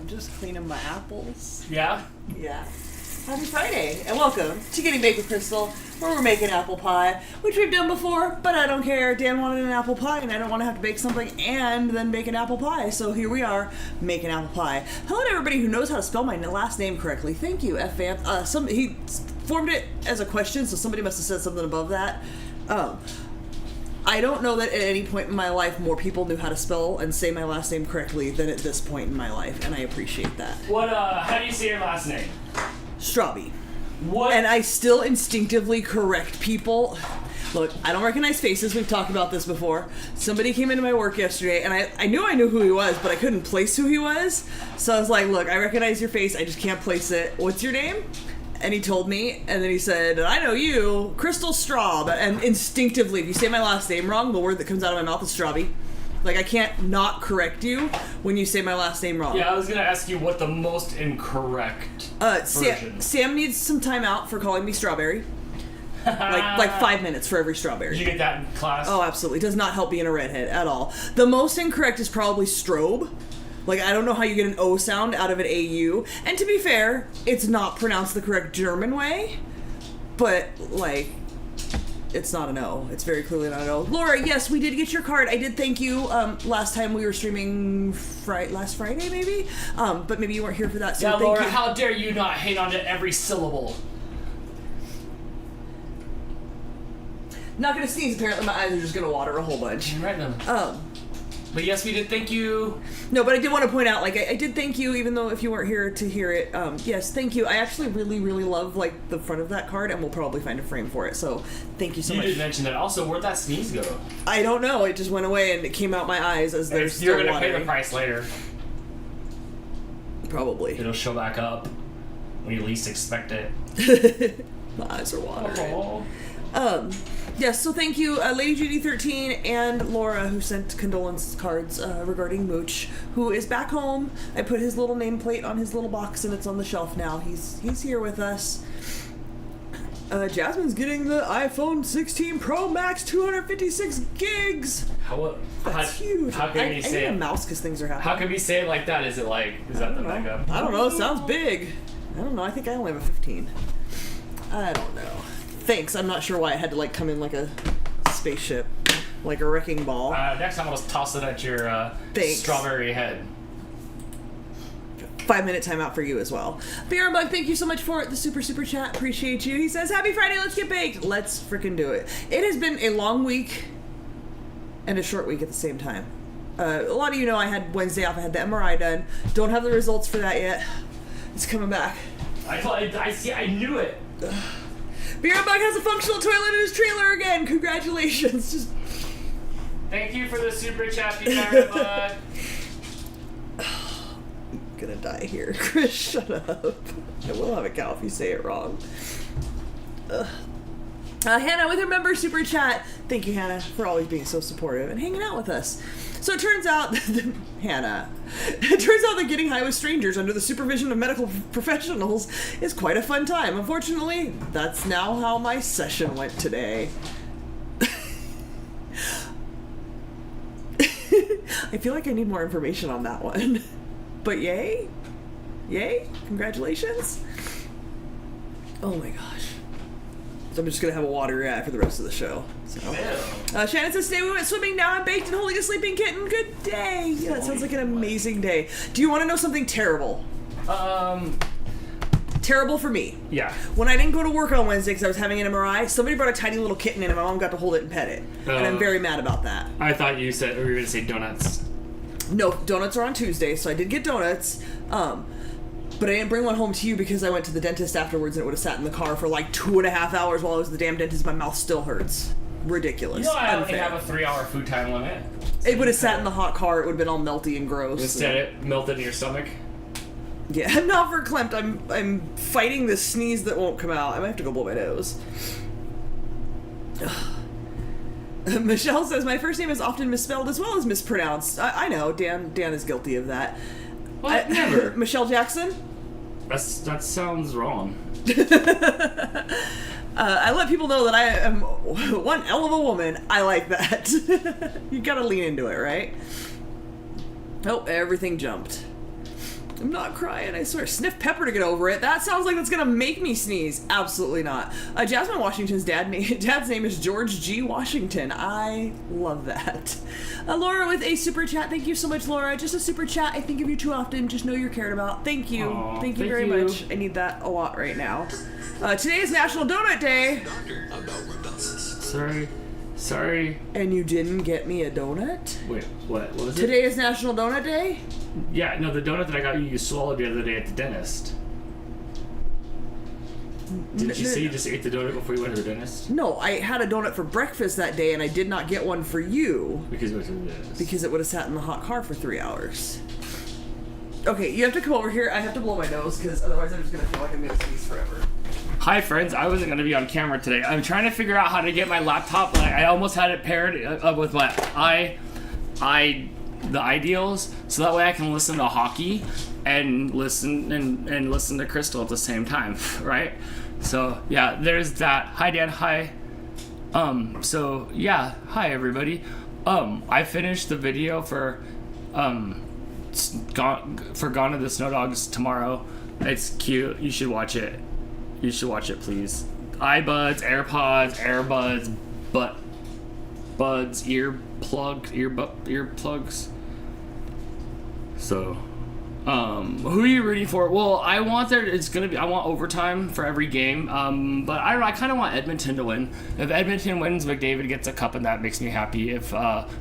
I'm just cleaning my apples. Yeah? Yeah. Happy Friday, and welcome to Getting Baked with Crystal, where we're making apple pie, which we've done before, but I don't care. Dan wanted an apple pie, and I don't want to have to bake something and then make an apple pie, so here we are, making apple pie. Hello to everybody who knows how to spell my last name correctly. Thank you, FVamp. He formed it as a question, so somebody must have said something above that. I don't know that at any point in my life more people knew how to spell and say my last name correctly than at this point in my life, and I appreciate that. How do you say your last name? Straubby. What? And I still instinctively correct people. Look, I don't recognize faces. We've talked about this before. Somebody came into my work yesterday, and I knew who he was, but I couldn't place who he was. So I was like, look, I recognize your face. I just can't place it. What's your name? And he told me, and then he said, I know you, Crystal Straub. And instinctively, if you say my last name wrong, the word that comes out of my mouth is Straubby. Like, I can't not correct you when you say my last name wrong. Yeah, I was going to ask you what the most incorrect version. Sam needs some time out for calling me Strawberry. like 5 minutes for every strawberry. Did you get that in class? Oh, absolutely. Does not help being a redhead at all. The most incorrect is probably strobe. Like, I don't know how you get an O sound out of an AU. And to be fair, it's not pronounced the correct German way. But, like, it's not an O. It's very clearly not an O. Laura, yes, we did get your card. I did thank you last time we were streaming last Friday, maybe? But maybe you weren't here for that, so yeah, thank Laura, you. how dare you not hate on every syllable? Not gonna sneeze, apparently my eyes are just gonna water a whole bunch. Right now. But yes, we did thank you. No, but I did want to point out, like, I did thank you, even though if you weren't here to hear it. Yes, thank you. I actually really, really love, like, the front of that card, and we'll probably find a frame for it, so thank you so much. You did mention that. Also, where'd that sneeze go? I don't know. It just went away, and it came out my eyes as they're still You're gonna watering. pay the price later. Probably. It'll show back up when you least expect it. My eyes are watering. Oh. Yes, so thank you, Lady Judy 13 and Laura, who sent condolence cards regarding Mooch, who is back home. I put his little nameplate on his little box, and it's on the shelf now. He's here with us. Jasmine's getting the iPhone 16 Pro Max 256 gigs. That's huge. How can you say I need it? a mouse because things are happening. How can we say it like that? Is it like, is that the mega? I don't know. It sounds big. I don't know. I think I only have a 15. I don't know. Thanks. I'm not sure why it had to, like, come in like a spaceship, like a wrecking ball. Next time I'll just toss it at your strawberry head. 5-minute timeout for you as well. Beer Bug, thank you so much for the super chat. Appreciate you. He says, Happy Friday, let's get baked. Let's freaking do it. It has been a long week and a short week at the same time. A lot of you know I had Wednesday off. I had the MRI done. Don't have the results for that yet. It's coming back. I knew it. Beer Bug has a functional toilet in his trailer again. Congratulations. Just... Thank you for the super chat, Beer Bug. I'm gonna die here. Chris, shut up. I will have a cow if you say it wrong. Hannah with her member super chat. Thank you, Hannah, for always being so supportive and hanging out with us. So it turns out, Hannah, that getting high with strangers under the supervision of medical professionals is quite a fun time. Unfortunately, that's now how my session went today. I feel like I need more information on that one. But yay. Yay. Congratulations. Oh my gosh. So I'm just going to have a watery eye for the rest of the show. So. Shannon says, today we went swimming, now I'm baked and holding a sleeping kitten. Good day. Yeah, that sounds like an amazing day. Do you want to know something terrible? Terrible for me. Yeah. When I didn't go to work on Wednesday because I was having an MRI, somebody brought a tiny little kitten in and my mom got to hold it and pet it. And I'm very mad about that. I thought you said, or you were going to say donuts. No, donuts are on Tuesday, so I did get donuts. But I didn't bring one home to you because I went to the dentist afterwards and it would have sat in the car for like 2.5 hours while I was at the damn dentist. My mouth still hurts. Ridiculous. You know I only Unfair. have a 3-hour food time limit. It would have sat in the hot car. It would have been all melty and gross. Instead, it melted in your stomach. Yeah, I'm not verklempt. I'm fighting this sneeze that won't come out. I might have to go blow my nose. Michelle says, my first name is often misspelled as well as mispronounced. I know. Dan is guilty of that. What? Never. Michelle Jackson? That sounds wrong. I let people know that I am one hell of a woman. I like that. You gotta lean into it, right? Oh, everything jumped. I'm not crying, I swear. Sniff pepper to get over it. That sounds like that's gonna make me sneeze. Absolutely not. Jasmine Washington's dad's name is George G. Washington. I love that. Laura with a super chat. Thank you so much, Laura. Just a super chat. I think of you too often. Just know you're cared about. Thank you. Aww, thank you very much. I need that a lot right now. Today is National Donut Day. Sorry. And you didn't get me a donut? Wait, what was it? Today is National Donut Day? Yeah, no, the donut that I got you swallowed the other day at the dentist. Didn't you say you just ate the donut before you went to the dentist? No, I had a donut for breakfast that day, and I did not get one for you. Because you went to the dentist. Because it would have sat in the hot car for 3 hours. Okay, you have to come over here. I have to blow my nose, because otherwise I'm just going to feel like I'm going to sneeze forever. Hi friends, I wasn't going to be on camera today. I'm trying to figure out how to get my laptop. I almost had it paired with my the ideals, so that way I can listen to hockey and listen to Crystal at the same time, right? So yeah, there's that. Hi Dan, hi. So yeah, hi everybody. I finished the video for Gone to the Snow Dogs tomorrow. It's cute. You should watch it. You should watch it, please. iBuds, AirPods, earplugs. So, who are you rooting for? Well, I want overtime for every game. But I don't know, I kind of want Edmonton to win. If Edmonton wins, McDavid gets a cup, and that makes me happy. If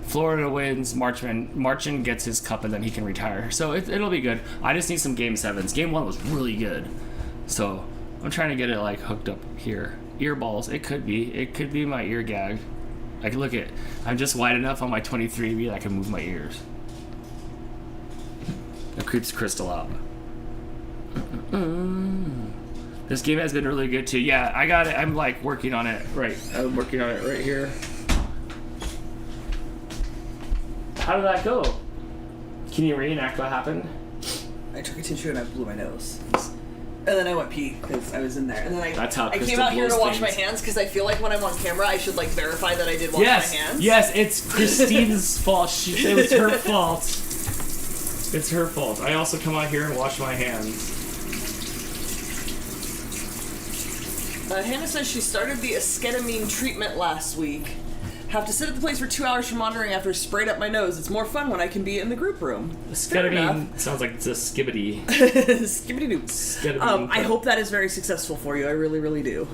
Florida wins, Marchand gets his cup, and then he can retire. So it'll be good. I just need some Game 7s. Game 1 was really good. So I'm trying to get it like hooked up here. Earballs. It could be my ear gag. I can look at. I'm just wide enough on my 23andMe that I can move my ears. It creeps Crystal out. This game has been really good too. Yeah, I got it. I'm like working on it right. I'm working on it right here. How did that go? Can you reenact what happened? I took a tissue and I blew my nose. And then I went pee because I was in there. And then I came out here to wash my hands because I feel like when I'm on camera I should like verify that I did wash my hands. Yes, it's Christine's fault. It was her fault. It's her fault. I also come out here and wash my hands. Hannah says she started the esketamine treatment last week. Have to sit at the place for 2 hours for monitoring after sprayed up my nose. It's more fun when I can be in the group room. Esketamine sounds like it's a skibbity. Skibbity doop. I hope that is very successful for you. I really, really do.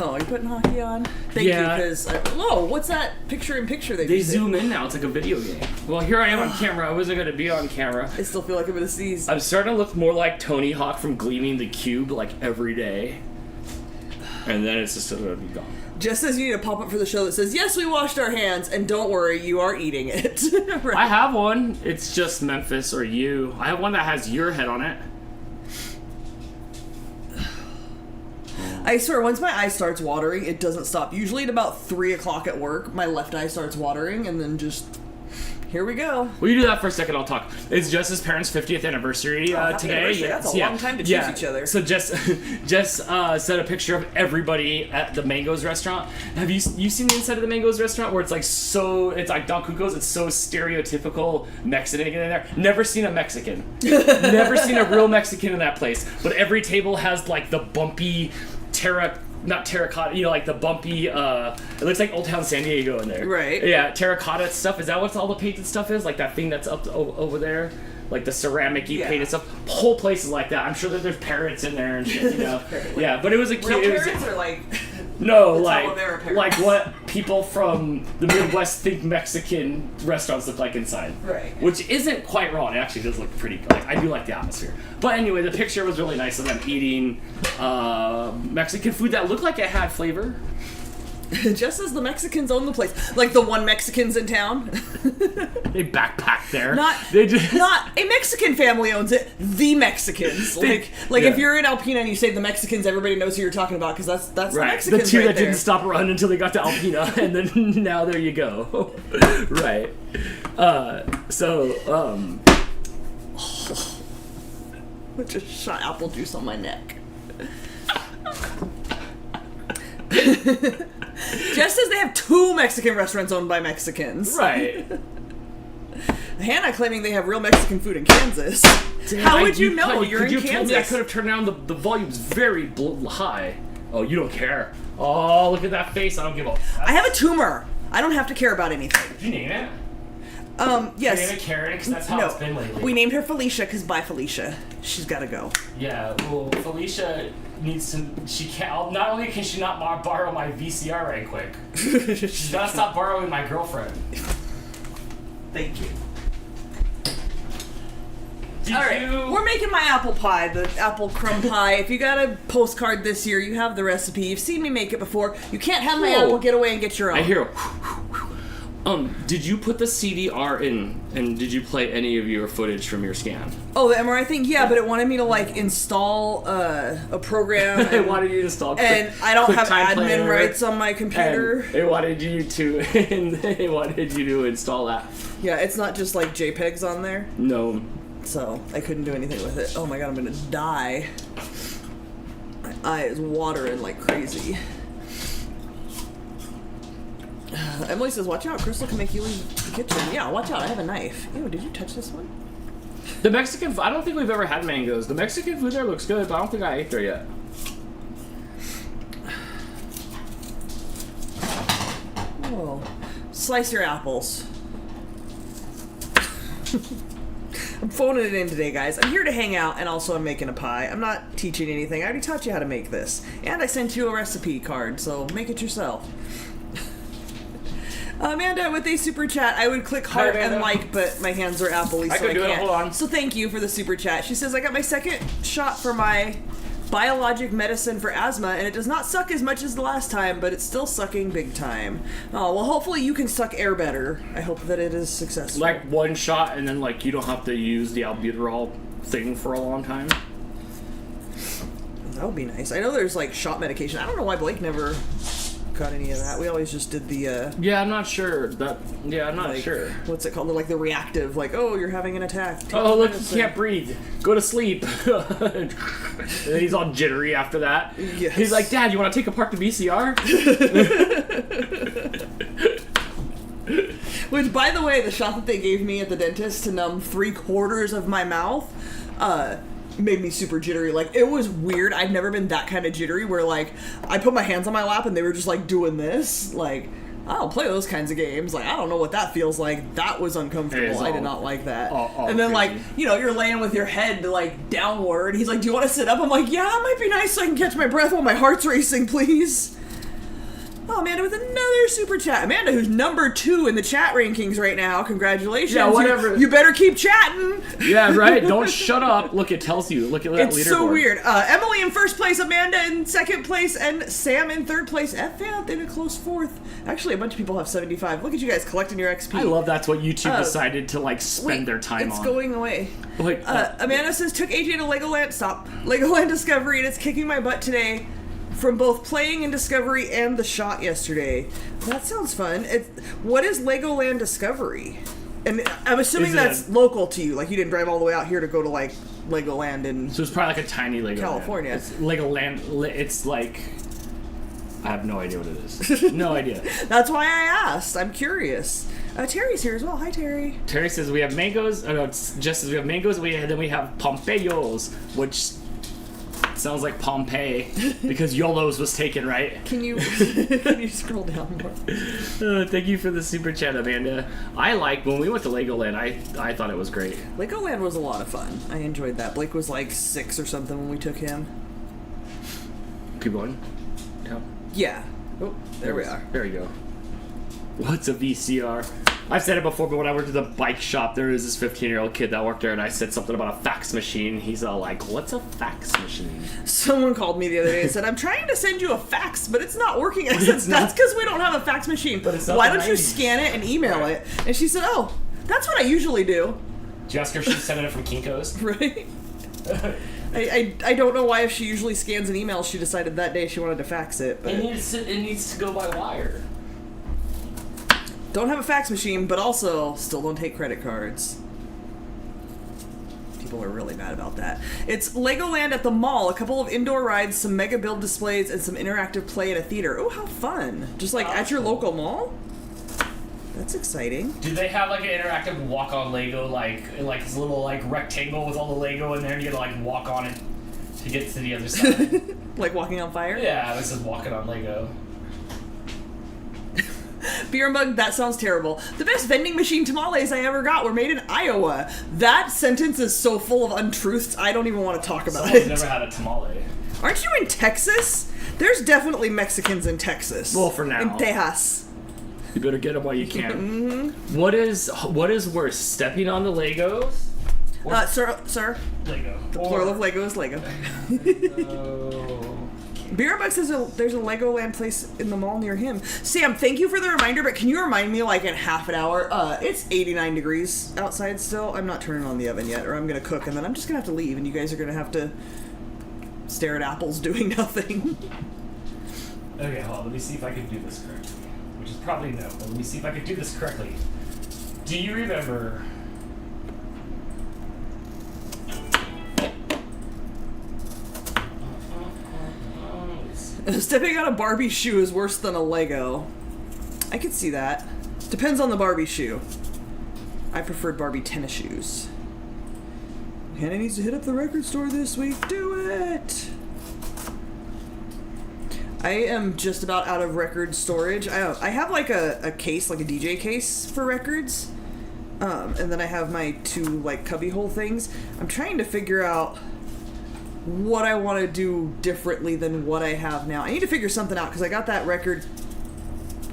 Oh, are you putting hockey on? Thank you, because... Whoa, what's that picture-in-picture they zoom in now. It's like a video game. Well, here I am on camera. I wasn't going to be on camera. I still feel like I'm going to sneeze. I'm starting to look more like Tony Hawk from Gleaming the Cube, like, every day. And then it's just going to be gone. Just as you need a pop-up for the show that says, yes, we washed our hands, and don't worry, you are eating it. Right. I have one. It's just Memphis or you. I have one that has your head on it. I swear, once my eye starts watering, it doesn't stop. Usually at about 3 o'clock at work, my left eye starts watering, and then just... Here we go. Will you do that for a second? I'll talk. It's Jess's parents' 50th anniversary today. Yeah, that's a long time to choose each other. So Jess sent a picture of everybody at the Mango's restaurant. Have you seen the inside of the Mango's restaurant where it's like Don Cuco's? It's so stereotypical Mexican in there. Never seen a Mexican. Never seen a real Mexican in that place. But every table has like the bumpy not terracotta, like the bumpy, it looks like Old Town San Diego in there. Right. Yeah, terracotta stuff. Is that what all the painted stuff is? Like that thing that's up over there? Like the ceramic-y painted stuff? The whole place is like that. I'm sure that there's parrots in there and shit, Yeah, but it was a cute... Real parrots are like... No, like what people from the Midwest think Mexican restaurants look like inside. Right. Which isn't quite wrong. It actually does look pretty. Like I do like the atmosphere. But anyway, the picture was really nice of them eating Mexican food that looked like it had flavor. Just as the Mexicans own the place, like the one Mexicans in town. They backpack there. Not a Mexican family owns it. The Mexicans, if you're in Alpena and you say the Mexicans, everybody knows who you're talking about because that's right. The Mexicans. The two right that there. didn't stop running until they got to Alpena, and then now there you go. Right. I just shot apple juice on my neck. Just as they have 2 Mexican restaurants owned by Mexicans. Right. Hannah claiming they have real Mexican food in Kansas. How would you know? You're in Kansas. I could have turned down the volumes very high. Oh, you don't care. Oh, look at that face. I don't give a... I have a tumor. I don't have to care about anything. Did you name it? Yes. Did you name it Karen? Because that's how it's been lately. We named her Felicia because bye Felicia. She's got to go. Yeah, well, Felicia needs to... She can't... Not only can she not borrow my VCR right quick, she's got to stop borrowing my girlfriend. Thank you. We're making my apple pie, the apple crumb pie. If you got a postcard this year, you have the recipe. You've seen me make it before. You can't have my apple. Get away and get your own. I hear. Did you put the CDR in, and did you play any of your footage from your scan? Oh, the MRI thing? Yeah, but it wanted me to, like, install a program. It wanted you to install and I don't have admin rights on my computer. And it wanted you to install that. Yeah, it's not just, like, JPEGs on there. No. So, I couldn't do anything with it. Oh my god, I'm gonna die. My eye is watering like crazy. Emily says, watch out, Crystal can make you leave the kitchen. Yeah, watch out, I have a knife. Ew, did you touch this one? The Mexican I don't think we've ever had mangoes. The Mexican food there looks good, but I don't think I ate there yet. Whoa. Slice your apples. I'm phoning it in today, guys. I'm here to hang out, and also I'm making a pie. I'm not teaching anything. I already taught you how to make this. And I sent you a recipe card, so make it yourself. Amanda, with a super chat, I would click heart and like, but my hands are appley, so I can't. Do it. Hold on. So thank you for the super chat. She says, I got my second shot for my biologic medicine for asthma, and it does not suck as much as the last time, but it's still sucking big time. Oh, well, hopefully you can suck air better. I hope that it is successful. Like one shot, and then like you don't have to use the albuterol thing for a long time. That would be nice. I know there's like shot medication. I don't know why Blake never got any of that. We always just did the yeah, I'm not sure. I'm not sure. What's it called? Like the reactive, like, oh, you're having an attack. Oh, look, you can't breathe. Go to sleep. And then he's all jittery after that. Yes. He's like, Dad, you want to take apart the VCR? Which, by the way, the shot that they gave me at the dentist to numb 3/4 of my mouth, made me super jittery. Like, it was weird. I've never been that kind of jittery where, like, I put my hands on my lap and they were just, like, doing this. Like, I don't play those kinds of games. Like, I don't know what that feels like. That was uncomfortable. I did not like that. And then, like, you know, you're laying with your head, like, downward. He's like, do you want to sit up? I'm like, yeah, it might be nice so I can catch my breath while my heart's racing, please. Oh, Amanda with another super chat. Amanda, who's number 2 in the chat rankings right now. Congratulations. Yeah, whatever. You better keep chatting. Yeah, right. Don't shut up. Look, it tells you. Look at that leaderboard. It's so weird. Emily in first place, Amanda in second place, and Sam in third place. F-Fant in a close fourth. Actually, a bunch of people have 75. Look at you guys collecting your XP. I love that's what YouTube decided to, like, spend their time on. It's going away. Wait, Amanda says, took AJ to Legoland Discovery, and it's kicking my butt today. From both playing in Discovery and the shot yesterday. That sounds fun. What is Legoland Discovery? And I'm assuming that's local to you. Like, you didn't drive all the way out here to go to, like, Legoland in So it's probably like a tiny Legoland. California. It's Legoland. It's like... I have no idea what it is. No idea. That's why I asked. I'm curious. Terry's here as well. Hi, Terry. Terry says we have mangoes. Oh, no, it's just as we have mangoes, then we have Pompeyos, which... sounds like Pompeii, because YOLO's was taken, right? Can you scroll down more? Thank you for the super chat, Amanda. When we went to Legoland, I thought it was great. Legoland was a lot of fun. I enjoyed that. Blake was like 6 or something when we took him. Keep going. Yeah. Oh, there we are. There we go. What's a VCR? I've said it before, but when I worked at the bike shop, there was this 15-year-old kid that worked there, and I said something about a fax machine. He's all like, what's a fax machine? Someone called me the other day and said, I'm trying to send you a fax, but it's not working. I said, that's because we don't have a fax machine. But why don't you scan it and email it? And she said, oh, that's what I usually do. Did you ask her if she's sending it from Kinko's? Right. I don't know why if she usually scans an email, she decided that day she wanted to fax it. But it needs to go by wire. Don't have a fax machine, but also still don't take credit cards. People are really mad about that. It's Legoland at the mall. A couple of indoor rides, some mega build displays, and some interactive play at a theater. Oh, how fun. Just like at your local mall? That's exciting. Do they have like an interactive walk-on Lego, like this little like rectangle with all the Lego in there, and you gotta like walk on it to get to the other side? Like walking on fire? Yeah, this is walking on Lego. Beer mug, that sounds terrible. The best vending machine tamales I ever got were made in Iowa. That sentence is so full of untruths, I don't even want to talk about Someone's it. never had a tamale. Aren't you in Texas? There's definitely Mexicans in Texas. Well, for now. In Tejas. You better get them while you can. Mm-hmm. What is worse, stepping on the Legos? Sir. Lego. The plural of Lego is Lego. Beer Bug says there's a Legoland place in the mall near him. Sam, thank you for the reminder, but can you remind me like in half an hour? It's 89 degrees outside still. I'm not turning on the oven yet, or I'm going to cook, and then I'm just going to have to leave, and you guys are going to have to stare at apples doing nothing. Okay, hold on. Let me see if I can do this correctly. Which is probably no, but let me see if I can do this correctly. Do you remember... Stepping on a Barbie shoe is worse than a Lego. I could see that. Depends on the Barbie shoe. I preferred Barbie tennis shoes. Hannah needs to hit up the record store this week. Do it! I am just about out of record storage. I have like a case, like a DJ case for records. And then I have my two like cubbyhole things. I'm trying to figure out what I want to do differently than what I have now. I need to figure something out because I got that record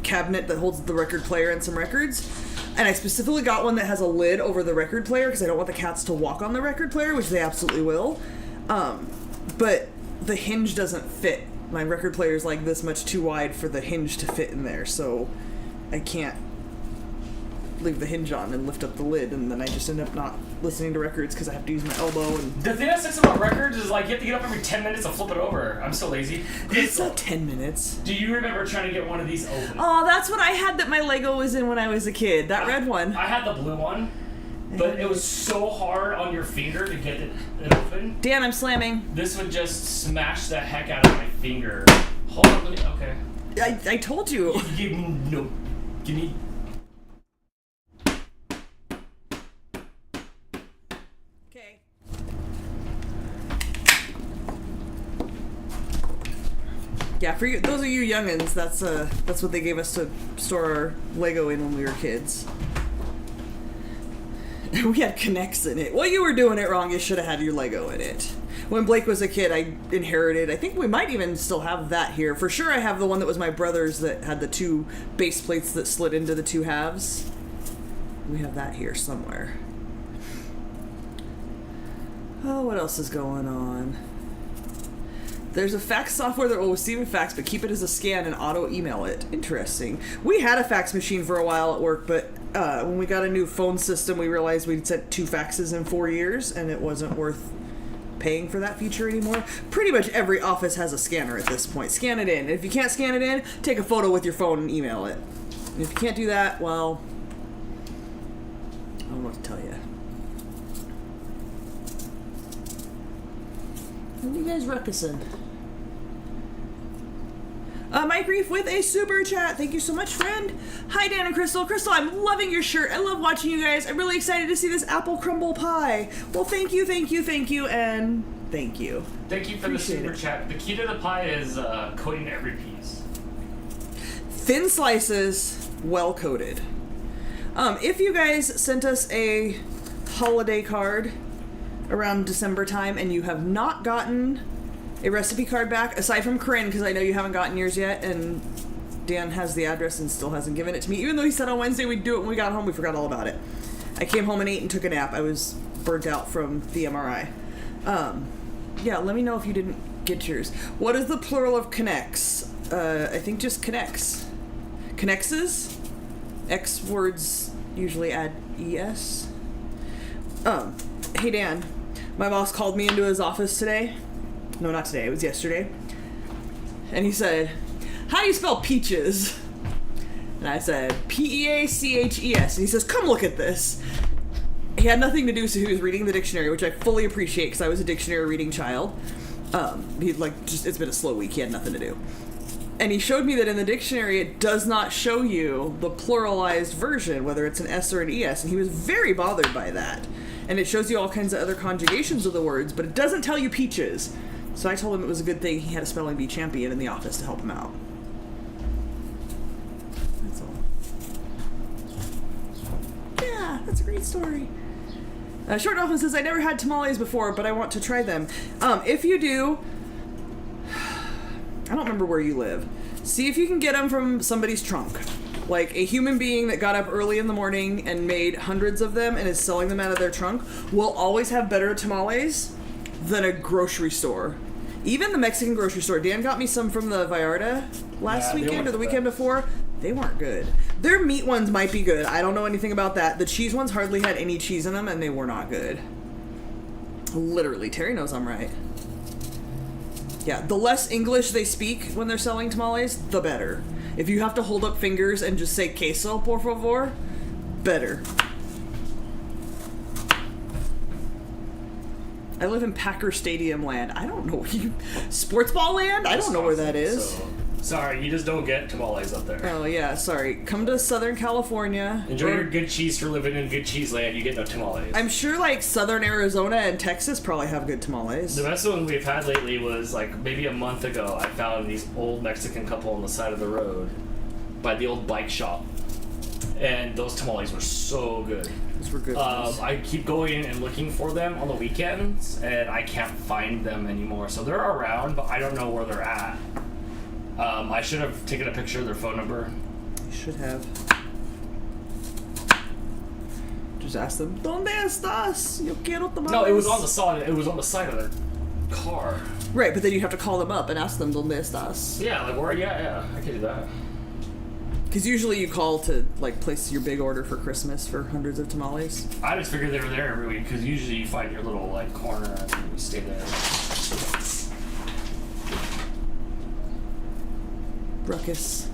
cabinet that holds the record player and some records, and I specifically got one that has a lid over the record player because I don't want the cats to walk on the record player, which they absolutely will. But the hinge doesn't fit. My record player is like this much too wide for the hinge to fit in there, so I can't leave the hinge on and lift up the lid, and then I just end up not listening to records because I have to use my elbow. And the thing that sucks about records is like you have to get up every 10 minutes and flip it over. I'm so lazy. It's not 10 minutes. Do you remember trying to get one of these open? Oh, that's what I had that my Lego was in when I was a kid. That red one. I had the blue one, but it was so hard on your finger to get it open. Dan, I'm slamming. This would just smash the heck out of my finger. Hold on, let me. Okay. I told you. Give me. Okay. Yeah, for you, those of you youngins, that's what they gave us to store our Lego in when we were kids. We had Connects in it. Well, you were doing it wrong. You should have had your Lego in it. When Blake was a kid, I inherited, I think we might even still have that here. For sure, I have the one that was my brother's that had the two base plates that slid into the two halves. We have that here somewhere. Oh, what else is going on? There's a fax software that will receive a fax but keep it as a scan and auto-email it. Interesting. We had a fax machine for a while at work, but when we got a new phone system, we realized we'd sent 2 faxes in 4 years, and it wasn't worth paying for that feature anymore. Pretty much every office has a scanner at this point. Scan it in. And if you can't scan it in, take a photo with your phone and email it. And if you can't do that, well, I don't know what to tell you. What are you guys ruckusing? Mike Reef with a super chat. Thank you so much, friend. Hi, Dan and Crystal. Crystal, I'm loving your shirt. I love watching you guys. I'm really excited to see this apple crumble pie. Well, thank you, and thank you. Thank you for the super chat. The key to the pie is coating every piece. Thin slices, well coated. If you guys sent us a holiday card around December time and you have not gotten a recipe card back, aside from Corinne, because I know you haven't gotten yours yet, and Dan has the address and still hasn't given it to me, even though he said on Wednesday we'd do it when we got home. We forgot all about it. I came home and ate and took a nap. I was burnt out from the MRI. Yeah, let me know if you didn't get yours. What is the plural of connects? I think just connects. Connexes? X words usually add ES. Hey Dan, my boss called me into his office today. No, not today, it was yesterday. And he said, how do you spell peaches? And I said, P-E-A-C-H-E-S. And he says, come look at this. He had nothing to do, so he was reading the dictionary, which I fully appreciate because I was a dictionary reading child. It's been a slow week, he had nothing to do. And he showed me that in the dictionary it does not show you the pluralized version, whether it's an S or an ES, and he was very bothered by that. And it shows you all kinds of other conjugations of the words, but it doesn't tell you peaches. So I told him it was a good thing he had a spelling bee champion in the office to help him out. That's all. Yeah, that's a great story. Short Dolphin says, I never had tamales before, but I want to try them. If you do, I don't remember where you live. See if you can get them from somebody's trunk. Like a human being that got up early in the morning and made hundreds of them and is selling them out of their trunk will always have better tamales than a grocery store. Even the Mexican grocery store. Dan got me some from the Vallarta last weekend or the weekend before. They weren't good. Their meat ones might be good. I don't know anything about that. The cheese ones hardly had any cheese in them and they were not good. Literally. Terry knows I'm right. Yeah, the less English they speak when they're selling tamales, the better. If you have to hold up fingers and just say queso, por favor, better. I live in Packer Stadium land. I don't know. Sports ball land? I don't know where that is. So, sorry, you just don't get tamales up there. Oh, yeah, sorry. Come to Southern California. Enjoy your good cheese for living in good cheese land. You get no tamales. I'm sure, like, Southern Arizona and Texas probably have good tamales. The best one we've had lately was, like, maybe a month ago. I found these old Mexican couple on the side of the road by the old bike shop. And those tamales were so good. Those were good ones. I keep going and looking for them on the weekends, and I can't find them anymore. So they're around, but I don't know where they're at. I should have taken a picture of their phone number. You should have. Just ask them, ¿Dónde estás? Yo quiero tamales. No, it was on the side. It was on the side of their car. Right, but then you have to call them up and ask them, ¿Dónde estás? Yeah, like where? Yeah, I can do that. Because usually you call to, like, place your big order for Christmas for hundreds of tamales. I just figured they were there every week because usually you find your little like corner and you stay there. Ruckus.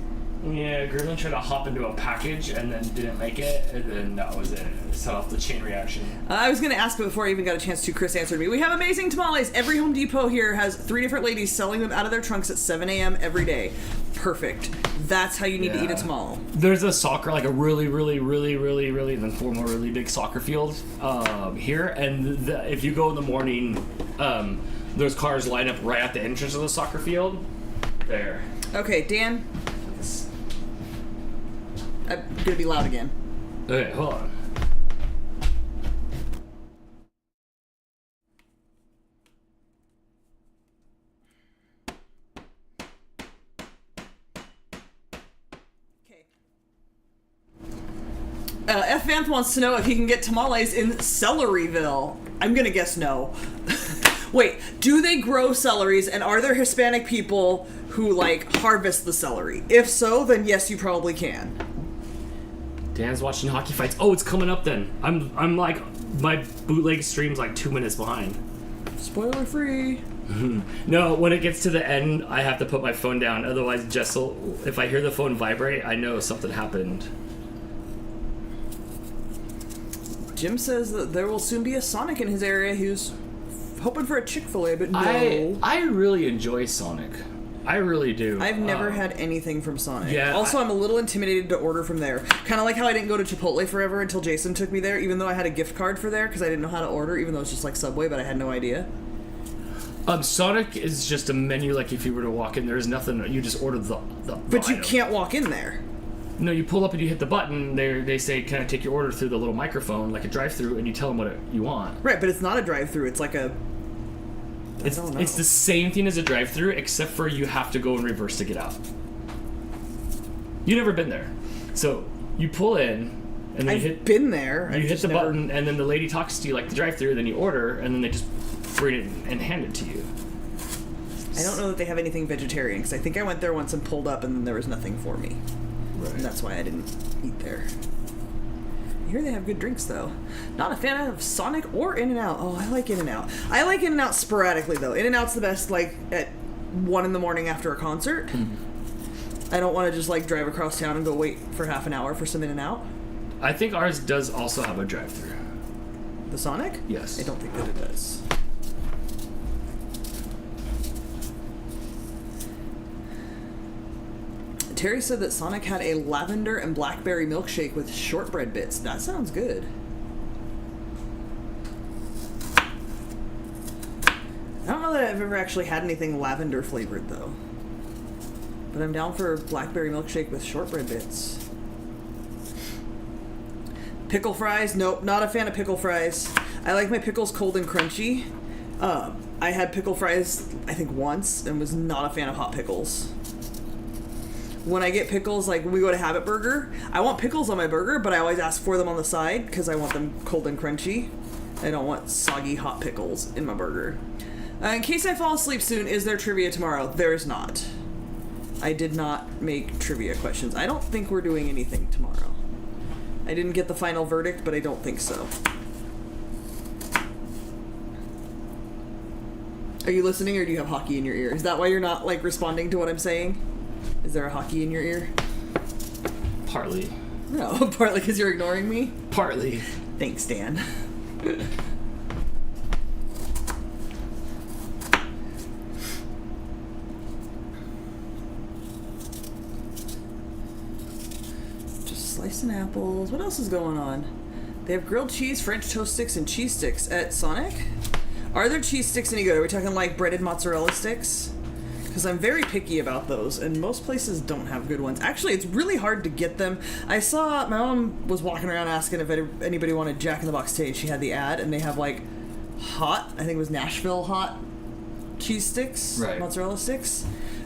Yeah, Gremlin tried to hop into a package and then didn't make it, and then that was it. It set off the chain reaction. I was going to ask, but before I even got a chance to, Chris answered me. We have amazing tamales. Every Home Depot here has 3 different ladies selling them out of their trunks at 7 a.m. every day. Perfect. That's how you need to eat a tamal. There's a soccer, like a really then 4 more really big soccer field here, and if you go in the morning, those cars line up right at the entrance of the soccer field. There. Okay, Dan. I'm going to be loud again. Okay, hold on. F. Vanth wants to know if he can get tamales in Celeryville. I'm gonna guess no. Wait, do they grow celeries, and are there Hispanic people who, like, harvest the celery? If so, then yes, you probably can. Dan's watching hockey fights. Oh, it's coming up then. I'm like, my bootleg stream's like 2 minutes behind. Spoiler free. No, when it gets to the end, I have to put my phone down. Otherwise, Jessel, if I hear the phone vibrate, I know something happened. Jim says that there will soon be a Sonic in his area. He was hoping for a Chick-fil-A, but no. I really enjoy Sonic. I really do. I've never had anything from Sonic. Yeah, also, I'm a little intimidated to order from there. Kind of like how I didn't go to Chipotle forever until Jason took me there, even though I had a gift card for there, because I didn't know how to order, even though it's just like Subway, but I had no idea. Sonic is just a menu, like if you were to walk in, there's nothing, you just order the But you item. can't walk in there. No, you pull up and you hit the button, they say, can I take your order through the little microphone, like a drive-thru, and you tell them what you want. Right, but it's not a drive-thru, it's like a... It's the same thing as a drive-thru, except for you have to go in reverse to get out. You've never been there. So, you pull in, and then I've been there. You hit the button, and then the lady talks to you like the drive-thru, then you order, and then they just bring it and hand it to you. I don't know that they have anything vegetarian, because I think I went there once and pulled up, and then there was nothing for me. Right. And that's why I didn't eat there. I hear they have good drinks, though. Not a fan of Sonic or In-N-Out. Oh, I like In-N-Out. I like In-N-Out sporadically, though. In-N-Out's the best, like, at 1 in the morning after a concert. I don't want to just, like, drive across town and go wait for half an hour for some In-N-Out. I think ours does also have a drive-thru. The Sonic? Yes. I don't think that it does. Terry said that Sonic had a lavender and blackberry milkshake with shortbread bits. That sounds good. I don't know that I've ever actually had anything lavender flavored though. But I'm down for blackberry milkshake with shortbread bits. Pickle fries? Nope, not a fan of pickle fries. I like my pickles cold and crunchy. I had pickle fries, I think once, and was not a fan of hot pickles. When I get pickles, like when we go to Habit Burger, I want pickles on my burger, but I always ask for them on the side because I want them cold and crunchy. I don't want soggy hot pickles in my burger. In case I fall asleep soon, is there trivia tomorrow? There is not. I did not make trivia questions. I don't think we're doing anything tomorrow. I didn't get the final verdict, but I don't think so. Are you listening or do you have hockey in your ear? Is that why you're not like responding to what I'm saying? Is there a hockey in your ear? Partly. No, partly because you're ignoring me? Partly. Thanks, Dan. Just slicing apples. What else is going on? They have grilled cheese, French toast sticks, and cheese sticks at Sonic. Are there cheese sticks any good? Are we talking like breaded mozzarella sticks? Because I'm very picky about those, and most places don't have good ones. Actually, it's really hard to get them. I saw, my mom was walking around asking if anybody wanted Jack in the Box today. She had the ad, and they have like hot, I think it was Nashville hot cheese sticks, right. Mozzarella sticks.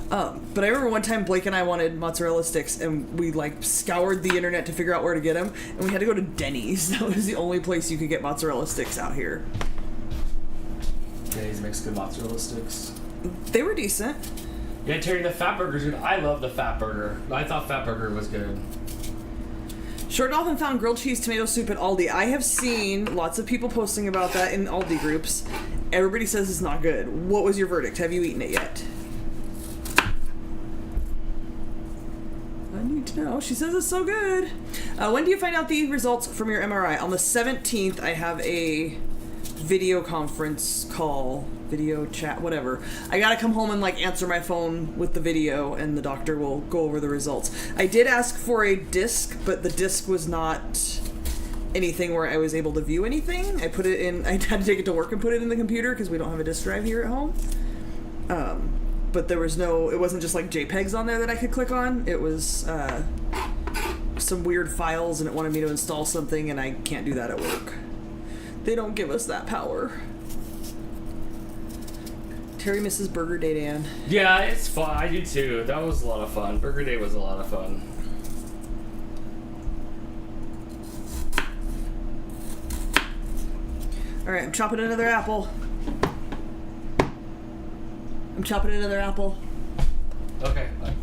But I remember one time Blake and I wanted mozzarella sticks, and we like scoured the internet to figure out where to get them, and we had to go to Denny's. That was the only place you could get mozzarella sticks out here. Denny's makes good mozzarella sticks. They were decent. Yeah, Terry, the Fat Burger's good. I love the Fat Burger. I thought Fat Burger was good. Short Dolphin found grilled cheese tomato soup at Aldi. I have seen lots of people posting about that in Aldi groups. Everybody says it's not good. What was your verdict? Have you eaten it yet? I need to know. She says it's so good. When do you find out the results from your MRI? On the 17th, I have a video conference call, video chat, whatever. I gotta come home and like answer my phone with the video, and the doctor will go over the results. I did ask for a disc, but the disc was not anything where I was able to view anything. I put it in, I had to take it to work and put it in the computer because we don't have a disc drive here at home. But there was no, it wasn't just like JPEGs on there that I could click on. It was some weird files, and it wanted me to install something, and I can't do that at work. They don't give us that power. Terry misses Burger Day, Dan. Yeah, it's fun. I do too. That was a lot of fun. Burger Day was a lot of fun. Alright, I'm chopping another apple. I'm chopping another apple. Okay, bye.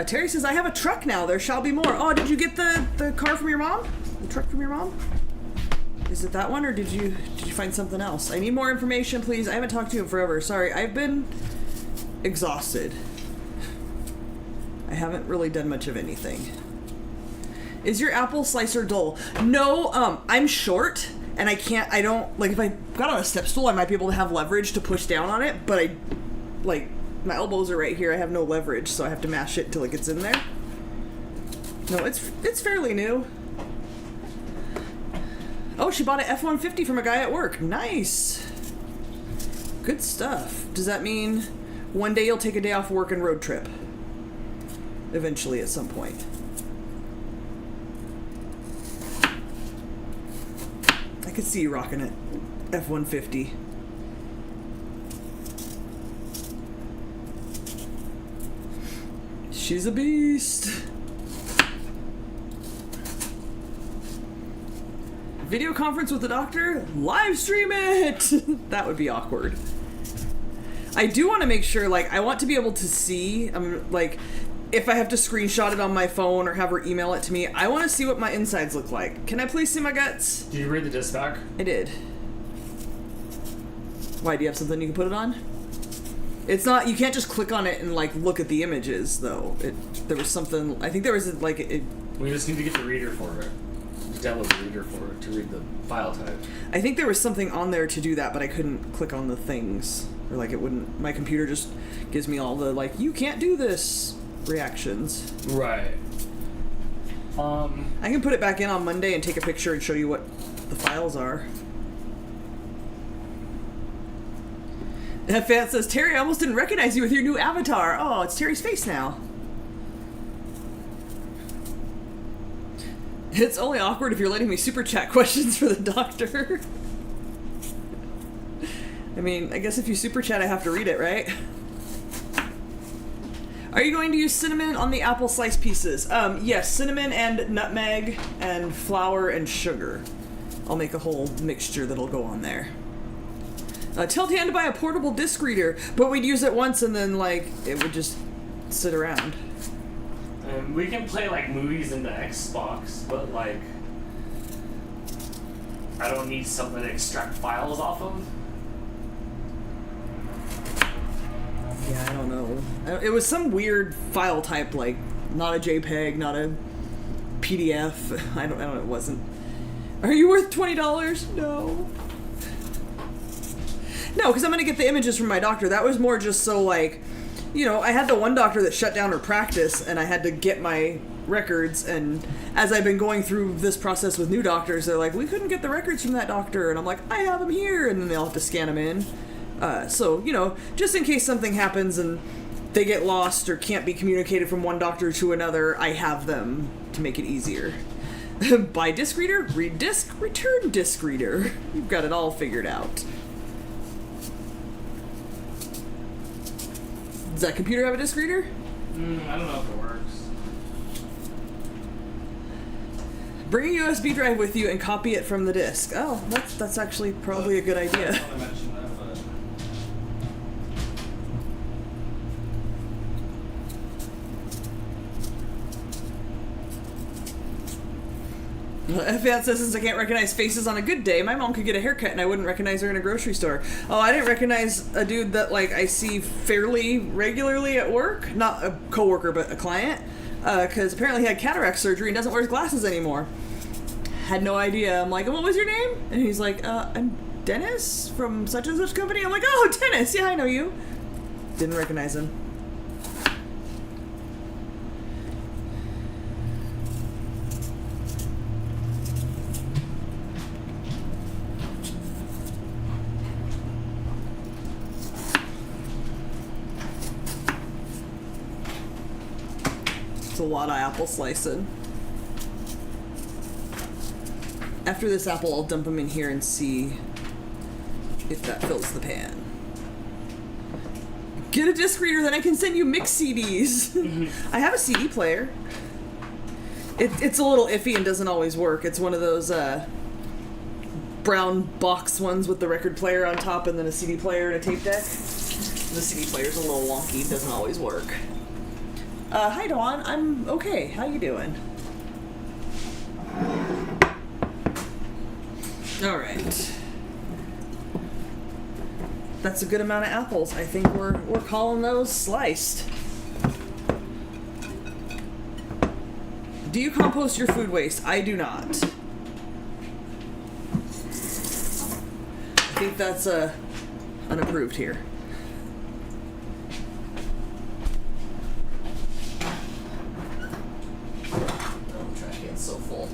Terry says, I have a truck now. There shall be more. Oh, did you get the car from your mom? The truck from your mom? Is it that one, or did you find something else? I need more information, please. I haven't talked to you in forever. Sorry, I've been exhausted. I haven't really done much of anything. Is your apple slicer dull? No, I'm short, and I don't, like, if I got on a step stool, I might be able to have leverage to push down on it, but my elbows are right here. I have no leverage, so I have to mash it until it gets in there. No, it's fairly new. Oh, she bought an F-150 from a guy at work. Nice. Good stuff. Does that mean one day you'll take a day off work and road trip? Eventually, at some point. I could see you rocking it. F-150. She's a beast. Video conference with the doctor? Live stream it! That would be awkward. I do want to make sure, like, I want to be able to see, like, if I have to screenshot it on my phone or have her email it to me, I want to see what my insides look like. Can I please see my guts? Did you read the disc back? I did. Why, do you have something you can put it on? It's not, you can't just click on it and like look at the images though. There was something, I think there was like we just need to get the reader for it. Download the reader for it to read the file type. I think there was something on there to do that, but I couldn't click on the things, or like it wouldn't. My computer just gives me all the like, you can't do this reactions. Right. I can put it back in on Monday and take a picture and show you what the files are. Fan says, Terry, I almost didn't recognize you with your new avatar. Oh, it's Terry's face now. It's only awkward if you're letting me super chat questions for the doctor. I mean, I guess if you super chat, I have to read it, right? Are you going to use cinnamon on the apple slice pieces? Yes, cinnamon and nutmeg and flour and sugar. I'll make a whole mixture that'll go on there. Tell Dan to buy a portable disc reader, but we'd use it once and then, like, it would just sit around. We can play like movies in the Xbox, but like I don't need something to extract files off of. Yeah, I don't know. It was some weird file type, like not a JPEG, not a PDF. I don't know. It wasn't. Are you worth $20? No. No, because I'm gonna get the images from my doctor. That was more just so like. You know, I had the one doctor that shut down her practice, and I had to get my records, and as I've been going through this process with new doctors, they're like, we couldn't get the records from that doctor, and I'm like, I have them here, and then they'll have to scan them in. So, you know, just in case something happens and they get lost or can't be communicated from one doctor to another, I have them to make it easier. Buy disc reader, read disc, return disc reader. You've got it all figured out. Does that computer have a disc reader? I don't know if it works. Bring a USB drive with you and copy it from the disc. Oh, that's actually probably a good idea. Fan says, since I can't recognize faces on a good day, my mom could get a haircut and I wouldn't recognize her in a grocery store. Oh, I didn't recognize a dude that like I see fairly regularly at work. Not a coworker, but a client. Because apparently he had cataract surgery and doesn't wear his glasses anymore. Had no idea. I'm like, what was your name? And he's like, I'm Dennis from such and such company. I'm like, oh, Dennis. Yeah, I know you. Didn't recognize him. A lot of apple slicing. After this apple, I'll dump them in here and see if that fills the pan. Get a disc reader, then I can send you mix CDs. I have a CD player. It's a little iffy and doesn't always work. It's one of those brown box ones with the record player on top and then a CD player and a tape deck. The CD player's a little wonky, doesn't always work. Hi Dawn, I'm okay. How you doing? Alright. That's a good amount of apples. I think we're calling those sliced. Do you compost your food waste? I do not. I think that's unapproved here. So full.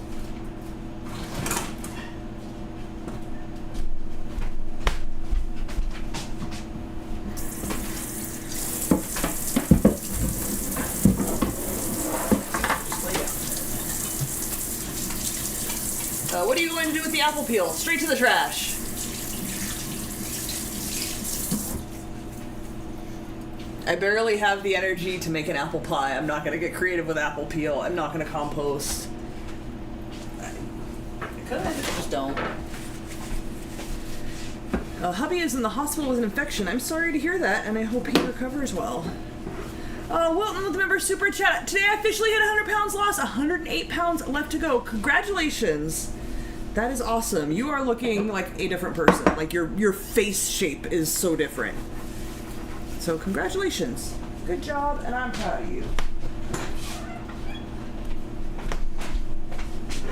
What are you going to do with the apple peel? Straight to the trash. I barely have the energy to make an apple pie. I'm not going to get creative with apple peel. I'm not going to compost. I just don't. Hubby is in the hospital with an infection. I'm sorry to hear that, and I hope he recovers well. Wilton with the member super chat. Today I officially hit 100 pounds lost. 108 pounds left to go. Congratulations. That is awesome. You are looking like a different person. Like your face shape is so different. So congratulations. Good job, and I'm proud of you.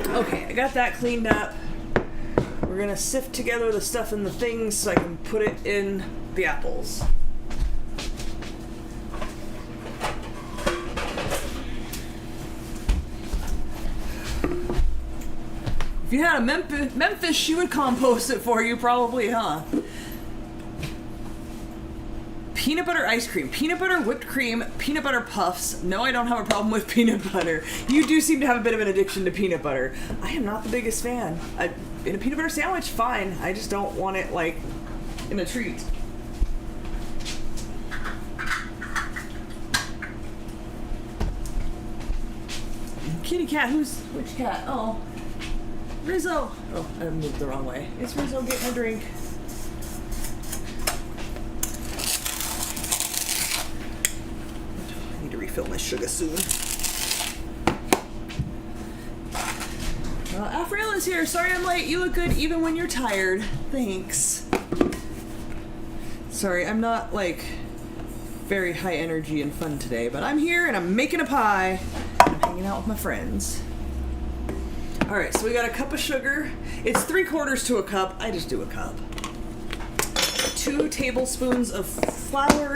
Okay, I got that cleaned up. We're gonna sift together the stuff in the things so I can put it in the apples. If you had a Memphis, she would compost it for you, probably, huh? Peanut butter ice cream, peanut butter whipped cream, peanut butter puffs. No, I don't have a problem with peanut butter. You do seem to have a bit of an addiction to peanut butter. I am not the biggest fan. In a peanut butter sandwich, fine. I just don't want it, like, in a treat. Kitty cat, which cat? Oh. Rizzo! Oh, I moved the wrong way. It's Rizzo getting a drink. I need to refill my sugar soon. Afriel is here. Sorry I'm late. You look good even when you're tired. Thanks. Sorry, I'm not, like, very high energy and fun today, but I'm here and I'm making a pie. I'm hanging out with my friends. Alright, so we got a cup of sugar. It's 3/4 to a cup. I just do a cup. 2 tablespoons of flour.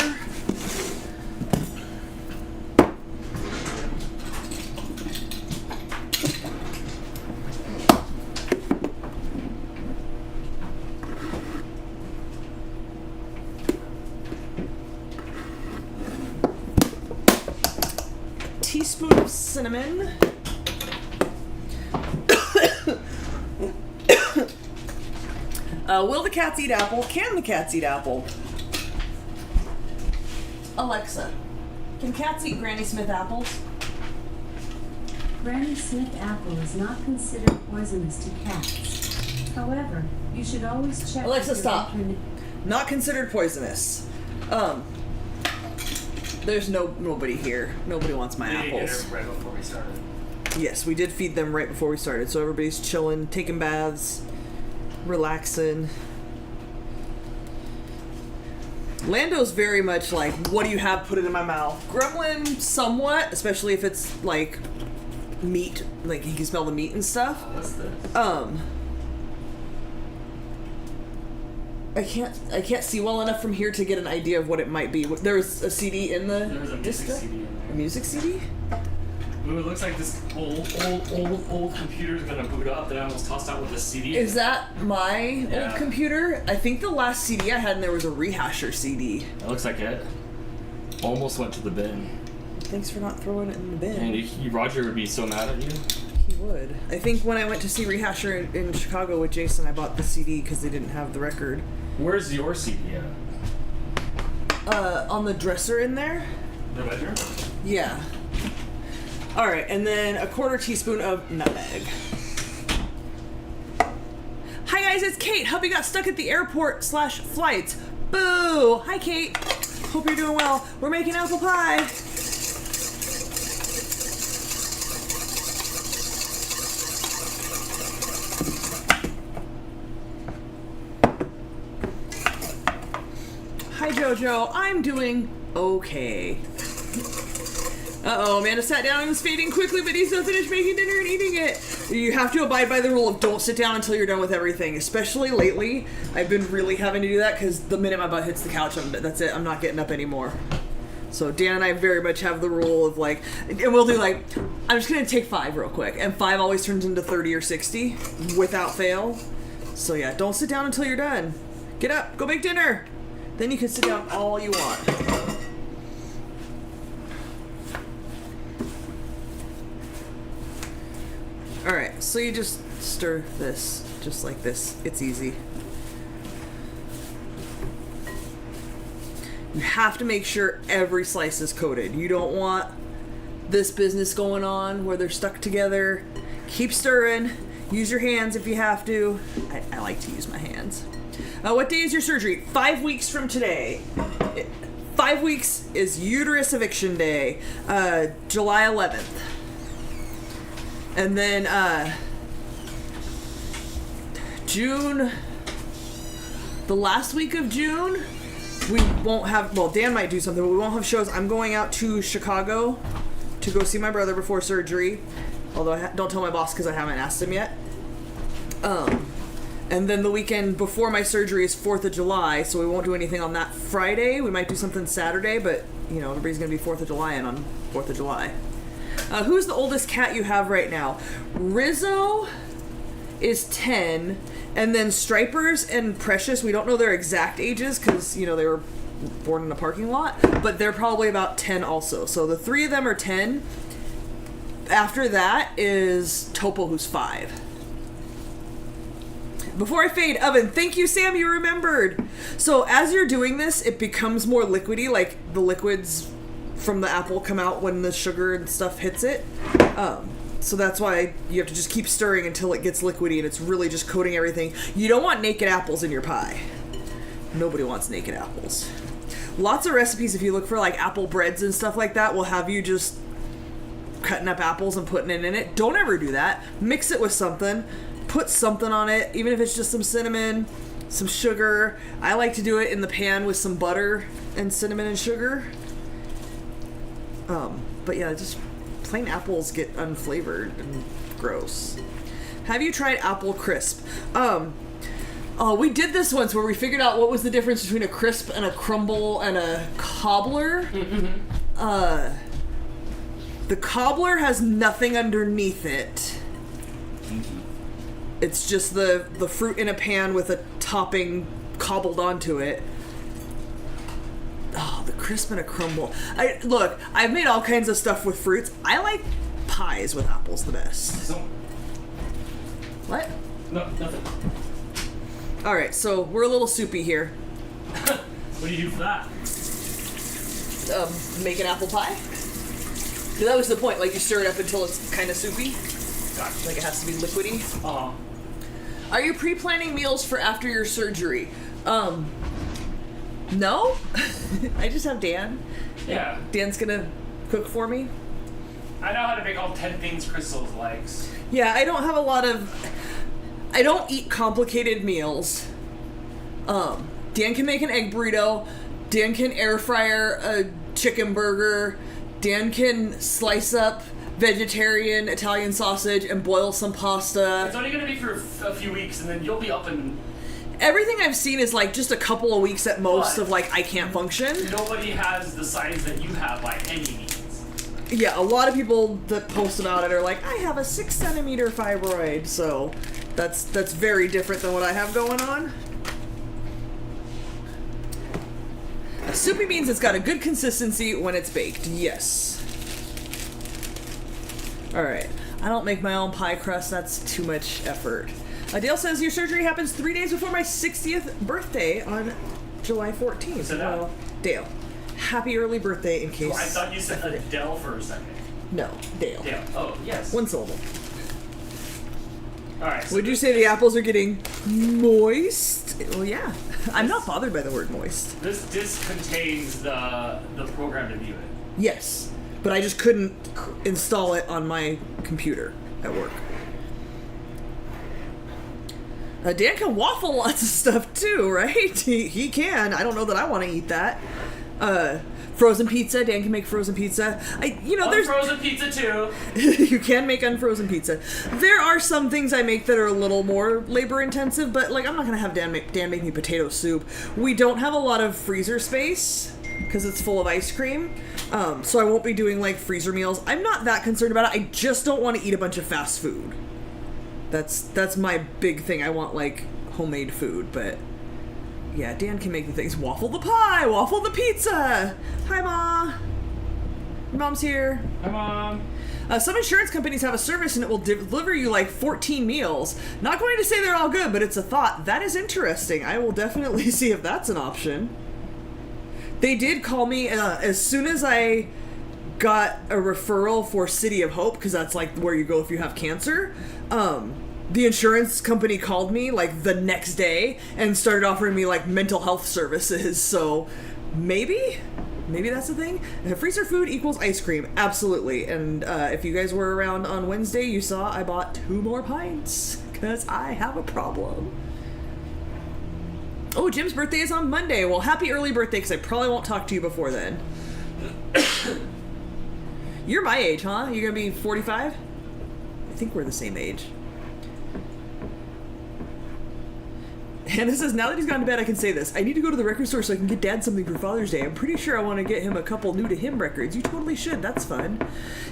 Teaspoon of cinnamon. Will the cats eat apple? Can the cats eat apple? Alexa, can cats eat Granny Smith apples? Granny Smith apple is not considered poisonous to cats. However, you should always check. Alexa, stop. Not considered poisonous. There's nobody here. Nobody wants my apples. Right before we started. Yes, we did feed them right before we started, so everybody's chilling, taking baths, relaxing. Lando's very much like, what do you have? Put it in my mouth. Gremlin, somewhat, especially if it's like meat, like he can smell the meat and stuff. What's this? I can't see well enough from here to get an idea of what it might be. There's a CD in the There was a music disc. CD in there. A music CD? Ooh, it looks like this old computer's gonna boot up that I almost tossed out with a CD. Is that my Yeah. old computer? I think the last CD I had in there was a Rehasher CD. It looks like it. Almost went to the bin. Thanks for not throwing it in the bin. And Roger would be so mad at you. He would. I think when I went to see Rehasher in Chicago with Jason, I bought the CD because they didn't have the record. Where's your CD at? On the dresser in there? The bedroom? Yeah. Alright, and then a 1/4 teaspoon of nutmeg. Hi guys, it's Kate. Hubby got stuck at the airport /flights. Boo! Hi Kate. Hope you're doing well. We're making apple pie. Hi Jojo, I'm doing okay. Uh-oh, Amanda sat down and was fading quickly, but he's still finished making dinner and eating it. You have to abide by the rule of don't sit down until you're done with everything. Especially lately, I've been really having to do that because the minute my butt hits the couch, that's it. I'm not getting up anymore. So Dan and I very much have the rule of like, and we'll do like, I'm just going to take 5 real quick. And 5 always turns into 30 or 60 without fail. So yeah, don't sit down until you're done. Get up, go make dinner. Then you can sit down all you want. Alright, so you just stir this just like this. It's easy. You have to make sure every slice is coated. You don't want this business going on where they're stuck together. Keep stirring. Use your hands if you have to. I like to use my hands. What day is your surgery? 5 weeks from today. 5 weeks is uterus eviction day. July 11th. And then June, the last week of June, we won't have, well, Dan might do something, but we won't have shows. I'm going out to Chicago to go see my brother before surgery. Although don't tell my boss because I haven't asked him yet. And then the weekend before my surgery is 4th of July, so we won't do anything on that Friday. We might do something Saturday, but, you know, everybody's going to be 4th of July and on 4th of July. Who's the oldest cat you have right now? Rizzo is 10, and then Stripers and Precious, we don't know their exact ages because, you know, they were born in a parking lot, but they're probably about 10 also. So the 3 of them are 10. After that is Topo, who's 5. Before I fade, Oven, thank you, Sam, you remembered. So as you're doing this, it becomes more liquidy, like the liquids from the apple come out when the sugar and stuff hits it. So that's why you have to just keep stirring until it gets liquidy and it's really just coating everything. You don't want naked apples in your pie. Nobody wants naked apples. Lots of recipes, if you look for like apple breads and stuff like that, will have you just cutting up apples and putting it in it. Don't ever do that. Mix it with something. Put something on it, even if it's just some cinnamon, some sugar. I like to do it in the pan with some butter and cinnamon and sugar. But yeah, just plain apples get unflavored and gross. Have you tried apple crisp? We did this once where we figured out what was the difference between a crisp and a crumble and a cobbler. The cobbler has nothing underneath it. It's just the fruit in a pan with a topping cobbled onto it. Oh, the crisp and a crumble. Look, I've made all kinds of stuff with fruits. I like pies with apples the best. What? No, nothing. Alright, so we're a little soupy here. What do you do for that? Make an apple pie. 'Cause that was the point, like you stir it up until it's kind of soupy. Gotcha. Like it has to be liquidy. Are you pre-planning meals for after your surgery? No. I just have Dan. Yeah. Dan's gonna cook for me. I know how to make all 10 things Crystal likes. Yeah, I don't have a lot of... I don't eat complicated meals. Dan can make an egg burrito. Dan can air fryer a chicken burger. Dan can slice up vegetarian Italian sausage and boil some pasta. It's only going to be for a few weeks, and then you'll be up and... Everything I've seen is like just a couple of weeks at most But of like I can't function. Nobody has the size that you have by any means. Yeah, a lot of people that post about it are like, I have a 6 centimeter fibroid, so that's very different than what I have going on. Soupy means it's got a good consistency when it's baked. Yes. Alright. I don't make my own pie crust. That's too much effort. Dale says your surgery happens 3 days before my 60th birthday on July 14th. So well, Dale, happy early birthday in case... I thought you said Adele for a second. No, Dale. Dale. Oh, yes. One syllable. Alright. So Would you say the apples are getting moist? Well, yeah. I'm not bothered by the word moist. This disc contains the program to view it. Yes, but I just couldn't install it on my computer at work. Dan can waffle lots of stuff too, right? He can. I don't know that I want to eat that. Frozen pizza. Dan can make frozen pizza. There's frozen pizza too. You can make unfrozen pizza. There are some things I make that are a little more labor intensive, but like I'm not gonna have Dan make me potato soup. We don't have a lot of freezer space because it's full of ice cream, so I won't be doing like freezer meals. I'm not that concerned about it. I just don't want to eat a bunch of fast food. That's my big thing. I want like homemade food, but yeah, Dan can make the things. Waffle the pie, waffle the pizza. Hi, Ma. Your mom's here. Hi, Mom. Some insurance companies have a service and it will deliver you like 14 meals. Not going to say they're all good, but it's a thought. That is interesting. I will definitely see if that's an option. They did call me as soon as I got a referral for City of Hope, because that's like where you go if you have cancer. The insurance company called me like the next day and started offering me like mental health services. So maybe that's the thing. Freezer food equals ice cream. Absolutely. And if you guys were around on Wednesday, you saw I bought 2 more pints because I have a problem. Oh, Jim's birthday is on Monday. Well, happy early birthday, because I probably won't talk to you before then. You're my age, huh? You're gonna be 45? I think we're the same age. Hannah says, now that he's gone to bed, I can say this. I need to go to the record store so I can get Dad something for Father's Day. I'm pretty sure I want to get him a couple new to him records. You totally should. That's fun.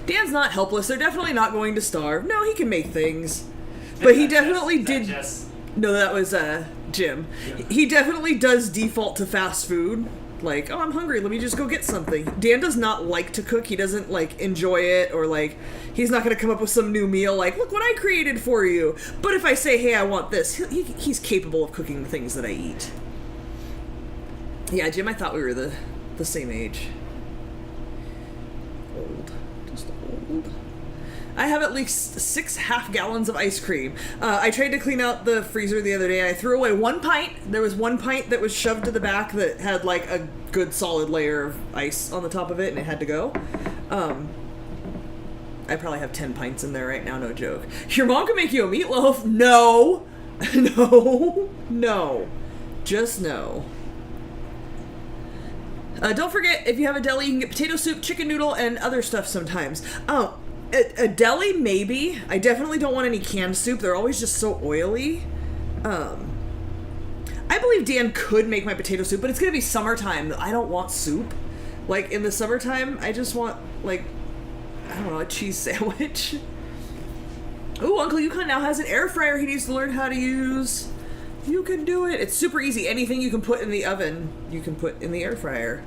Dan's not helpless. They're definitely not going to starve. No, he can make things. But he definitely did... No, that was Jim. Yeah. He definitely does default to fast food. Like, oh, I'm hungry, let me just go get something. Dan does not like to cook. He doesn't, like, enjoy it, or, like, he's not going to come up with some new meal, like, look what I created for you. But if I say, hey, I want this, he's capable of cooking the things that I eat. Yeah, Jim, I thought we were the same age. Old. Just old. I have at least 6 half-gallons of ice cream. I tried to clean out the freezer the other day. I threw away 1 pint. There was 1 pint that was shoved to the back that had like a good solid layer of ice on the top of it, and it had to go. I probably have 10 pints in there right now, no joke. Your mom can make you a meatloaf? No. No. No. Just no. Don't forget, if you have a deli, you can get potato soup, chicken noodle, and other stuff sometimes. Oh. A deli, maybe. I definitely don't want any canned soup. They're always just so oily. I believe Dan could make my potato soup, but it's going to be summertime. I don't want soup. Like, in the summertime, I just want, like, I don't know, a cheese sandwich. Ooh, Uncle Yukon now has an air fryer he needs to learn how to use. You can do it. It's super easy. Anything you can put in the oven, you can put in the air fryer.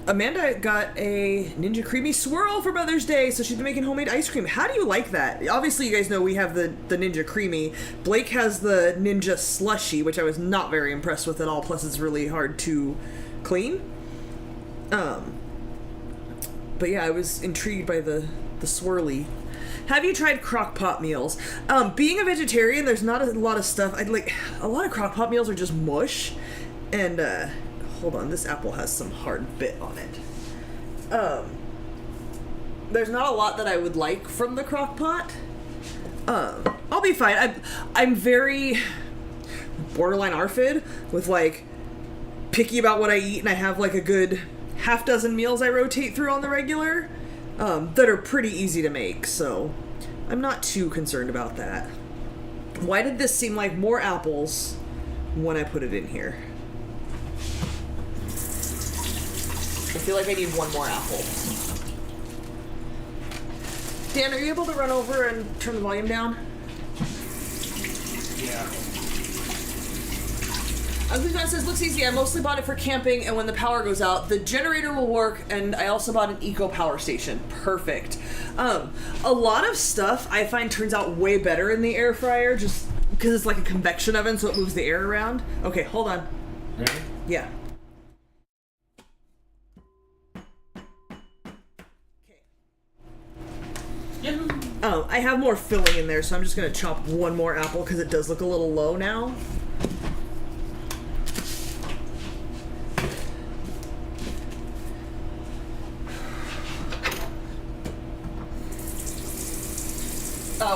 Amanda got a Ninja Creamy Swirl for Mother's Day, so she's been making homemade ice cream. How do you like that? Obviously, you guys know we have the Ninja Creamy. Blake has the Ninja Slushy, which I was not very impressed with at all, plus it's really hard to clean. But yeah, I was intrigued by the swirly. Have you tried crock pot meals? Being a vegetarian, there's not a lot of stuff. A lot of crock pot meals are just mush, and hold on, this apple has some hard bit on it. There's not a lot that I would like from the crock pot. I'll be fine. I'm very borderline ARFID with, like, picky about what I eat, and I have, like, a good half dozen meals I rotate through on the regular that are pretty easy to make, so I'm not too concerned about that. Why did this seem like more apples when I put it in here? I feel like I need one more apple. Dan, are you able to run over and turn the volume down? Yeah. Ugly John says, looks easy. I mostly bought it for camping, and when the power goes out, the generator will work, and I also bought an eco power station. Perfect. A lot of stuff I find turns out way better in the air fryer, just because it's like a convection oven, so it moves the air around. Okay, hold on. Ready? Yeah. I have more filling in there, so I'm just going to chop one more apple because it does look a little low now.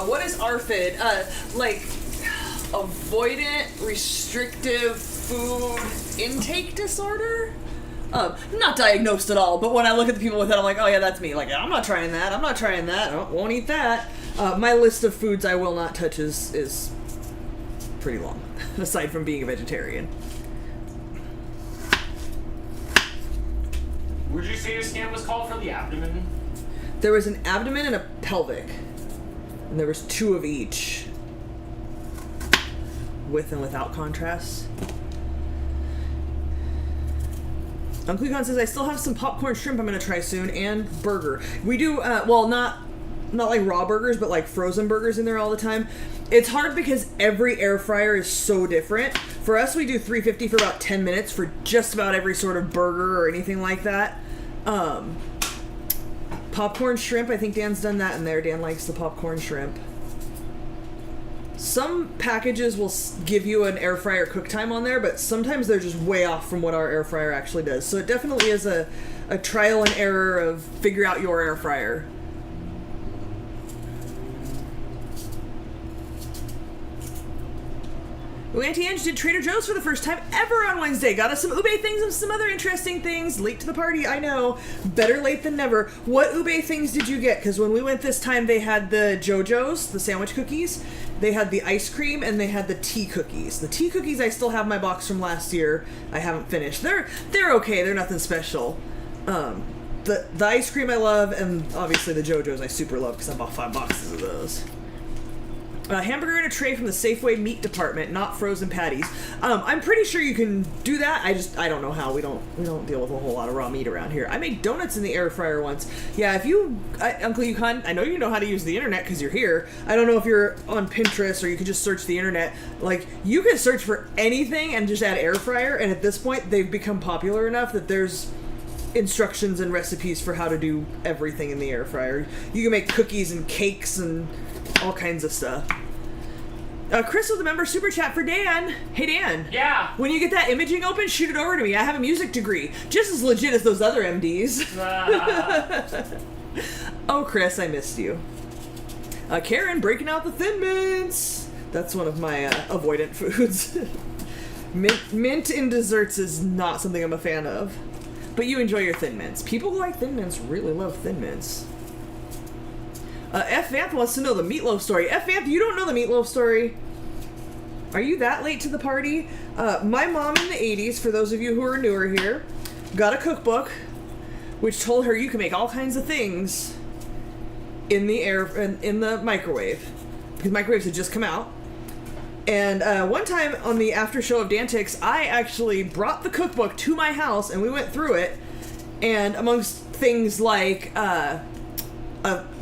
What is ARFID? Like, avoidant restrictive food intake disorder? Not diagnosed at all, but when I look at the people with it, I'm like, oh yeah, that's me. Like, I'm not trying that. I'm not trying that. I won't eat that. My list of foods I will not touch is pretty long, aside from being a vegetarian. Would you say your scan was called for the abdomen? There was an abdomen and a pelvic. And there was 2 of each. With and without contrast. Uncle Yukon says, I still have some popcorn shrimp I'm going to try soon, and burger. We do, well, not like raw burgers, but like frozen burgers in there all the time. It's hard because every air fryer is so different. For us, we do 350 for about 10 minutes for just about every sort of burger or anything like that. Popcorn shrimp, I think Dan's done that in there. Dan likes the popcorn shrimp. Some packages will give you an air fryer cook time on there, but sometimes they're just way off from what our air fryer actually does. So it definitely is a trial and error of figure out your air fryer. Auntie Ange did Trader Joe's for the first time ever on Wednesday. Got us some ube things and some other interesting things. Late to the party, I know. Better late than never. What ube things did you get? Because when we went this time, they had the JoJo's, the sandwich cookies. They had the ice cream, and they had the tea cookies. The tea cookies, I still have my box from last year. I haven't finished. They're okay. They're nothing special. The ice cream I love, and obviously the JoJo's I super love because I bought 5 boxes of those. Hamburger in a tray from the Safeway meat department, not frozen patties. I'm pretty sure you can do that. I don't know how. We don't deal with a whole lot of raw meat around here. I made donuts in the air fryer once. Yeah, if you, Uncle Yukon, I know you know how to use the internet because you're here. I don't know if you're on Pinterest or you can just search the internet. Like, you can search for anything and just add air fryer, and at this point, they've become popular enough that there's instructions and recipes for how to do everything in the air fryer. You can make cookies and cakes and all kinds of stuff. Crystal, the member super chat for Dan. Hey Dan. Yeah. When you get that imaging open, shoot it over to me. I have a music degree, just as legit as those other MDs. Oh, Chris, I missed you. Karen breaking out the Thin Mints. That's one of my avoidant foods. Mint in desserts is not something I'm a fan of. But you enjoy your Thin Mints. People who like Thin Mints really love Thin Mints. F. Vanth wants to know the meatloaf story. F. Vanth, you don't know the meatloaf story? Are you that late to the party? My mom in the 80s, for those of you who are newer here, got a cookbook which told her you can make all kinds of things in the microwave. Because microwaves had just come out. And one time on the after show of Dantix, I actually brought the cookbook to my house and we went through it. And amongst things like a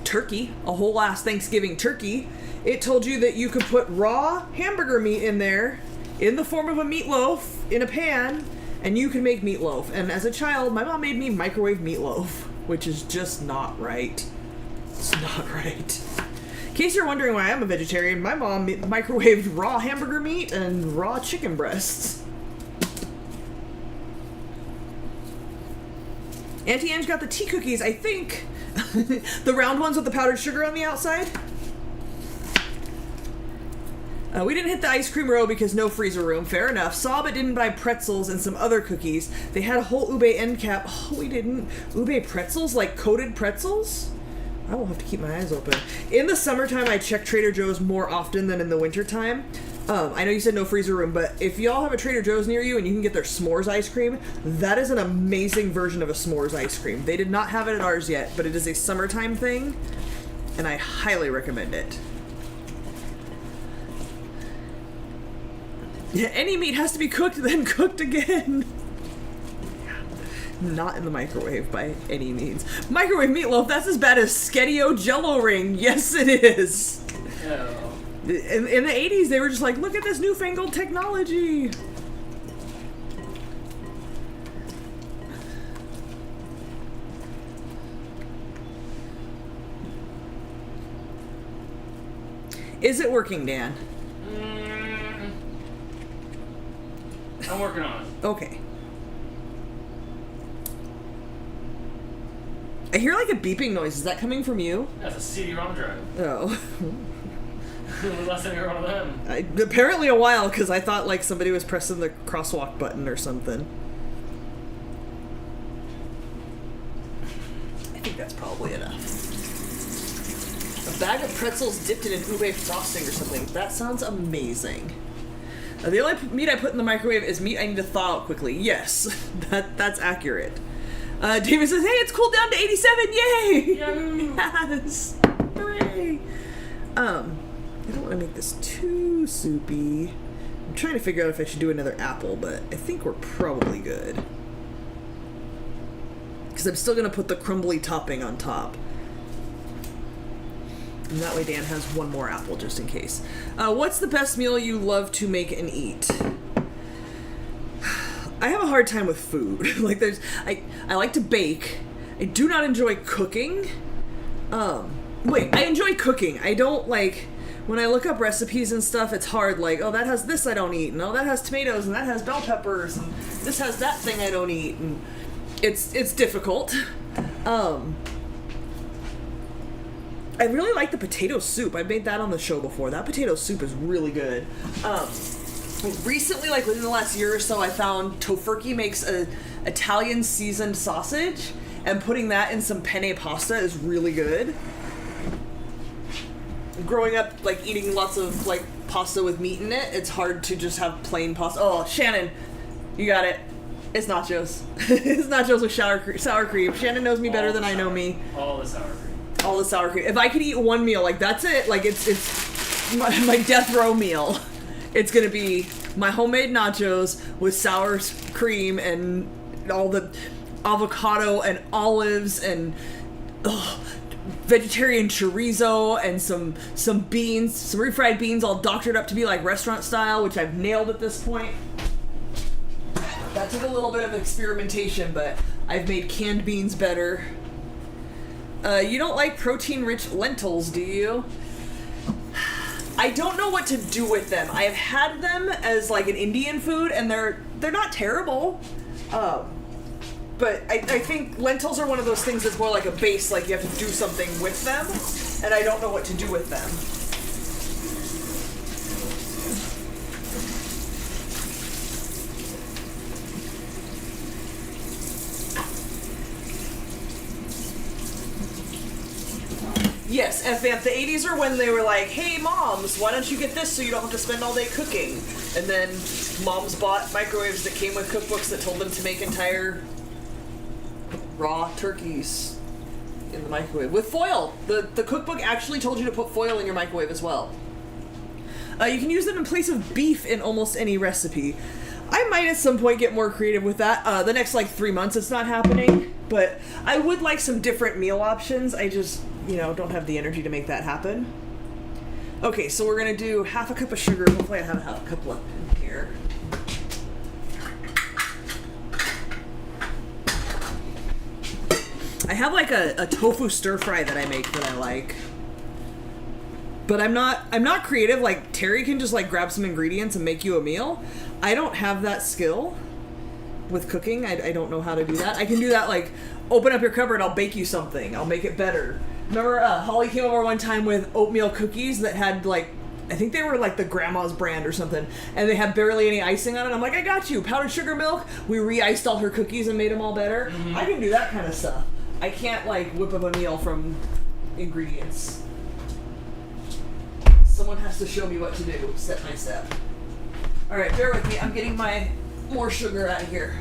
turkey, a whole ass Thanksgiving turkey, it told you that you could put raw hamburger meat in there in the form of a meatloaf in a pan, and you can make meatloaf. And as a child, my mom made me microwave meatloaf, which is just not right. It's not right. In case you're wondering why I'm a vegetarian, my mom microwaved raw hamburger meat and raw chicken breasts. Auntie Ange got the tea cookies, I think. The round ones with the powdered sugar on the outside. We didn't hit the ice cream row because no freezer room. Fair enough. Saw but didn't buy pretzels and some other cookies. They had a whole ube end cap. Oh, we didn't. Ube pretzels? Like coated pretzels? I will have to keep my eyes open. In the summertime, I check Trader Joe's more often than in the wintertime. I know you said no freezer room, but if y'all have a Trader Joe's near you and you can get their s'mores ice cream, that is an amazing version of a s'mores ice cream. They did not have it at ours yet, but it is a summertime thing, and I highly recommend it. Yeah, any meat has to be cooked, then cooked again. Not in the microwave by any means. Microwave meatloaf, that's as bad as Skedio Jello ring. Yes, it is. Oh. In the 80s, they were just like, look at this newfangled technology. Is it working, Dan? I'm working on it. Okay. I hear like a beeping noise. Is that coming from you? That's a CD-ROM drive. Oh. When was the last time you heard one of them? Apparently a while, because I thought like somebody was pressing the crosswalk button or something. I think that's probably enough. A bag of pretzels dipped in an ube frosting or something. That sounds amazing. The only meat I put in the microwave is meat I need to thaw out quickly. Yes, that's accurate. David says, hey, it's cooled down to 87, yay! Yahoo! Yes! Hooray! I don't want to make this too soupy. I'm trying to figure out if I should do another apple, but I think we're probably good. Because I'm still going to put the crumbly topping on top. And that way Dan has one more apple just in case. What's the best meal you love to make and eat? I have a hard time with food. Like I like to bake. I do not enjoy cooking. I enjoy cooking. I don't like, when I look up recipes and stuff, it's hard. Like, oh, that has this I don't eat. And oh, that has tomatoes and that has bell peppers and this has that thing I don't eat. And it's difficult. I really like the potato soup. I made that on the show before. That potato soup is really good. recently, like within the last year or so, I found Tofurky makes a Italian seasoned sausage, and putting that in some penne pasta is really good. Growing up, like eating lots of like pasta with meat in it, it's hard to just have plain pasta. Oh, Shannon, you got it. It's nachos. It's nachos with sour cream. Shannon knows me better than I know me. All the sour cream. All the sour cream. If I could eat one meal, like that's it. Like it's my death row meal. It's gonna be my homemade nachos with sour cream and all the avocado and olives and vegetarian chorizo and some beans, some refried beans all doctored up to be like restaurant style, which I've nailed at this point. That took a little bit of experimentation, but I've made canned beans better. You don't like protein-rich lentils, do you? I don't know what to do with them. I have had them as like an Indian food, and they're not terrible. But I think lentils are one of those things that's more like a base, like you have to do something with them, and I don't know what to do with them. Yes, FVAMP, the 80s are when they were like, hey moms, why don't you get this so you don't have to spend all day cooking? And then moms bought microwaves that came with cookbooks that told them to make entire raw turkeys in the microwave with foil. The cookbook actually told you to put foil in your microwave as well. You can use them in place of beef in almost any recipe. I might at some point get more creative with that. The next like 3 months it's not happening, but I would like some different meal options. I just, don't have the energy to make that happen. Okay, so we're gonna do half a cup of sugar. Hopefully I have half a cup left in here. I have like a tofu stir fry that I make that I like. But I'm not creative. Like Terry can just like grab some ingredients and make you a meal. I don't have that skill with cooking. I don't know how to do that. I can do that, like open up your cupboard, I'll bake you something. I'll make it better. Remember Holly came over one time with oatmeal cookies that had like, I think they were like the grandma's brand or something, and they had barely any icing on it. I'm like, I got you. Powdered sugar milk. We re-iced all her cookies and made them all better. Mm-hmm. I can do that kind of stuff. I can't like whip up a meal from ingredients. Someone has to show me what to do, step by step. All right, bear with me. I'm getting my more sugar out of here.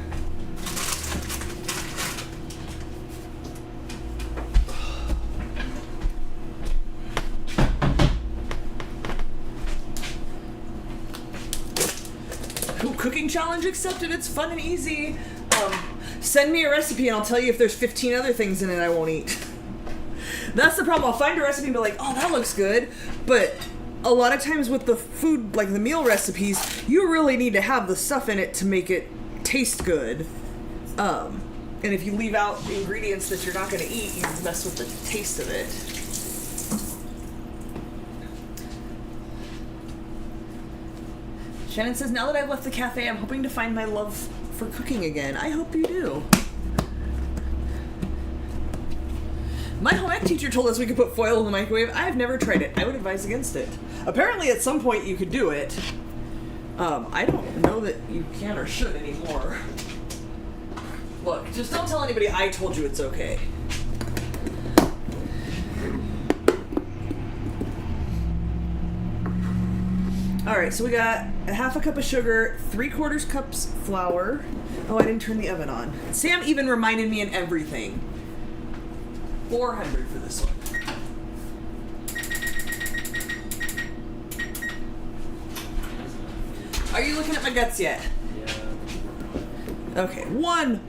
Ooh, cooking challenge accepted. It's fun and easy. Send me a recipe and I'll tell you if there's 15 other things in it I won't eat. That's the problem. I'll find a recipe and be like, oh, that looks good. But a lot of times with the food, like the meal recipes, you really need to have the stuff in it to make it taste good. And if you leave out the ingredients that you're not going to eat, you mess with the taste of it. Shannon says, now that I've left the cafe, I'm hoping to find my love for cooking again. I hope you do. My home ec teacher told us we could put foil in the microwave. I have never tried it. I would advise against it. Apparently at some point you could do it. I don't know that you can or should anymore. Look, just don't tell anybody I told you it's okay. Alright, so we got a half a cup of sugar, 3/4 cups flour. Oh, I didn't turn the oven on. Sam even reminded me in everything. 400 for this one. Are you looking at my guts yet? Yeah. Okay, 1.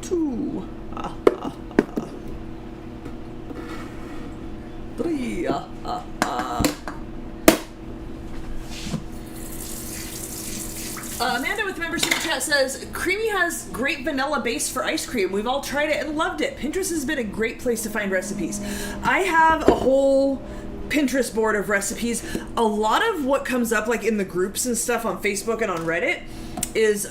2. 3. Amanda with member super chat says, Creamy has great vanilla base for ice cream. We've all tried it and loved it. Pinterest has been a great place to find recipes. I have a whole Pinterest board of recipes. A lot of what comes up like in the groups and stuff on Facebook and on Reddit is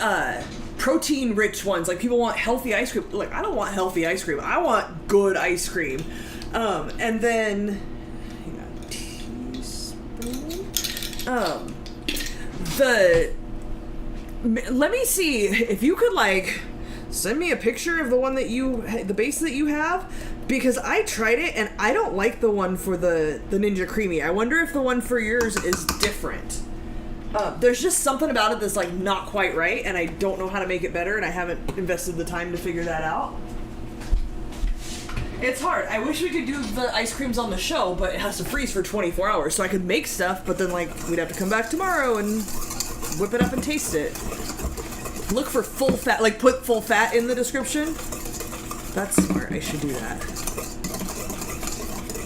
protein rich ones. Like people want healthy ice cream. Like I don't want healthy ice cream. I want good ice cream. And then hang on, teaspoon. Let me see if you could, like, send me a picture of the one that the base that you have, because I tried it and I don't like the one for the Ninja Creamy. I wonder if the one for yours is different. There's just something about it that's, like, not quite right, and I don't know how to make it better, and I haven't invested the time to figure that out. It's hard. I wish we could do the ice creams on the show, but it has to freeze for 24 hours, so I could make stuff, but then, like, we'd have to come back tomorrow and whip it up and taste it. Look for full fat, like, put full fat in the description. That's smart. I should do that.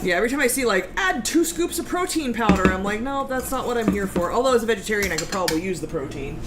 Yeah, every time I see, like, add 2 scoops of protein powder, I'm like, no, that's not what I'm here for. Although as a vegetarian, I could probably use the protein.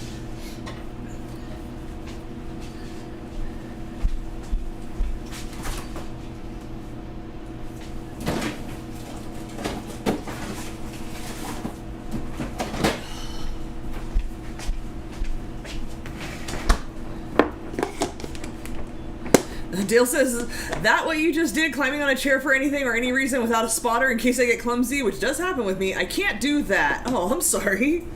Dale says, that what you just did, climbing on a chair for anything or any reason without a spotter in case I get clumsy, which does happen with me. I can't do that. Oh, I'm sorry.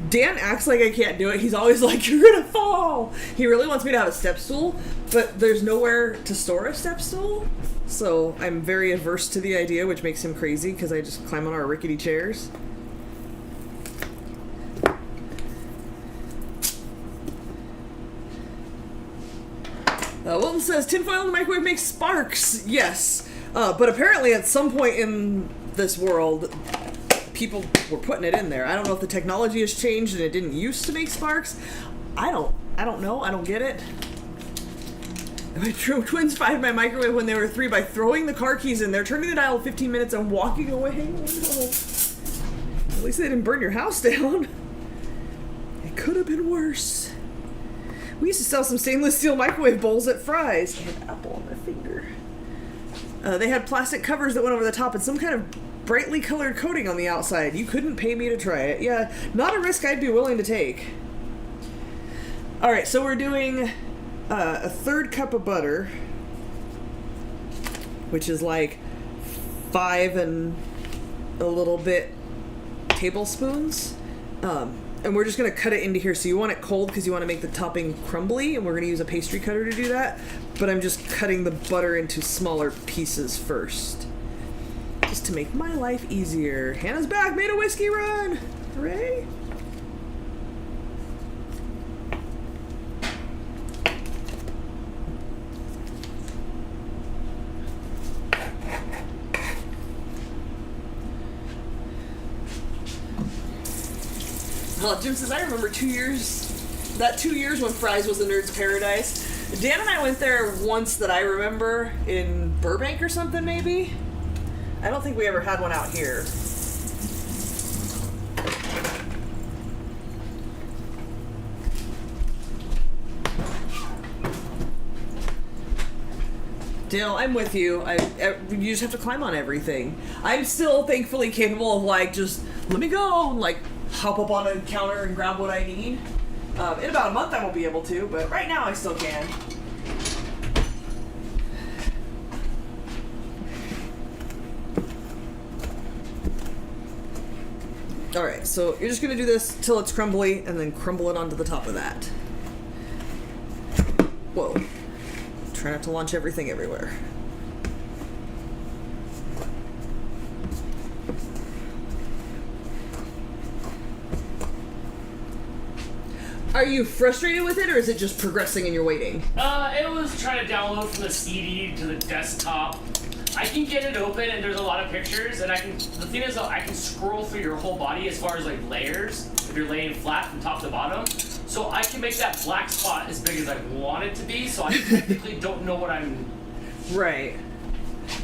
Dan acts like I can't do it. He's always like, you're gonna fall. He really wants me to have a step stool, but there's nowhere to store a step stool. So I'm very averse to the idea, which makes him crazy because I just climb on our rickety chairs. Wilton says, tinfoil in the microwave makes sparks. Yes. But apparently at some point in this world, people were putting it in there. I don't know if the technology has changed and it didn't used to make sparks. I don't know. I don't get it. My twins fired my microwave when they were 3 by throwing the car keys in there, turning the dial 15 minutes and walking away. Oh, no. At least they didn't burn your house down. It could have been worse. We used to sell some stainless steel microwave bowls at Fry's. I have an apple on my finger. They had plastic covers that went over the top and some kind of brightly colored coating on the outside. You couldn't pay me to try it. Yeah, not a risk I'd be willing to take. Alright, so we're doing a 1/3 cup of butter, which is like 5 and a little bit tablespoons. And we're just going to cut it into here. So you want it cold because you want to make the topping crumbly, and we're going to use a pastry cutter to do that. But I'm just cutting the butter into smaller pieces first, just to make my life easier. Hannah's back, made a whiskey run! Hooray! Jim says, I remember 2 years, that 2 years when Fry's was a nerd's paradise. Dan and I went there once that I remember, in Burbank or something, maybe? I don't think we ever had one out here. Dale, I'm with you. You just have to climb on everything. I'm still thankfully capable of, like, just, let me go, like, hop up on a counter and grab what I need. In about a month I won't be able to, but right now I still can. Alright, so you're just going to do this till it's crumbly and then crumble it onto the top of that. Whoa. Try not to launch everything everywhere. Are you frustrated with it, or is it just progressing and you're waiting? It was trying to download from the CD to the desktop. I can get it open, and there's a lot of pictures, and the thing is, though, I can scroll through your whole body as far as, like, layers, if you're laying flat from top to bottom. So I can make that black spot as big as I want it to be, so I technically don't know what I'm... Right.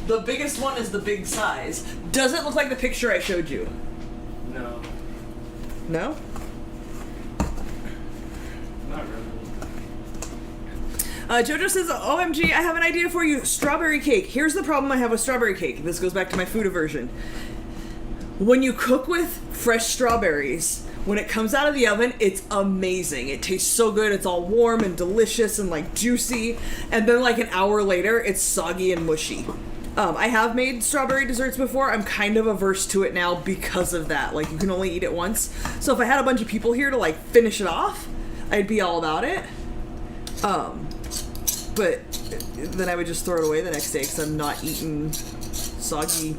The biggest one is the big size. Does it look like the picture I showed you? No. No? Not really. Jojo says, OMG, I have an idea for you. Strawberry cake. Here's the problem I have with strawberry cake. This goes back to my food aversion. When you cook with fresh strawberries, when it comes out of the oven, it's amazing. It tastes so good. It's all warm and delicious and, like, juicy. And then, like, an hour later, it's soggy and mushy. I have made strawberry desserts before. I'm kind of averse to it now because of that. Like, you can only eat it once. So if I had a bunch of people here to, like, finish it off, I'd be all about it. But then I would just throw it away the next day because I'm not eating soggy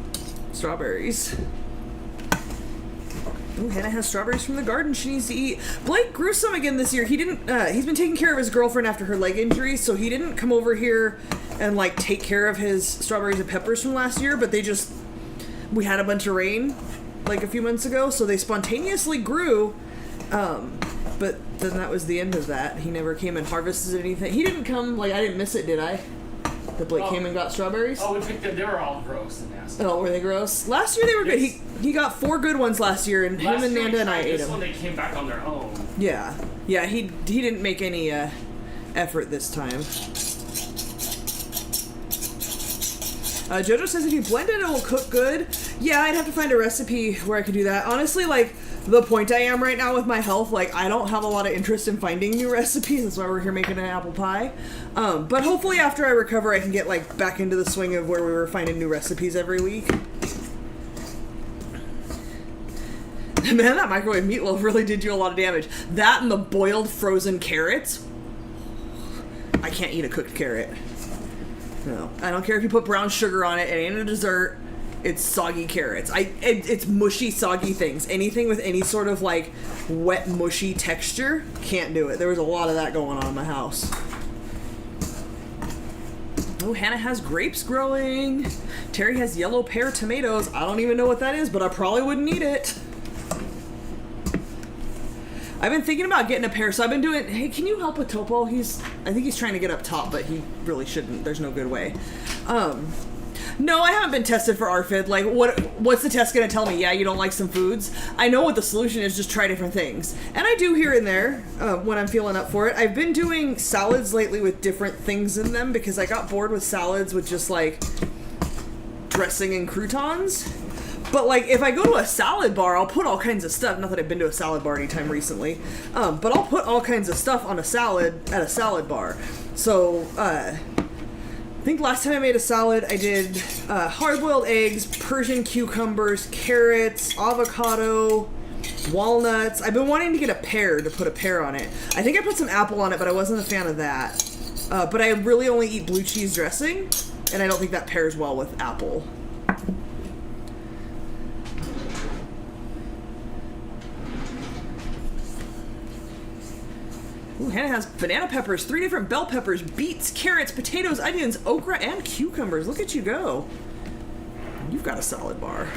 strawberries. Oh, Hannah has strawberries from the garden she needs to eat. Blake grew some again this year. He didn't, he's been taking care of his girlfriend after her leg injury, so he didn't come over here and, like, take care of his strawberries and peppers from last year, but we had a bunch of rain, like, a few months ago, so they spontaneously grew, but then that was the end of that. He never came and harvested anything. He didn't come, like, I didn't miss it, did I? That Blake came and got strawberries? Oh, we picked them. They were all gross and nasty. Oh, were they gross? Last year they were good. He got 4 good ones last year, and him and Nanda and I ate them. This one they came back on their own. Yeah. Yeah, he didn't make any effort this time. Jojo says if you blend it, it will cook good. Yeah, I'd have to find a recipe where I could do that. Honestly, like, the point I am right now with my health, like, I don't have a lot of interest in finding new recipes. That's why we're here making an apple pie. But hopefully after I recover, I can get, like, back into the swing of where we were finding new recipes every week. Man, that microwave meatloaf really did you a lot of damage. That and the boiled frozen carrots. I can't eat a cooked carrot. No. I don't care if you put brown sugar on it. It ain't a dessert. It's soggy carrots. It's mushy, soggy things. Anything with any sort of, like, wet, mushy texture, can't do it. There was a lot of that going on in my house. Oh, Hannah has grapes growing. Terry has yellow pear tomatoes. I don't even know what that is, but I probably wouldn't eat it. I've been thinking about getting a pear, so I've been doing... Hey, can you help with Topo? I think he's trying to get up top, but he really shouldn't. There's no good way. No, I haven't been tested for ARFID. Like, what's the test going to tell me? Yeah, you don't like some foods? I know what the solution is, just try different things. And I do here and there when I'm feeling up for it. I've been doing salads lately with different things in them because I got bored with salads with just, like, dressing and croutons. But, like, if I go to a salad bar, I'll put all kinds of stuff. Not that I've been to a salad bar anytime recently. But I'll put all kinds of stuff on a salad at a salad bar. So, I think last time I made a salad, I did hard-boiled eggs, Persian cucumbers, carrots, avocado, walnuts. I've been wanting to get a pear to put a pear on it. I think I put some apple on it, but I wasn't a fan of that. But I really only eat blue cheese dressing, and I don't think that pairs well with apple. Ooh, Hannah has banana peppers, 3 different bell peppers, beets, carrots, potatoes, onions, okra, and cucumbers. Look at you go. You've got a salad bar.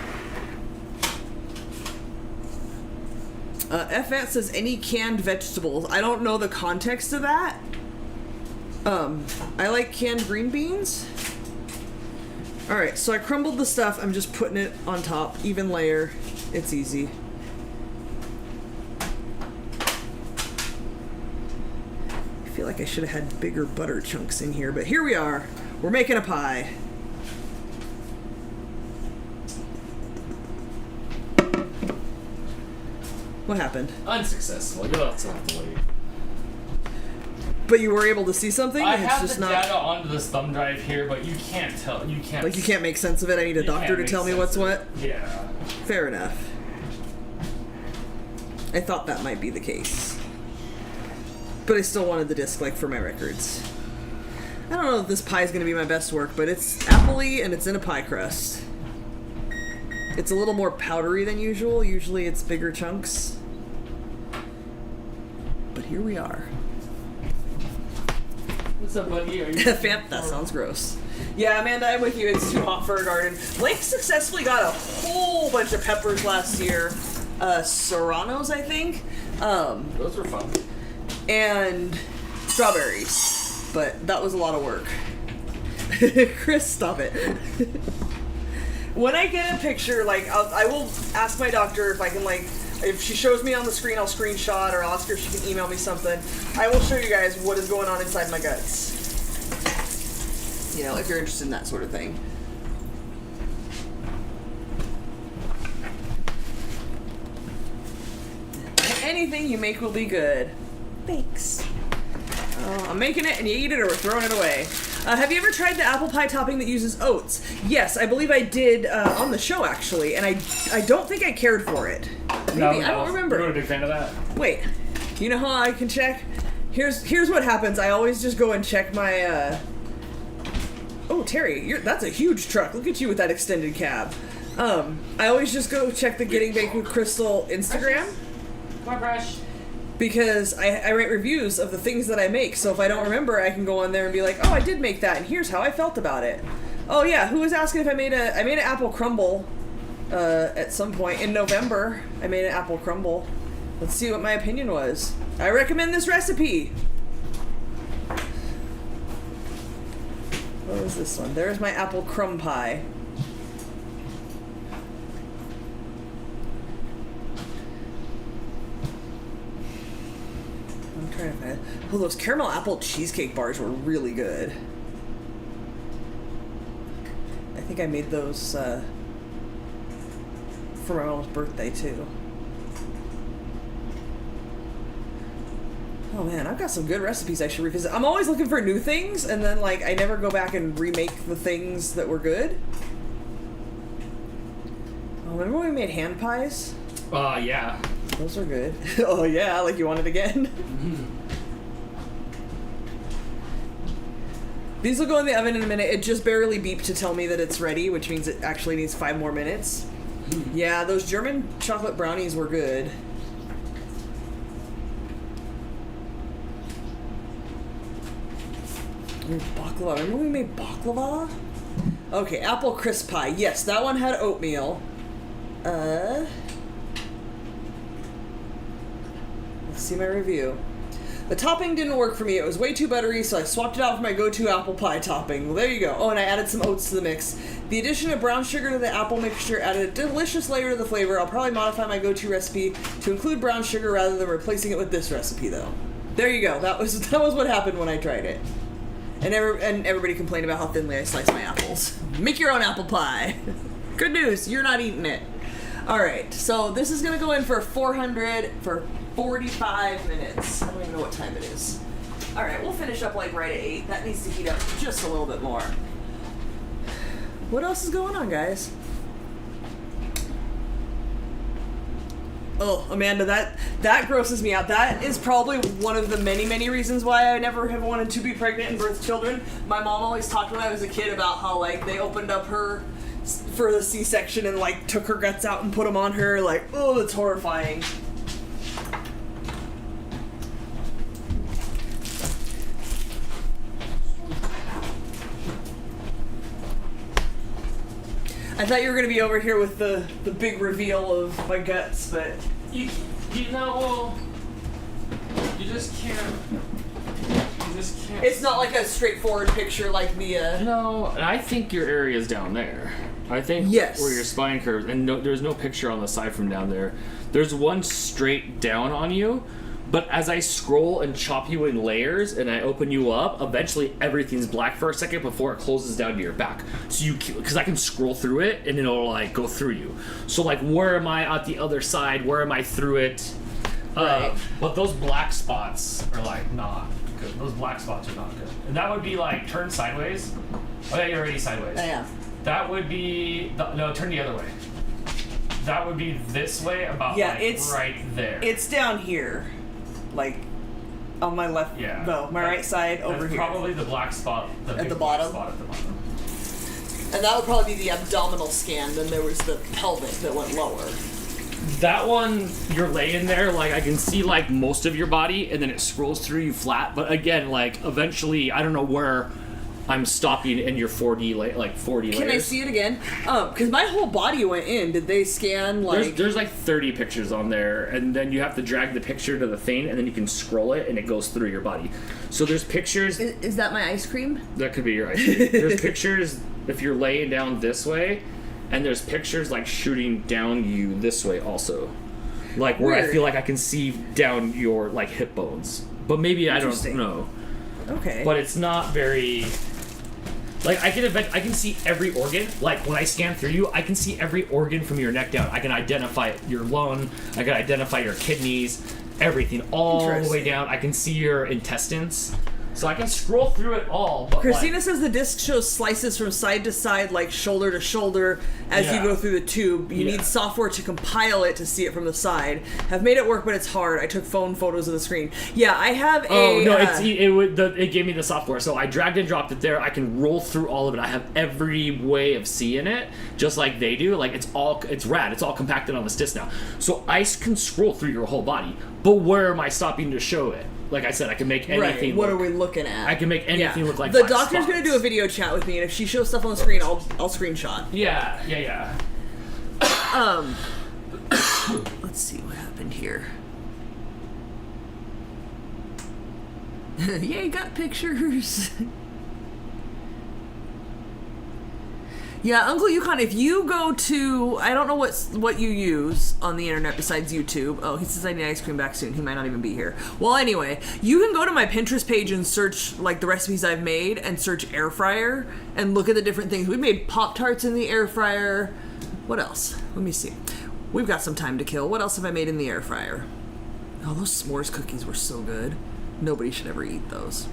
FF says any canned vegetables. I don't know the context of that. I like canned green beans. Alright, so I crumbled the stuff. I'm just putting it on top. Even layer. It's easy. I feel like I should have had bigger butter chunks in here, but here we are. We're making a pie. What happened? Unsuccessful. You'll have to wait. But you were able to see something? I and it's have just the not... data onto this thumb drive here, but you can't tell. You can't. Like, you can't make sense of it? I need a doctor to tell me what's what? Yeah. Fair enough. I thought that might be the case. But I still wanted the disc, like, for my records. I don't know if this pie is going to be my best work, but it's apple-y and it's in a pie crust. It's a little more powdery than usual. Usually it's bigger chunks. But here we are. What's up, buddy? That sounds gross. Yeah, Amanda, I'm with you. It's too hot for a garden. Blake successfully got a whole bunch of peppers last year. Serranos, I think. Those were fun. And strawberries. But that was a lot of work. Chris, stop it. When I get a picture, like, I will ask my doctor if I can, like, if she shows me on the screen, I'll screenshot, or I'll ask her if she can email me something. I will show you guys what is going on inside my guts. You know, if you're interested in that sort of thing. Anything you make will be good. Thanks. I'm making it and you eat it or we're throwing it away. Have you ever tried the apple pie topping that uses oats? Yes, I believe I did on the show, actually, and I don't think I cared for it. Maybe, No, I don't remember. You weren't a big fan of that? Wait, you know how I can check? Here's what happens. I always just go and check my, Oh, Terry, that's a huge truck. Look at you with that extended cab. I always just go check the Getting Baked with Crystal Instagram. Come on, Crash. Because I write reviews of the things that I make, so if I don't remember, I can go on there and be like, oh, I did make that, and here's how I felt about it. Oh yeah, who was asking if I made an apple crumble at some point in November. I made an apple crumble. Let's see what my opinion was. I recommend this recipe. What was this one? There's my apple crumb pie. I'm trying to find it. Oh, those caramel apple cheesecake bars were really good. I think I made those for my mom's birthday too. Oh man, I've got some good recipes I should revisit. I'm always looking for new things, and then like I never go back and remake the things that were good. Oh, remember when we made hand pies? Yeah. Those are good. Oh yeah, like you want it again? These will go in the oven in a minute. It just barely beeped to tell me that it's ready, which means it actually needs 5 more minutes. Yeah, those German chocolate brownies were good. Ooh, baklava. Remember when we made baklava? Okay, apple crisp pie. Yes, that one had oatmeal. Let's see my review. The topping didn't work for me. It was way too buttery, so I swapped it out for my go-to apple pie topping. Well, there you go. Oh, and I added some oats to the mix. The addition of brown sugar to the apple mixture added a delicious layer to the flavor. I'll probably modify my go-to recipe to include brown sugar rather than replacing it with this recipe, though. There you go. That was what happened when I tried it. And everybody complained about how thinly I sliced my apples. Make your own apple pie. Good news, you're not eating it. All right, so this is gonna go in for 400 for 45 minutes. I don't even know what time it is. All right, we'll finish up like right at 8. That needs to heat up just a little bit more. What else is going on, guys? Oh, Amanda, that grosses me out. That is probably one of the many reasons why I never have wanted to be pregnant and birth children. My mom always talked when I was a kid about how, like, they opened up her for the C-section and, like, took her guts out and put them on her. Like, oh, it's horrifying. I thought you were going to be over here with the big reveal of my guts, but... You know, you just can't. It's not like a straightforward picture like the, No, and I think your area is down there. I think yes. Where your spine curves, and there's no picture on the side from down there. There's one straight down on you, but as I scroll and chop you in layers and I open you up, eventually everything's black for a second before it closes down to your back. So because I can scroll through it and it'll like go through you. So like, where am I at the other side? Where am I through it? Right. But those black spots are like not good. Those black spots are not good. And that would be like turn sideways. Oh yeah, you're already sideways. I am. That would be no, turn the other way. That would be this way about it's right there. It's down here. Like on my left, no, my right side over here. Probably the black spot, at the bottom. Spot at the bottom. And that would probably be the abdominal scan. Then there was the pelvic that went lower. That one, you're laying there, like I can see like most of your body, and then it scrolls through you flat. But again, like eventually, I don't know where I'm stopping in your 4D like 40 layers. Can I see it again? Because my whole body went in. Did they scan like? There's like 30 pictures on there, and then you have to drag the picture to the thing, and then you can scroll it, and it goes through your body. So there's pictures. Is that my ice cream? That could be your ice cream. There's pictures if you're laying down this way, and there's pictures like shooting down you this way also, like where Weird. I feel like I can see down your like hip bones, but maybe I don't know. Okay. But it's not very. Like, I can see every organ. Like, when I scan through you, I can see every organ from your neck down. I can identify your lung. I can identify your kidneys. Everything. All the way down. I can see your intestines. So I can scroll through it all. But Christina says the disc shows slices from side to side, like shoulder to shoulder, as you go through the tube. You need software to compile it to see it from the side. Have made it work, but it's hard. I took phone photos of the screen. Yeah, I have a... Oh, no, it gave me the software. So I dragged and dropped it there. I can roll through all of it. I have every way of seeing it, just like they do. Like, it's rad. It's all compacted on this disc now. So I can scroll through your whole body. But where am I stopping to show it? Like I said, I can make anything. Right. What are we looking at? I can make anything look like the doctor's going to do a video chat with me, and if she shows stuff on the screen, I'll screenshot. Yeah. Let's see what happened here. Yay, got pictures. Yeah, Uncle Yukon, if you go to... I don't know what you use on the internet besides YouTube. Oh, he says I need ice cream back soon. He might not even be here. Well, anyway, you can go to my Pinterest page and search, like, the recipes I've made and search air fryer and look at the different things. We made Pop-Tarts in the air fryer. What else? Let me see. We've got some time to kill. What else have I made in the air fryer? Oh, those s'mores cookies were so good. Nobody should ever eat those.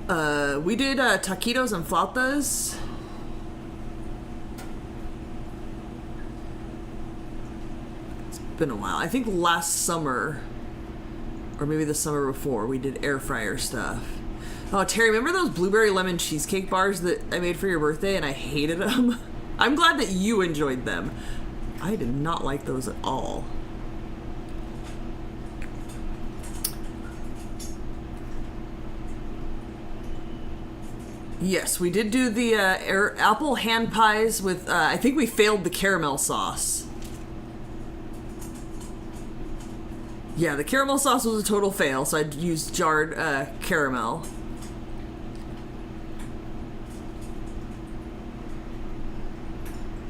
We did taquitos and flautas. Been a while. I think last summer, or maybe the summer before, we did air fryer stuff. Oh, Terry, remember those blueberry lemon cheesecake bars that I made for your birthday and I hated them? I'm glad that you enjoyed them. I did not like those at all. Yes, we did do the apple hand pies with, I think we failed the caramel sauce. Yeah, the caramel sauce was a total fail, so I'd used jarred caramel.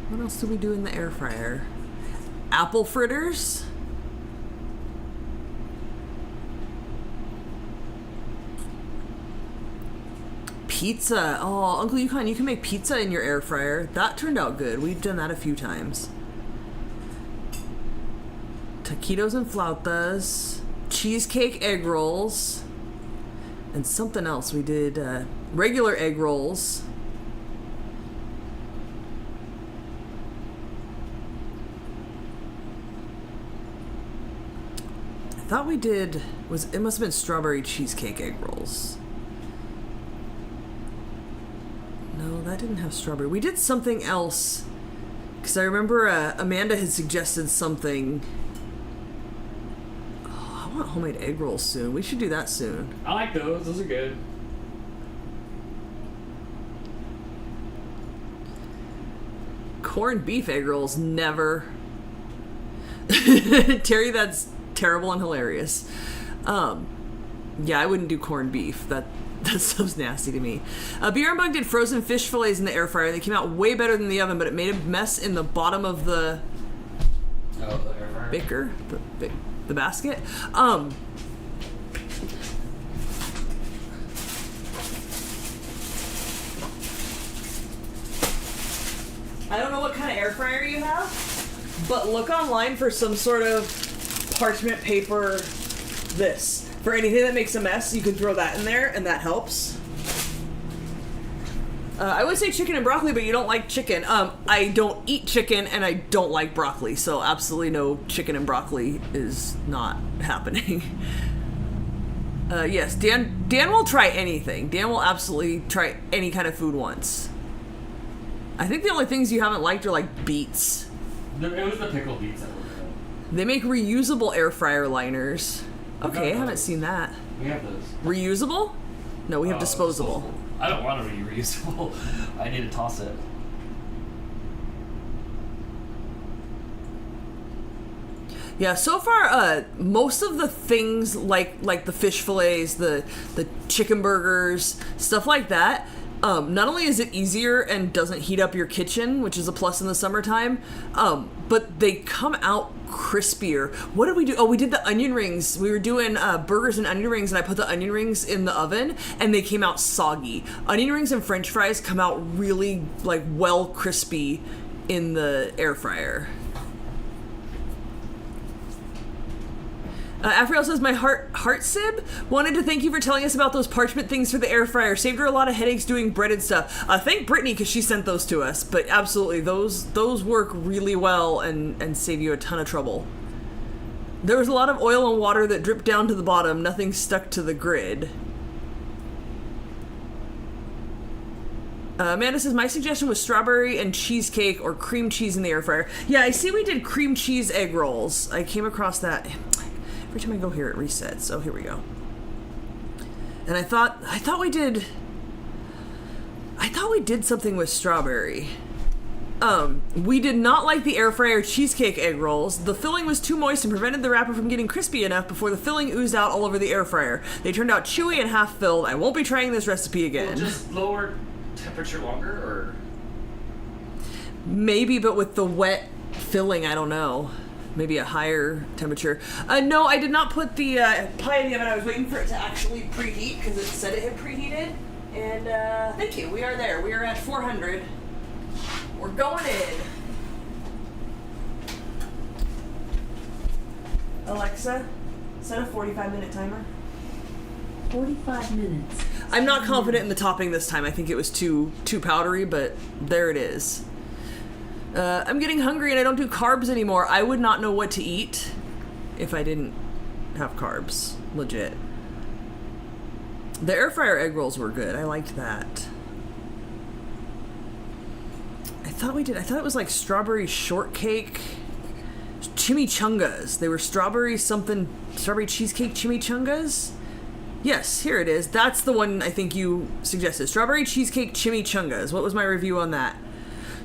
What else did we do in the air fryer? Apple fritters. Pizza. Oh, Uncle Yukon, you can make pizza in your air fryer. That turned out good. We've done that a few times. Taquitos and flautas, cheesecake egg rolls, and something else. We did regular egg rolls. I thought we did, it must have been strawberry cheesecake egg rolls. No, that didn't have strawberry. We did something else, because I remember Amanda had suggested something. I want homemade egg rolls soon. We should do that soon. I like those. Those are good. Corned beef egg rolls, never. Terry, that's terrible and hilarious. Yeah, I wouldn't do corned beef. That stuff's nasty to me. Beer and Bug did frozen fish fillets in the air fryer. They came out way better than the oven, but it made a mess in the bottom of the the air fryer. Bicker, the basket. I don't know what kind of air fryer you have, but look online for some sort of parchment paper. This for anything that makes a mess, you can throw that in there, and that helps. I would say chicken and broccoli, but you don't like chicken. I don't eat chicken, and I don't like broccoli, so absolutely no chicken and broccoli is not happening. Yes, Dan will try anything. Dan will absolutely try any kind of food once. I think the only things you haven't liked are like beets. It was the pickled beets that were good. They make reusable air fryer liners. Okay, I haven't seen that. We have those. Reusable? No, we have disposable. I don't want to be reusable. I need to toss it. Yeah, so far, most of the things like the fish fillets, the chicken burgers, stuff like that, not only is it easier and doesn't heat up your kitchen, which is a plus in the summertime, but they come out crispier. What did we do? Oh, we did the onion rings. We were doing burgers and onion rings, and I put the onion rings in the oven, and they came out soggy. Onion rings and French fries come out really well crispy in the air fryer. Afriel says, my heart sib wanted to thank you for telling us about those parchment things for the air fryer. Saved her a lot of headaches doing breaded stuff. Thank Brittany because she sent those to us. But absolutely, those work really well and save you a ton of trouble. There was a lot of oil and water that dripped down to the bottom. Nothing stuck to the grid. Amanda says, my suggestion was strawberry and cheesecake or cream cheese in the air fryer. Yeah, I see we did cream cheese egg rolls. I came across that. Every time I go here, it resets. Oh, here we go. And I thought we did something with strawberry. We did not like the air fryer cheesecake egg rolls. The filling was too moist and prevented the wrapper from getting crispy enough before the filling oozed out all over the air fryer. They turned out chewy and half filled. I won't be trying this recipe again. Well, just lower temperature longer, or maybe, but with the wet filling, I don't know. Maybe a higher temperature. No, I did not put the pie in the oven. I was waiting for it to actually preheat because it said it had preheated. And thank you. We are there. We are at 400. We're going in. Alexa, set a 45-minute timer. 45 minutes. I'm not confident in the topping this time. I think it was too powdery, but there it is. I'm getting hungry and I don't do carbs anymore. I would not know what to eat if I didn't have carbs. Legit. The air fryer egg rolls were good. I liked that. I thought it was like strawberry shortcake chimichangas. They were strawberry cheesecake chimichangas. Yes, here it is. That's the one I think you suggested. Strawberry cheesecake chimichangas. What was my review on that?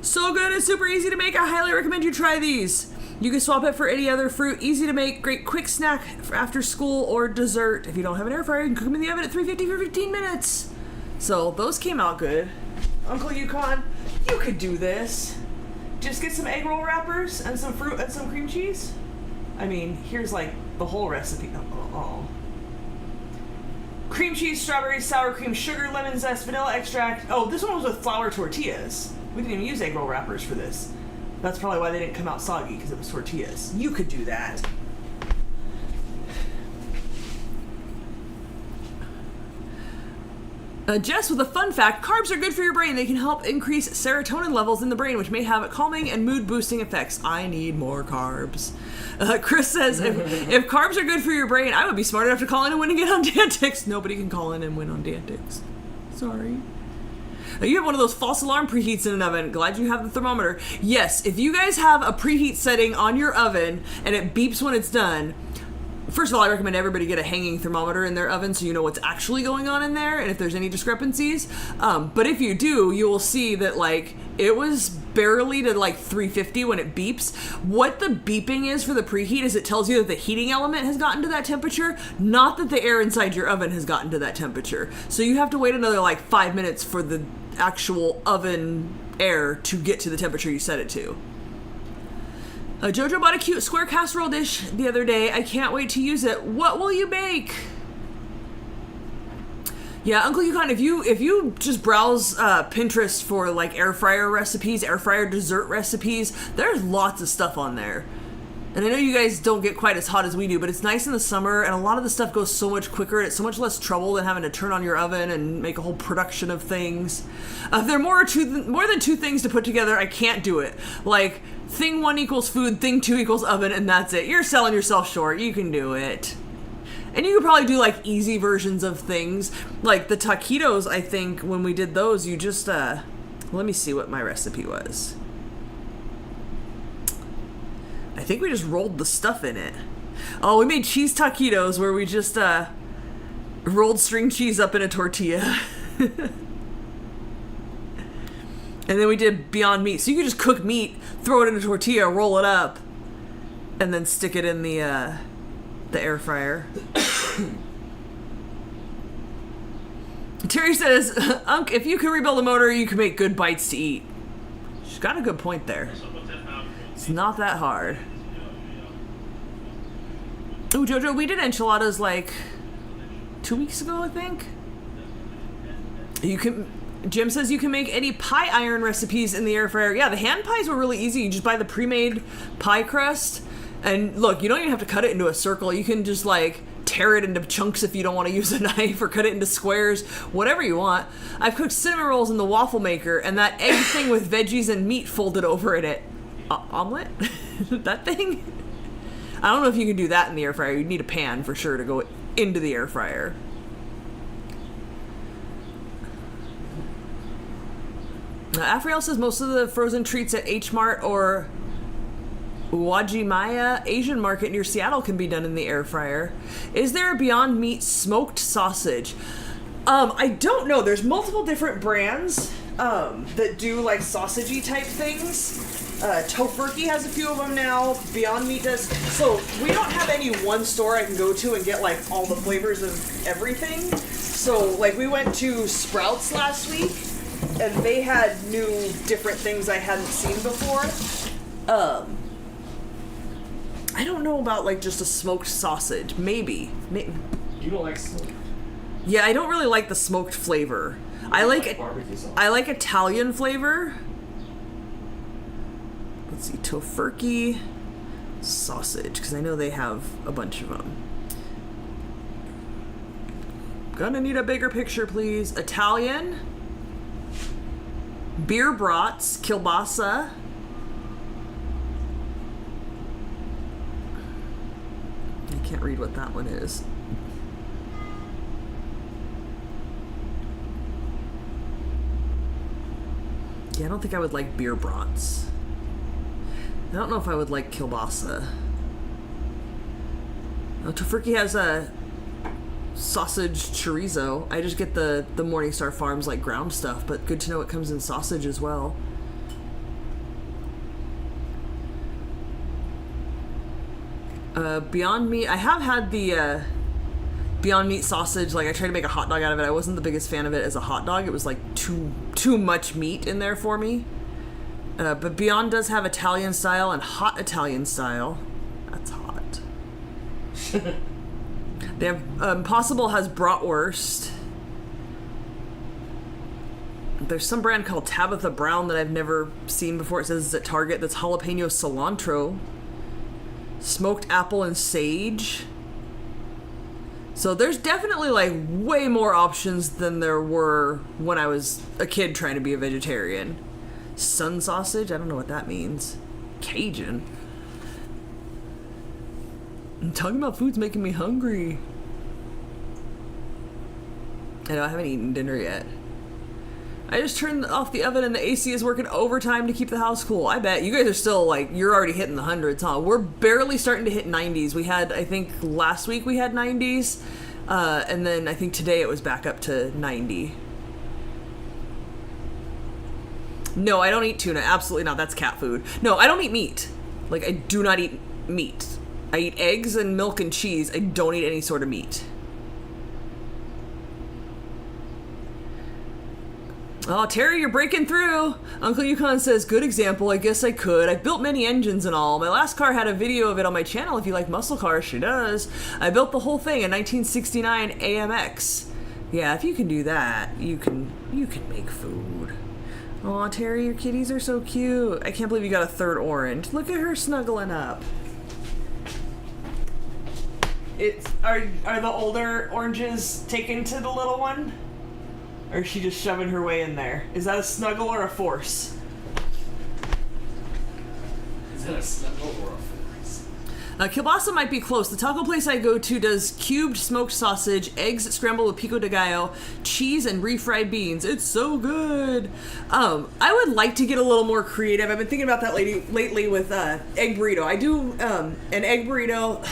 So good, it's super easy to make. I highly recommend you try these. You can swap it for any other fruit. Easy to make, great quick snack for after school or dessert. If you don't have an air fryer, you can cook them in the oven at 350 for 15 minutes. So those came out good. Uncle Yukon, you could do this. Just get some egg roll wrappers and some fruit and some cream cheese. I mean, here's like the whole recipe. Oh. Cream cheese, strawberries, sour cream, sugar, lemon zest, vanilla extract. Oh, this one was with flour tortillas. We didn't even use egg roll wrappers for this. That's probably why they didn't come out soggy, because it was tortillas. You could do that. Jess with a fun fact, carbs are good for your brain. They can help increase serotonin levels in the brain, which may have calming and mood boosting effects. I need more carbs. Chris says, if carbs are good for your brain, I would be smart enough to call in and win and get on Dantix. Nobody can call in and win on Dantix. Sorry. You have one of those false alarm preheats in an oven. Glad you have the thermometer. Yes, if you guys have a preheat setting on your oven and it beeps when it's done, first of all, I recommend everybody get a hanging thermometer in their oven so you know what's actually going on in there and if there's any discrepancies. But if you do, you will see that like it was barely to like 350 when it beeps. What the beeping is for the preheat is it tells you that the heating element has gotten to that temperature, not that the air inside your oven has gotten to that temperature. So you have to wait another like 5 minutes for the actual oven air to get to the temperature you set it to. Jojo bought a cute square casserole dish the other day. I can't wait to use it. What will you make? Yeah, Uncle Yukon, if you just browse Pinterest for like air fryer recipes, air fryer dessert recipes, there's lots of stuff on there. And I know you guys don't get quite as hot as we do, but it's nice in the summer, and a lot of the stuff goes so much quicker, and it's so much less trouble than having to turn on your oven and make a whole production of things. If there are more than two things to put together, I can't do it. Like, thing 1 equals food, thing 2 equals oven, and that's it. You're selling yourself short. You can do it. And you could probably do, like, easy versions of things. Like, the taquitos, I think, when we did those, you just, let me see what my recipe was. I think we just rolled the stuff in it. Oh, we made cheese taquitos where we just rolled string cheese up in a tortilla. And then we did Beyond Meat. So you could just cook meat, throw it in a tortilla, roll it up, and then stick it in the air fryer. Terry says, Unc, if you can rebuild a motor, you can make good bites to eat. She's got a good point there. It's not that hard. Oh, Jojo, we did enchiladas like 2 weeks ago, I think. Jim says you can make any pie iron recipes in the air fryer. Yeah, the hand pies were really easy. You just buy the pre-made pie crust And look, you don't even have to cut it into a circle. You can just like tear it into chunks if you don't want to use a knife, or cut it into squares, whatever you want. I've cooked cinnamon rolls in the waffle maker, and that egg thing with veggies and meat folded over in it. Omelet? That thing? I don't know if you can do that in the air fryer. You'd need a pan for sure to go into the air fryer. Afriel says most of the frozen treats at H Mart or Uwajimaya Asian market near Seattle can be done in the air fryer. Is there a Beyond Meat smoked sausage? I don't know. There's multiple different brands that do like sausagey type things. Tofurkey has a few of them now. Beyond Meat does. So we don't have any one store I can go to and get like all the flavors of everything. So like we went to Sprouts last week and they had new different things I hadn't seen before. I don't know about like just a smoked sausage. Maybe. You don't like smoked? Yeah, I don't really like the smoked flavor. I like barbecue sauce. I like Italian flavor. Let's see, Tofurkey sausage, because I know they have a bunch of them. Gonna need a bigger picture, please. Italian. Beer brats, kielbasa. I can't read what that one is. Yeah, I don't think I would like beer brats. I don't know if I would like kielbasa. Tofurkey has a sausage chorizo. I just get the Morningstar Farms like ground stuff, but good to know it comes in sausage as well. Beyond Meat. I have had the Beyond Meat sausage. Like I tried to make a hot dog out of it. I wasn't the biggest fan of it as a hot dog. It was like too much meat in there for me. But Beyond does have Italian style and hot Italian style. That's hot. They have Impossible has bratwurst. There's some brand called Tabitha Brown that I've never seen before. It says it's at Target. That's jalapeno cilantro. Smoked apple and sage. So there's definitely like way more options than there were when I was a kid trying to be a vegetarian. Sun sausage? I don't know what that means. Cajun. I'm talking about food's making me hungry. I know I haven't eaten dinner yet. I just turned off the oven and the AC is working overtime to keep the house cool. I bet. You guys are still like, you're already hitting the hundreds, huh? We're barely starting to hit 90s. We had, I think last week we had 90s. And then I think today it was back up to 90. No, I don't eat tuna. Absolutely not. That's cat food. No, I don't eat meat. Like, I do not eat meat. I eat eggs and milk and cheese. I don't eat any sort of meat. Oh, Terry, you're breaking through. Uncle Yukon says, good example. I guess I could. I've built many engines and all. My last car had a video of it on my channel. If you like muscle cars, she does. I built the whole thing in 1969 AMX. Yeah, if you can do that, you can make food. Aw, Terry, your kitties are so cute. I can't believe you got a third orange. Look at her snuggling up. Are the older oranges taken to the little one? Or is she just shoving her way in there? Is that a snuggle or a force? Is that a snuggle or a force? Kielbasa might be close. The taco place I go to does cubed smoked sausage, eggs scrambled with pico de gallo, cheese, and refried beans. It's so good. I would like to get a little more creative. I've been thinking about that lately with egg burrito. I do an egg burrito.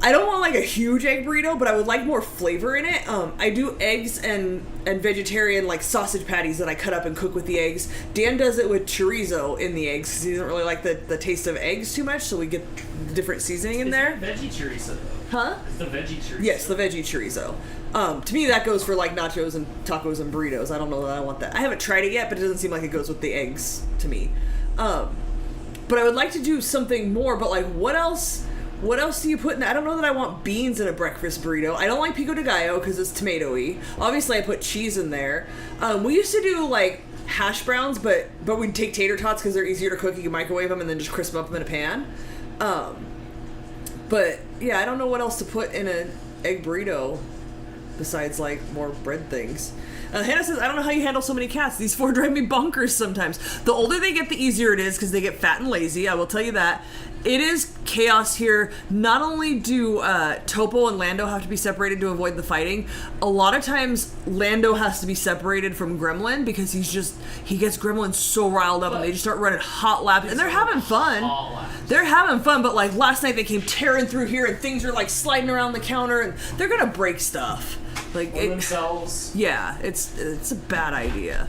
I don't want like a huge egg burrito, but I would like more flavor in it. I do eggs and vegetarian like sausage patties that I cut up and cook with the eggs. Dan does it with chorizo in the eggs because he doesn't really like the taste of eggs too much, so we get different seasoning in there. Veggie chorizo though. Huh? It's the veggie chorizo. Yes, the veggie chorizo. To me, that goes for like nachos and tacos and burritos. I don't know that I want that. I haven't tried it yet, but it doesn't seem like it goes with the eggs to me. But I would like to do something more. But like, what else? What else do you put in? I don't know that I want beans in a breakfast burrito. I don't like pico de gallo because it's tomatoey. Obviously, I put cheese in there. We used to do like hash browns, but we'd take tater tots because they're easier to cook. You can microwave them and then just crisp up them in a pan. But yeah, I don't know what else to put in an egg burrito besides like more bread things. Hannah says, I don't know how you handle so many cats. These 4 drive me bonkers sometimes. The older they get, the easier it is because they get fat and lazy. I will tell you that. It is chaos here. Not only do Topo and Lando have to be separated to avoid the fighting, a lot of times Lando has to be separated from Gremlin because he gets Gremlin so riled up and they just start running hot laps and they're having fun. They're having fun, but like last night they came tearing through here and things are like sliding around the counter and they're gonna break stuff. Like themselves. Yeah, it's a bad idea.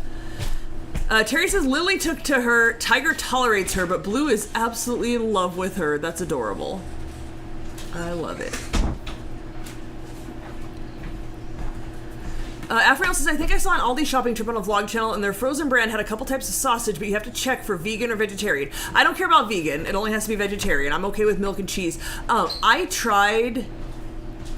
Terry says Lily took to her. Tiger tolerates her, but Blue is absolutely in love with her. That's adorable. I love it. Afriel says, I think I saw an Aldi shopping trip on a vlog channel and their frozen brand had a couple types of sausage, but you have to check for vegan or vegetarian. I don't care about vegan. It only has to be vegetarian. I'm okay with milk and cheese. I tried...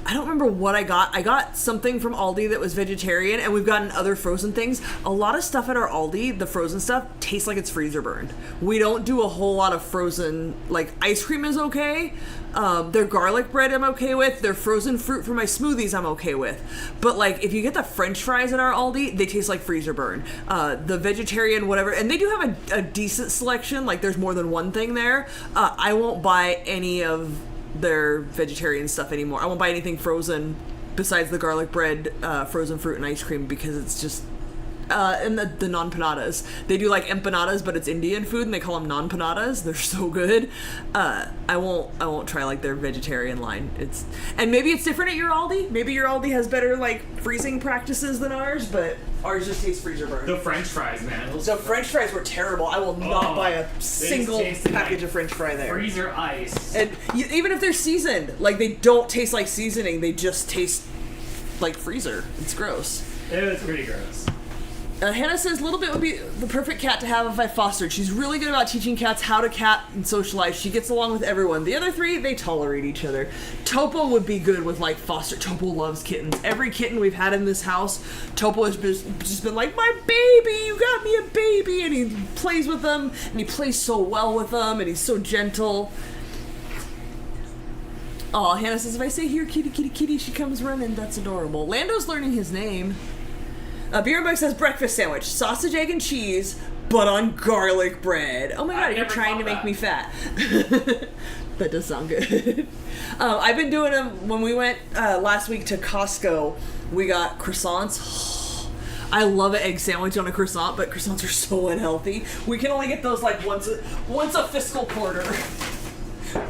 I don't remember what I got. I got something from Aldi that was vegetarian, and we've gotten other frozen things. A lot of stuff at our Aldi, the frozen stuff, tastes like it's freezer burned. We don't do a whole lot of frozen, like ice cream is okay. Their garlic bread I'm okay with. Their frozen fruit for my smoothies I'm okay with. But like if you get the French fries at our Aldi, they taste like freezer burn. The vegetarian whatever, and they do have a decent selection. Like there's more than one thing there. I won't buy any of their vegetarian stuff anymore. I won't buy anything frozen besides the garlic bread, frozen fruit and ice cream because it's just and the non-panadas. They do like empanadas, but it's Indian food and they call them non-panadas. They're so good. I won't try like their vegetarian line. And maybe it's different at your Aldi. Maybe your Aldi has better like freezing practices than ours, but ours just tastes freezer burned. The French fries, man. The French fries were terrible. I will not buy a single package of French fry there. Freezer ice. And even if they're seasoned, like they don't taste like seasoning. They just taste like freezer. It's gross. It was pretty gross. Hannah says, Little Bit would be the perfect cat to have if I fostered. She's really good about teaching cats how to cat and socialize. She gets along with everyone. The other 3, they tolerate each other. Topo would be good with, like, foster. Topo loves kittens. Every kitten we've had in this house, Topo has just been like, my baby, you got me a baby. And he plays with them, and he plays so well with them, and he's so gentle. Oh, Hannah says, if I say, here, kitty, kitty, kitty, she comes running. That's adorable. Lando's learning his name. Beer and Bug says breakfast sandwich, sausage, egg, and cheese, but on garlic bread. Oh my god, you're trying to make me fat. That does sound good. I've been doing them when we went last week to Costco. We got croissants. I love an egg sandwich on a croissant, but croissants are so unhealthy. We can only get those like once a fiscal quarter.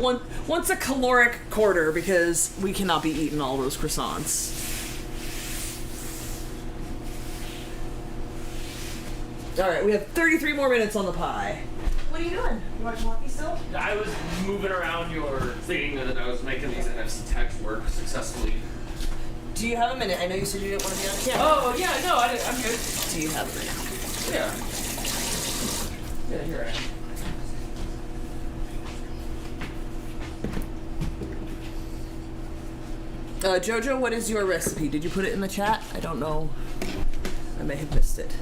Once a caloric quarter because we cannot be eating all those croissants. All right, we have 33 more minutes on the pie. What are you doing? You watching hockey still? I was moving around your thing and I was making these NFC tags work successfully. Do you have a minute? I know you said you didn't want to be on camera. Oh, yeah, no, I'm good. Do you have a minute? Yeah. Yeah, here I am. Jojo, what is your recipe? Did you put it in the chat? I don't know. I may have missed it.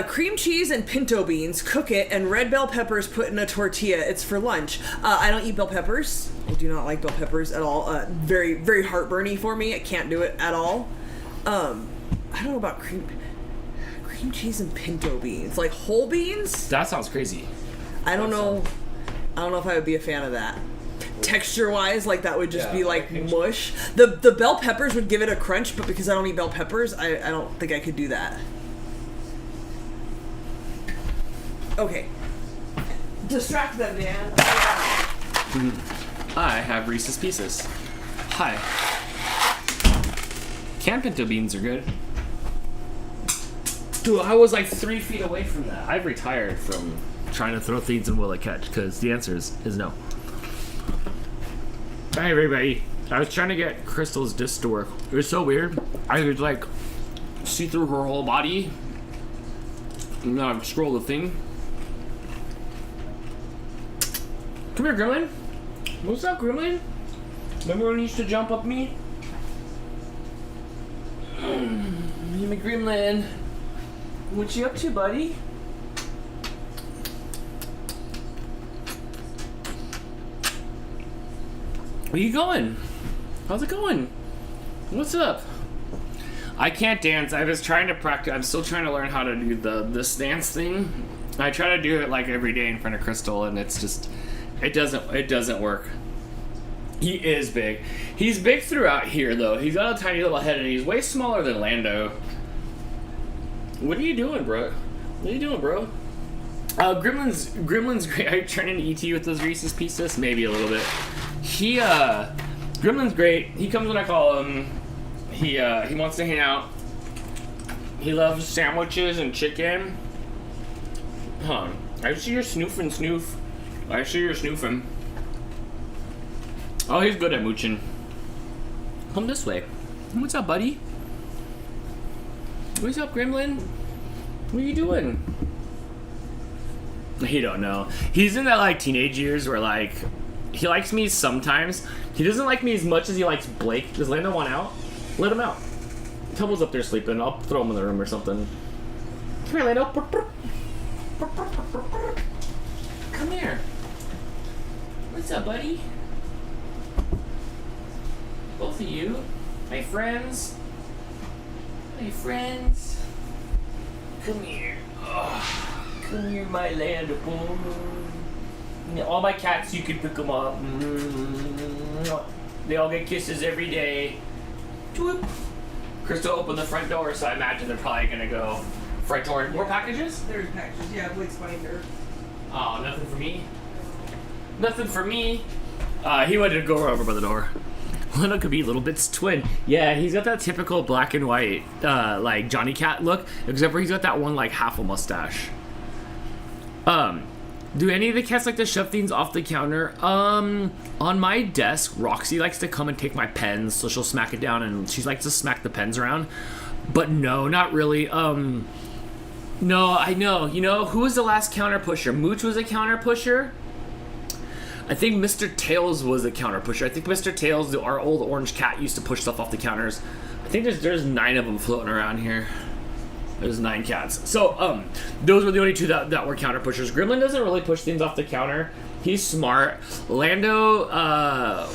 Cream cheese and pinto beans, cook it, and red bell peppers put in a tortilla. It's for lunch. I don't eat bell peppers. I do not like bell peppers at all. Very, very heartburny for me. I can't do it at all. I don't know about cream cheese and pinto beans. Like whole beans? That sounds crazy. I don't know if I would be a fan of that. Texture-wise, like that would just be like mush. The bell peppers would give it a crunch, but because I don't eat bell peppers, I don't think I could do that. Okay. Distract them, Dan. I have Reese's Pieces. Hi. Canned pinto beans are good. Dude, I was like 3 feet away from that. I've retired from trying to throw things in will it catch, because the answer is no. Hey everybody. I was trying to get Crystal's disc to work. It was so weird. I could like see through her whole body. And then I'd scroll the thing. Come here, Gremlin. What's up, Gremlin? Remember when you used to jump up me? Me, my Gremlin. What you up to, buddy? Where you going? How's it going? What's up? I can't dance. I was trying to practice. I'm still trying to learn how to do this dance thing. I try to do it like every day in front of Crystal, and it's just it doesn't work. He is big. He's big throughout here, though. He's got a tiny little head, and he's way smaller than Lando. What are you doing, bro? What are you doing, bro? Gremlin's great. Are you turning into ET with those Reese's Pieces? Maybe a little bit. Gremlin's great. He comes when I call him. He wants to hang out. He loves sandwiches and chicken. Huh. I see you're snoofing, snoof. I see you're snoofing. Oh, he's good at mooching. Come this way. What's up, buddy? What's up, Gremlin? What are you doing? He don't know. He's in that like teenage years where like he likes me sometimes. He doesn't like me as much as he likes Blake. Does Lando want out? Let him out. Tubble's up there sleeping. I'll throw him in the room or something. Come here, Lando. Come here. What's up, buddy? Both of you. My friends. My friends. Come here. Oh, come here, my Lando. All my cats, you can pick them up. They all get kisses every day. Whoop. Crystal opened the front door, so I imagine they're probably gonna go front door. More packages? There's packages. Yeah, Blake's binder. Oh, nothing for me. Nothing for me. He wanted to go over by the door. Lando could be Little Bit's twin. Yeah, he's got that typical black and white, like Johnny Cat look, except for he's got that one like half a mustache. Do any of the cats like to shove things off the counter? On my desk, Roxy likes to come and take my pens, so she'll smack it down, and she likes to smack the pens around. But no, not really. No, I know. You know, who was the last counter pusher? Mooch was a counter pusher. I think Mr. Tails was a counter pusher. I think Mr. Tails, our old orange cat, used to push stuff off the counters. I think there's 9 of them floating around here. There's 9 cats. So, those were the only 2 that were counter pushers. Gremlin doesn't really push things off the counter. He's smart. Lando, oh,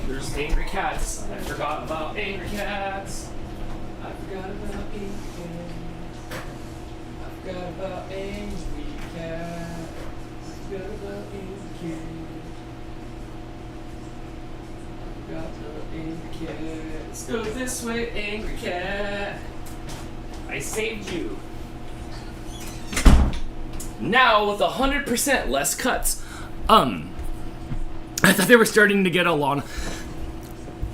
there's angry cats. I forgot about angry cats. I forgot about angry cats. I forgot about angry cats. I forgot about angry cats. I forgot about angry cats. Go this way, angry cat. I saved you. Now with 100% less cuts. I thought they were starting to get along.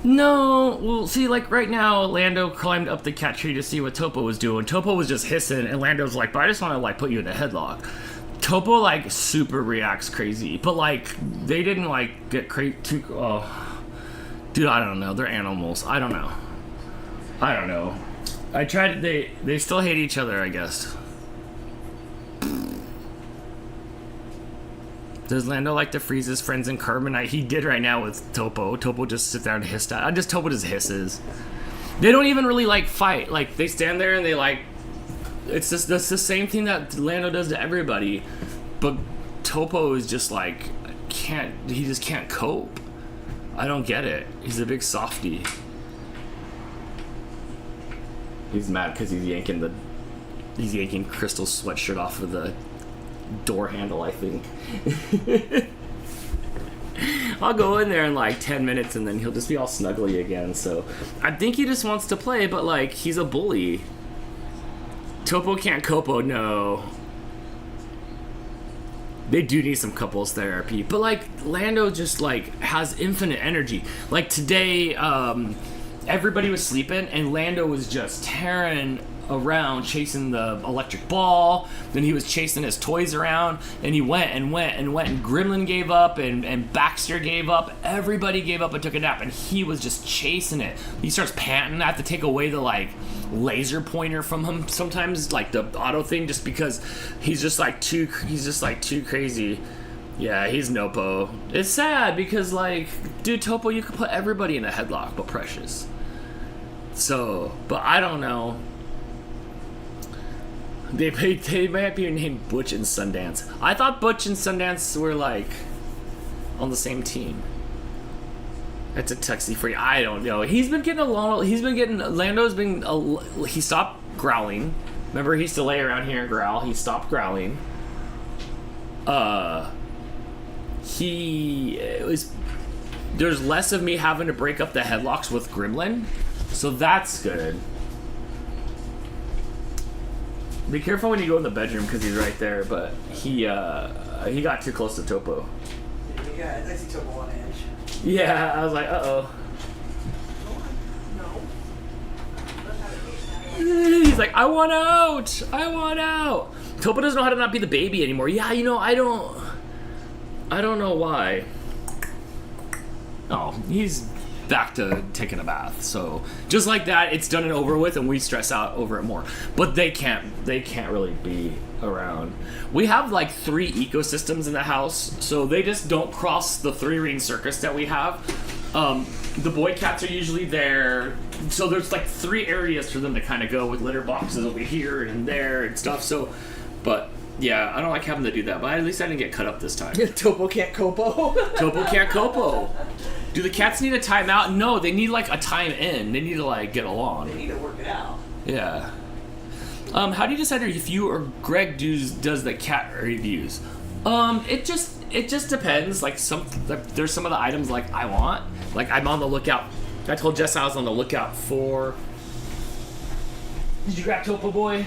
No, well, see, like right now, Lando climbed up the cat tree to see what Topo was doing. Topo was just hissing, and Lando's like, but I just want to like put you in a headlock. Topo like super reacts crazy, but like they didn't like get too. Oh, dude, I don't know. They're animals. I don't know. I tried. They still hate each other, I guess. Does Lando like to freeze his friends in carbonite? He did right now with Topo. Topo just sits there and hisses. Topo just hisses. They don't even really like fight. Like they stand there and they like. It's just that's the same thing that Lando does to everybody, but Topo is just like he just can't cope. I don't get it. He's a big softie. He's mad because he's yanking Crystal's sweatshirt off of the door handle, I think. I'll go in there in like 10 minutes and then he'll just be all snuggly again. So I think he just wants to play, but like he's a bully. Topo can't copo, no. They do need some couples therapy, but like Lando just like has infinite energy. Like today, everybody was sleeping and Lando was just tearing around chasing the electric ball. Then he was chasing his toys around and he went and Gremlin gave up and Baxter gave up. Everybody gave up and took a nap and he was just chasing it. He starts panting. I have to take away the like laser pointer from him sometimes, like the auto thing, just because he's just like too crazy. Yeah, he's Nopo. It's sad because like, dude, Topo, you could put everybody in a headlock but Precious. So, but I don't know. They might be named Butch and Sundance. I thought Butch and Sundance were like on the same team. It's a Tuxie free. I don't know. He's been getting along. Lando's been. He stopped growling. Remember, he used to lay around here and growl. He stopped growling. There's less of me having to break up the headlocks with Gremlin, so that's good. Be careful when you go in the bedroom because he's right there, but he got too close to Topo. Yeah, I see Topo on edge. Yeah, I was like, uh-oh. No. He's like, I want out! I want out! Topo doesn't know how to not be the baby anymore. Yeah, I don't know why. Oh, he's back to taking a bath. So just like that, it's done and over with, and we stress out over it more. But they can't really be around. We have like 3 ecosystems in the house, so they just don't cross the 3-ring circus that we have. The boy cats are usually there, so there's like 3 areas for them to kind of go with litter boxes over here and there and stuff. So, but yeah, I don't like having to do that, but at least I didn't get cut up this time. Topo can't copo. Topo can't copo. Do the cats need a timeout? No, they need like a time in. They need to like get along. They need to work it out. Yeah. How do you decide if you or Greg does the cat reviews? It just depends. Like there's some of the items like I want. Like I'm on the lookout. I told Jess I was on the lookout for. Did you grab Topo Boy?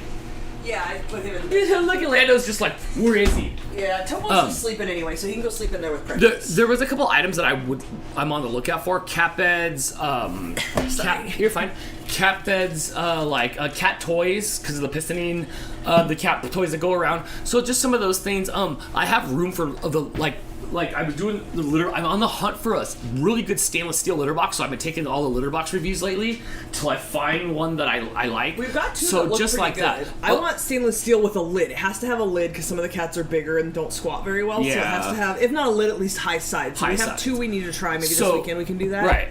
Yeah, I put him in the Look at Lando's just like, where is he? Yeah, Topo's just sleeping anyway, so he can go sleep in there with Precious. There was a couple items that I'm on the lookout for. Cat beds, you're fine. Cat beds, cat toys because of the pistonine, the cat toys that go around. So just some of those things. I have room for the I was doing the litter. I'm on the hunt for a really good stainless steel litter box, so I've been taking all the litter box reviews lately till I find one that I like. We've got 2 so that look just pretty like good. that. I want stainless steel with a lid. It has to have a lid because some of the cats are bigger and don't squat very well. So it has to have, if not a lid, at least high sides. So we have 2 we need to try. Maybe this weekend we can do that. Right.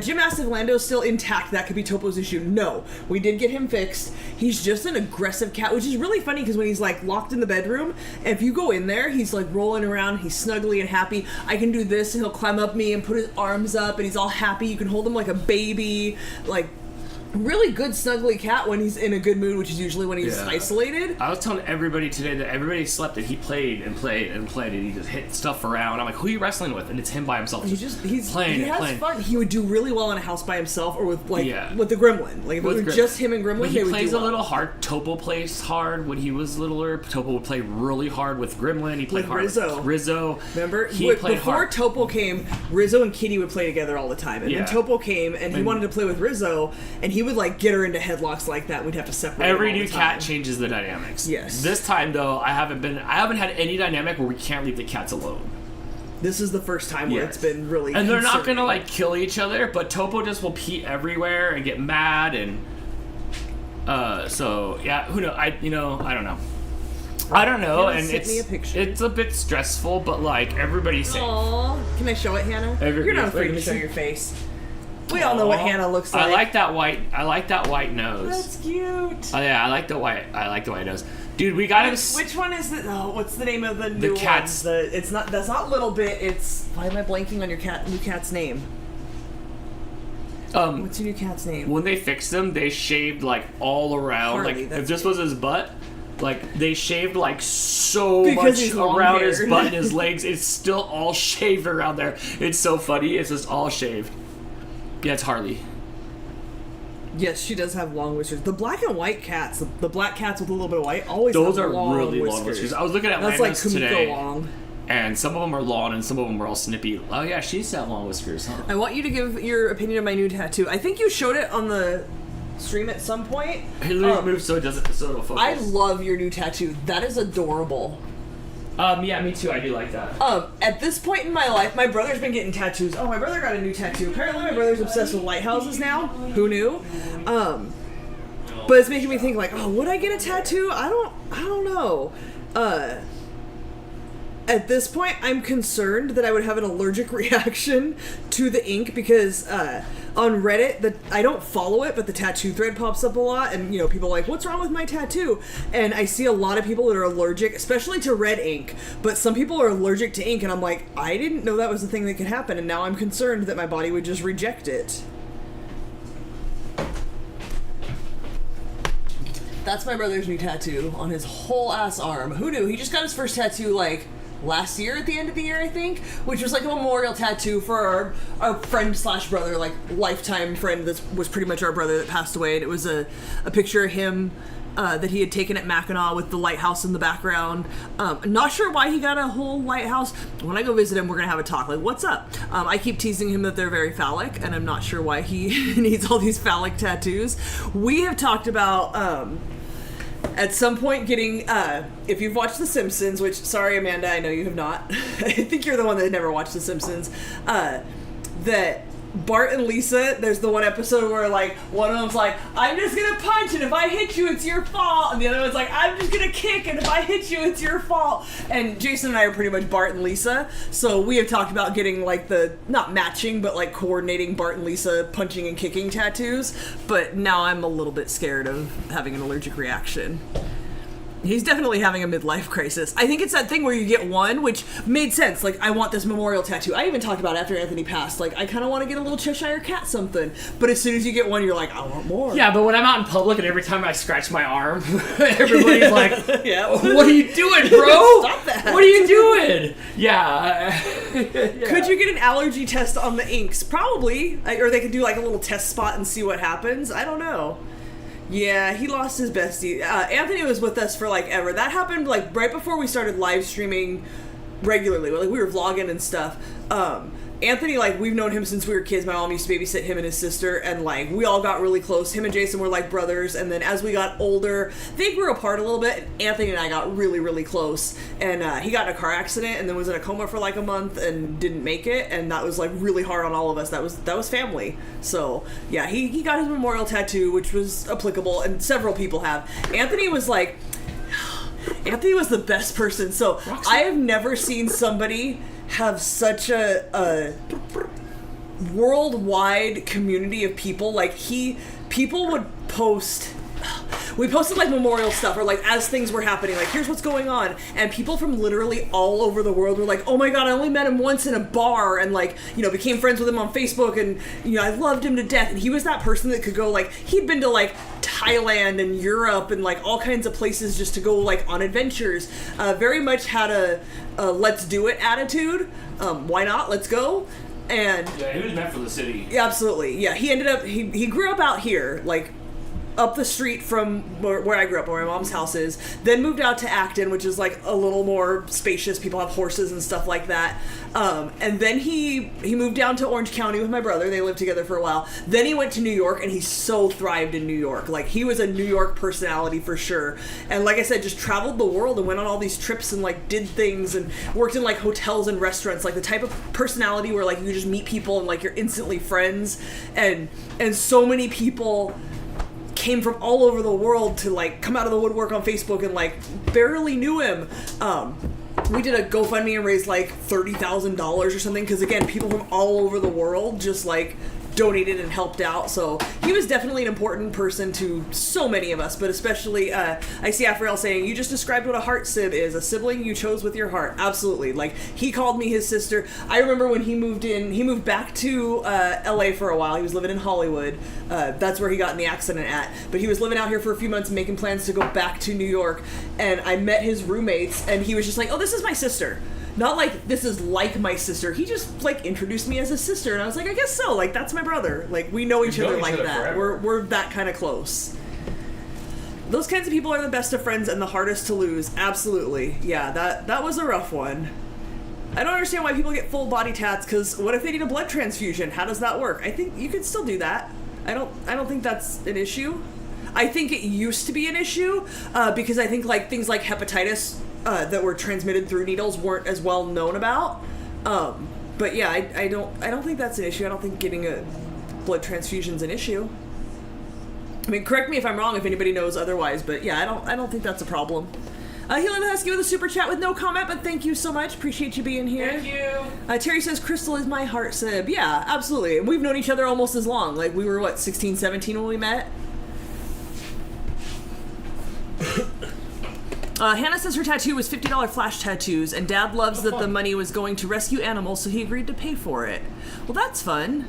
Jim asked if Lando's still intact. That could be Topo's issue. No, we did get him fixed. He's just an aggressive cat, which is really funny because when he's like locked in the bedroom, if you go in there, he's like rolling around. He's snuggly and happy. I can do this and he'll climb up me and put his arms up and he's all happy. You can hold him like a baby. Like, really good snuggly cat when he's in a good mood, which is usually when he's isolated. I was telling everybody today that everybody slept and he played and played and played and he just hit stuff around. I'm like, who are you wrestling with? And it's him by himself. He's playing. He has playing. fun. He would do really well in a house by himself or with with the Gremlin. Like if it was just him and Gremlin, but he they would plays do a little hard. Topo plays hard when he was littler. Topo would play really hard with Gremlin. He played hard with Rizzo. Remember? He played before hard. Topo came, Rizzo and Kitty would play together all the time. And then Topo came and he wanted to play with Rizzo and he would like get her into headlocks like that. We'd have to separate. Every new cat changes the dynamics. Yes. This time though, I haven't had any dynamic where we can't leave the cats alone. This is the first time where it's been really. And they're not gonna like kill each other, but Topo just will pee everywhere and get mad and. So yeah, who knows? I don't know. I don't know, Hannah and sent me it's a bit stressful, but like everybody's safe. Aww. Can I show it, Hannah? You're not afraid to show your face. We all know what Hannah looks like. I like that white nose. That's cute. Oh yeah, I like the white nose. Dude, we got him. Which one is the? Oh, what's the name of the new cats? One? It's not. That's not Little Bit. It's. Why am I blanking on your new cat's name? What's your new cat's name? When they fixed him, they shaved like all around. Harley, like if this was his butt, like they shaved like so because much around his butt and his legs. It's still all shaved around there. It's so funny. It's just all shaved. Yeah, it's Harley. Yes, she does have long whiskers. The black and white cats, the black cats with a little bit of white, always those have are long really whiskers. long whiskers. I was looking at That's Lando's like Kumiko today, long. and some of them are long and some of them are all snippy. Oh yeah, she's got long whiskers, huh? I want you to give your opinion of my new tattoo. I think you showed it on the stream at some point. He literally moves so it'll focus. I love your new tattoo. That is adorable. Yeah, me too. I do like that. At this point in my life, my brother's been getting tattoos. Oh, my brother got a new tattoo. Apparently, my brother's obsessed with lighthouses now. Who knew? But it's making me think like, oh, would I get a tattoo? I don't know. At this point, I'm concerned that I would have an allergic reaction to the ink because on Reddit, I don't follow it, but the tattoo thread pops up a lot, and people are like, "What's wrong with my tattoo?" And I see a lot of people that are allergic, especially to red ink. But some people are allergic to ink, and I'm like, I didn't know that was a thing that could happen, and now I'm concerned that my body would just reject it. That's my brother's new tattoo on his whole ass arm. Who knew? He just got his first tattoo last year at the end of the year, I think, which was like a memorial tattoo for our friend slash brother, like lifetime friend that was pretty much our brother that passed away. And it was a picture of him that he had taken at Mackinac with the lighthouse in the background. Not sure why he got a whole lighthouse. When I go visit him, we're gonna have a talk. Like, what's up? I keep teasing him that they're very phallic, and I'm not sure why he needs all these phallic tattoos. We have talked about at some point getting, if you've watched The Simpsons, which, sorry Amanda, I know you have not. I think you're the one that never watched The Simpsons. That Bart and Lisa, there's the one episode where one of them's like, "I'm just gonna punch, and if I hit you, it's your fault," and the other one's like, "I'm just gonna kick, and if I hit you, it's your fault." And Jason and I are pretty much Bart and Lisa, so we have talked about getting the not matching, but coordinating Bart and Lisa punching and kicking tattoos. But now I'm a little bit scared of having an allergic reaction. He's definitely having a midlife crisis. I think it's that thing where you get one, which made sense. I want this memorial tattoo. I even talked about after Anthony passed, I kind of want to get a little Cheshire cat something. But as soon as you get one, you're like, I want more. Yeah, but when I'm out in public and every time I scratch my arm, everybody's like, yeah. "What are you doing, bro? Stop that. What are you doing?" Yeah. Yeah. Could you get an allergy test on the inks? Probably. Or they could do a little test spot and see what happens. I don't know. Yeah, he lost his bestie. Anthony was with us for ever. That happened right before we started live streaming regularly. We were vlogging and stuff. Anthony, we've known him since we were kids. My mom used to babysit him and his sister, and we all got really close. Him and Jason were brothers, and then as we got older, they grew apart a little bit. Anthony and I got really, really close, and he got in a car accident and then was in a coma for a month and didn't make it, and that was really hard on all of us. That was family. So yeah, he got his memorial tattoo, which was applicable, and several people have. Anthony was the best person. So Roxy. I have never seen somebody have such a worldwide community of people. People would post, we posted memorial stuff, or as things were happening, here's what's going on, and people from literally all over the world were like, "Oh my god, I only met him once in a bar," and became friends with him on Facebook, and I loved him to death. And he was that person that could go he'd been to Thailand and Europe and all kinds of places just to go on adventures. Very much had a let's do it attitude. Why not? Let's go. And Yeah, he was meant for the city. yeah, absolutely. Yeah, he ended up, he grew up out here, up the street from where I grew up, where my mom's house is, then moved out to Acton, which is a little more spacious. People have horses and stuff like that. And then he moved down to Orange County with my brother. They lived together for a while. Then he went to New York, and he so thrived in New York. He was a New York personality for sure. And like I said, just traveled the world and went on all these trips and did things and worked in hotels and restaurants. The type of personality where you just meet people and you're instantly friends. And so many people came from all over the world to come out of the woodwork on Facebook and barely knew him. We did a GoFundMe and raised $30,000 or something, because again, people from all over the world just donated and helped out. So he was definitely an important person to so many of us, but especially I see Afriel saying, "You just described what a heart sib is, a sibling you chose with your heart." Absolutely. He called me his sister. I remember when he moved back to LA for a while. He was living in Hollywood. That's where he got in the accident at, but he was living out here for a few months making plans to go back to New York, and I met his roommates, and he was just "Oh, this is my sister." Not this is my sister. He just introduced me as his sister, and I was I guess so. That's my brother. We know each other like that. Forever. We're that kind of close. Those kinds of people are the best of friends and the hardest to lose. Absolutely. Yeah, that was a rough one. I don't understand why people get full body tats, because what if they need a blood transfusion? How does that work? I think you can still do that. I don't think that's an issue. I think it used to be an issue because I think things like hepatitis that were transmitted through needles weren't as well known about. But yeah, I don't think that's an issue. I don't think getting a blood transfusion's an issue. I mean, correct me if I'm wrong if anybody knows otherwise, but yeah, I don't think that's a problem. Helium Husky with a super chat with no comment, but thank you so much. Appreciate you being here. Thank you. Terry says, Crystal is my heart sib. Yeah, absolutely. We've known each other almost as long. Like, we were, what, 16, 17 when we met? Hannah says her tattoo was $50 flash tattoos, and Dad loves that the money was going to rescue animals, so he agreed to pay for it. Well, that's fun.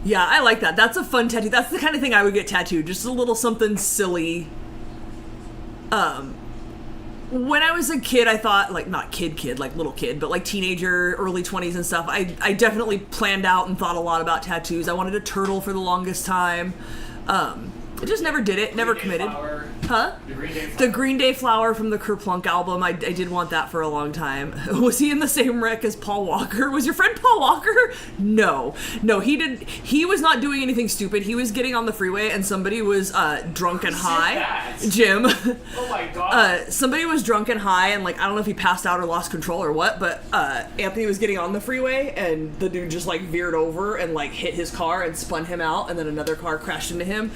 Yeah, I like that. That's a fun tattoo. That's the kind of thing I would get tattooed. Just a little something silly. When I was a kid, I thought, like, not kid, like little kid, but like teenager, early 20s and stuff, I definitely planned out and thought a lot about tattoos. I wanted a turtle for the longest time. I just never did it, never committed. Huh? The Green Day flower from the Kerplunk album. I did want that for a long time. Was he in the same wreck as Paul Walker? Was your friend Paul Walker? No, he didn't. He was not doing anything stupid. He was getting on the freeway and somebody was drunk and high. Jim. Oh my god. Somebody was drunk and high and like I don't know if he passed out or lost control or what, but Anthony was getting on the freeway and the dude just like veered over and like hit his car and spun him out, and then another car crashed into him.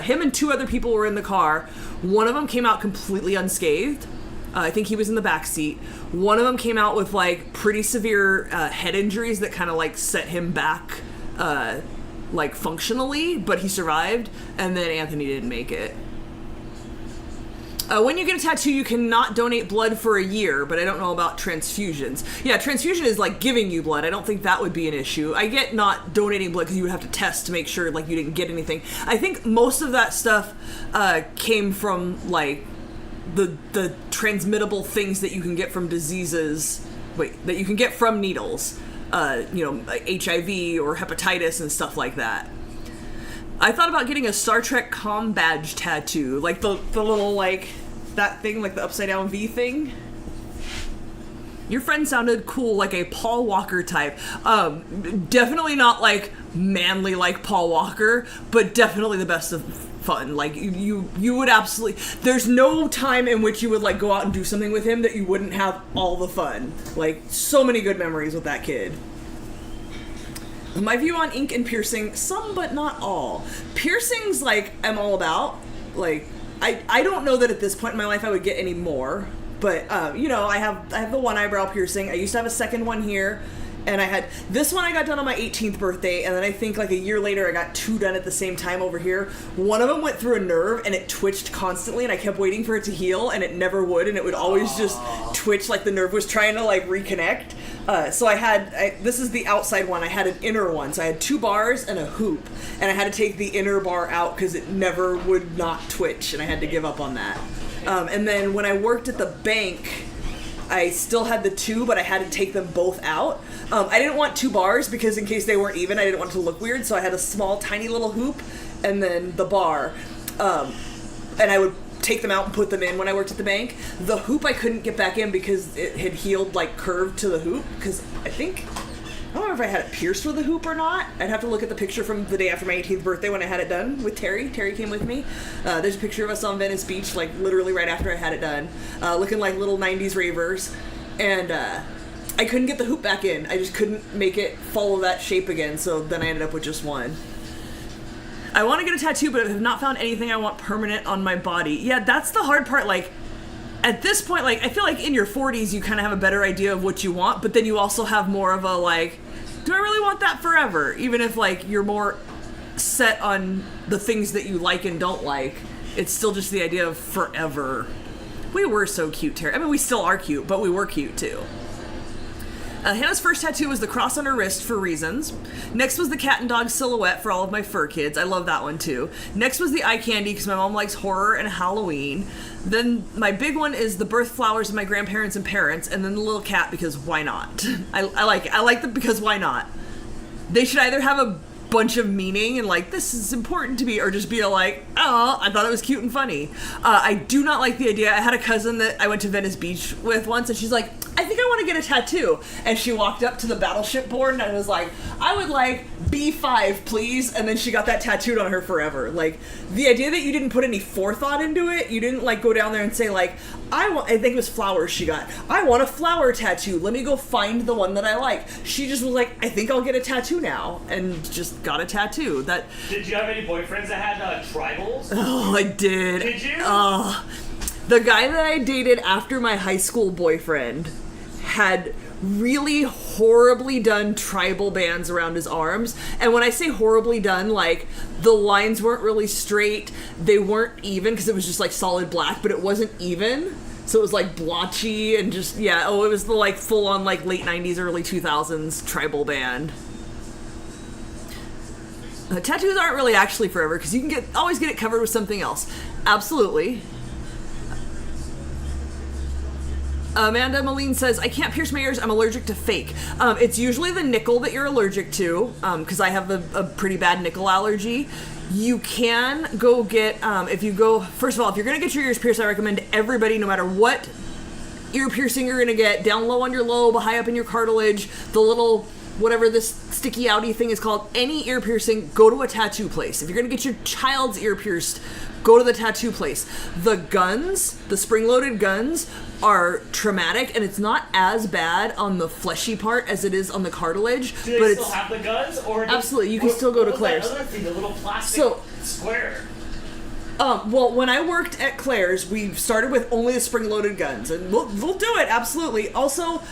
Him and two other people were in the car. One of them came out completely unscathed. I think he was in the back seat. One of them came out with like pretty severe head injuries that kind of like set him back like functionally, but he survived. And then Anthony didn't make it. When you get a tattoo, you cannot donate blood for a year, but I don't know about transfusions. Yeah, transfusion is like giving you blood. I don't think that would be an issue. I get not donating blood because you would have to test to make sure like you didn't get anything. I think most of that stuff came from like the transmittable things that you can get from diseases. That you can get from needles. Like HIV or hepatitis and stuff like that. I thought about getting a Star Trek comm badge tattoo, like the little, like, that thing, like the upside down V thing. Your friend sounded cool, like a Paul Walker type. Definitely not, like, manly like Paul Walker, but definitely the best of fun. Like, you would absolutely... There's no time in which you would, like, go out and do something with him that you wouldn't have all the fun. Like, so many good memories with that kid. My view on ink and piercing, some but not all. Piercings, like, I'm all about. Like, I don't know that at this point in my life I would get any more. But, I have the one eyebrow piercing. I used to have a second one here. And I had, this one I got done on my 18th birthday. And then I think like a year later I got two done at the same time over here. One of them went through a nerve and it twitched constantly. And I kept waiting for it to heal and it never would. And it would always just twitch like the nerve was trying to like reconnect. So this is the outside one. I had an inner one. So I had 2 bars and a hoop. And I had to take the inner bar out because it never would not twitch. And I had to give up on that. And then when I worked at the bank, I still had the 2, but I had to take them both out. I didn't want 2 bars because in case they weren't even, I didn't want it to look weird. So I had a small, tiny little hoop and then the bar. And I would take them out and put them in when I worked at the bank. The hoop I couldn't get back in because it had healed like curved to the hoop because I don't remember if I had it pierced with a hoop or not. I'd have to look at the picture from the day after my 18th birthday when I had it done with Terry. Terry came with me. There's a picture of us on Venice Beach, like literally right after I had it done, looking like little 90s ravers. And I couldn't get the hoop back in. I just couldn't make it follow that shape again, so then I ended up with just one. I want to get a tattoo, but I have not found anything I want permanent on my body. Yeah, that's the hard part. Like, at this point, like, I feel like in your 40s, you kind of have a better idea of what you want, but then you also have more of a, like, do I really want that forever? Even if, like, you're more set on the things that you like and don't like, it's still just the idea of forever. We were so cute, Terry. I mean, we still are cute, but we were cute, too. Hannah's first tattoo was the cross on her wrist for reasons. Next was the cat and dog silhouette for all of my fur kids. I love that one too. Next was the eye candy because my mom likes horror and Halloween. Then my big one is the birth flowers of my grandparents and parents, and then the little cat because why not? I like it. I like them because why not? They should either have a bunch of meaning and like this is important to me, or just be like, oh, I thought it was cute and funny. I do not like the idea. I had a cousin that I went to Venice Beach with once, and she's like, I think I want to get a tattoo. And she walked up to the battleship board and I was like, I would like B5, please. And then she got that tattooed on her forever. Like, the idea that you didn't put any forethought into it, you didn't like go down there and say like, I think it was flowers she got. I want a flower tattoo. Let me go find the one that I like. She just was like, I think I'll get a tattoo now. And just got a tattoo. Did you have any boyfriends that had tribals? Oh, I did. Did you? Oh. The guy that I dated after my high school boyfriend had really horribly done tribal bands around his arms. And when I say horribly done, like, the lines weren't really straight, they weren't even, because it was just like solid black, but it wasn't even. So it was like blotchy and just, yeah, oh, it was the like full on like late 90s, early 2000s tribal band. Tattoos aren't really actually forever, because you can always get it covered with something else. Absolutely. Amanda Moline says, I can't pierce my ears, I'm allergic to fake. It's usually the nickel that you're allergic to, because I have a pretty bad nickel allergy. You can go get, first of all, if you're going to get your ears pierced, I recommend everybody, no matter what ear piercing you're going to get, down low on your lobe, high up in your cartilage, the little, whatever this sticky outy thing is called, any ear piercing, go to a tattoo place. If you're going to get your child's ear pierced, go to the tattoo place. The guns, the spring-loaded guns, are traumatic, and it's not as bad on the fleshy part as it is on the cartilage. Do they still have the guns? Or absolutely, you can still go to Claire's. That other thing, the little plastic square. Well, when I worked at Claire's, we started with only the spring-loaded guns, and we'll do it, absolutely. Also,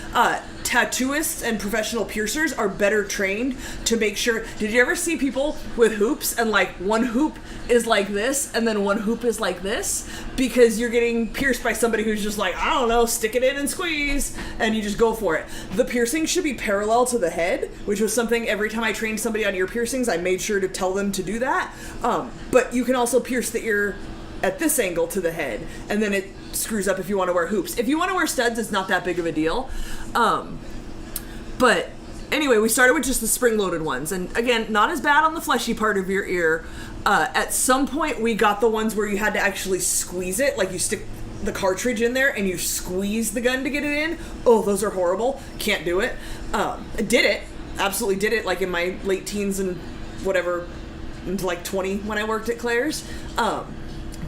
tattooists and professional piercers are better trained to make sure. Did you ever see people with hoops, and like one hoop is like this, and then one hoop is like this? Because you're getting pierced by somebody who's just like, I don't know, stick it in and squeeze, and you just go for it. The piercing should be parallel to the head, which was something every time I trained somebody on ear piercings, I made sure to tell them to do that. But you can also pierce the ear at this angle to the head, and then it screws up if you want to wear hoops. If you want to wear studs, it's not that big of a deal. But anyway, we started with just the spring-loaded ones, and again, not as bad on the fleshy part of your ear. At some point, we got the ones where you had to actually squeeze it, like you stick the cartridge in there and you squeeze the gun to get it in. Oh, those are horrible. Can't do it. I did it. Absolutely did it, like in my late teens and whatever, into like 20 when I worked at Claire's.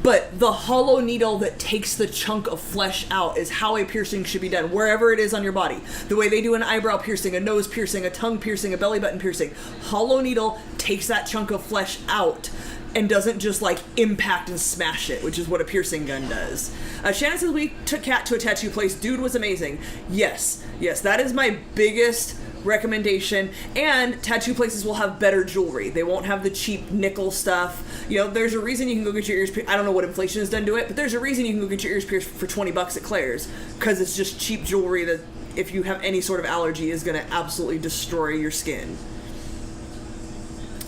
But the hollow needle that takes the chunk of flesh out is how a piercing should be done, wherever it is on your body. The way they do an eyebrow piercing, a nose piercing, a tongue piercing, a belly button piercing. Hollow needle takes that chunk of flesh out and doesn't just like impact and smash it, which is what a piercing gun does. Shannon says, we took Kat to a tattoo place. Dude was amazing. Yes, that is my biggest recommendation. And tattoo places will have better jewelry. They won't have the cheap nickel stuff. You know, there's a reason you can go get your ears pierced. I don't know what inflation has done to it, but there's a reason you can go get your ears pierced for $20 at Claire's, because it's just cheap jewelry that, if you have any sort of allergy, is going to absolutely destroy your skin.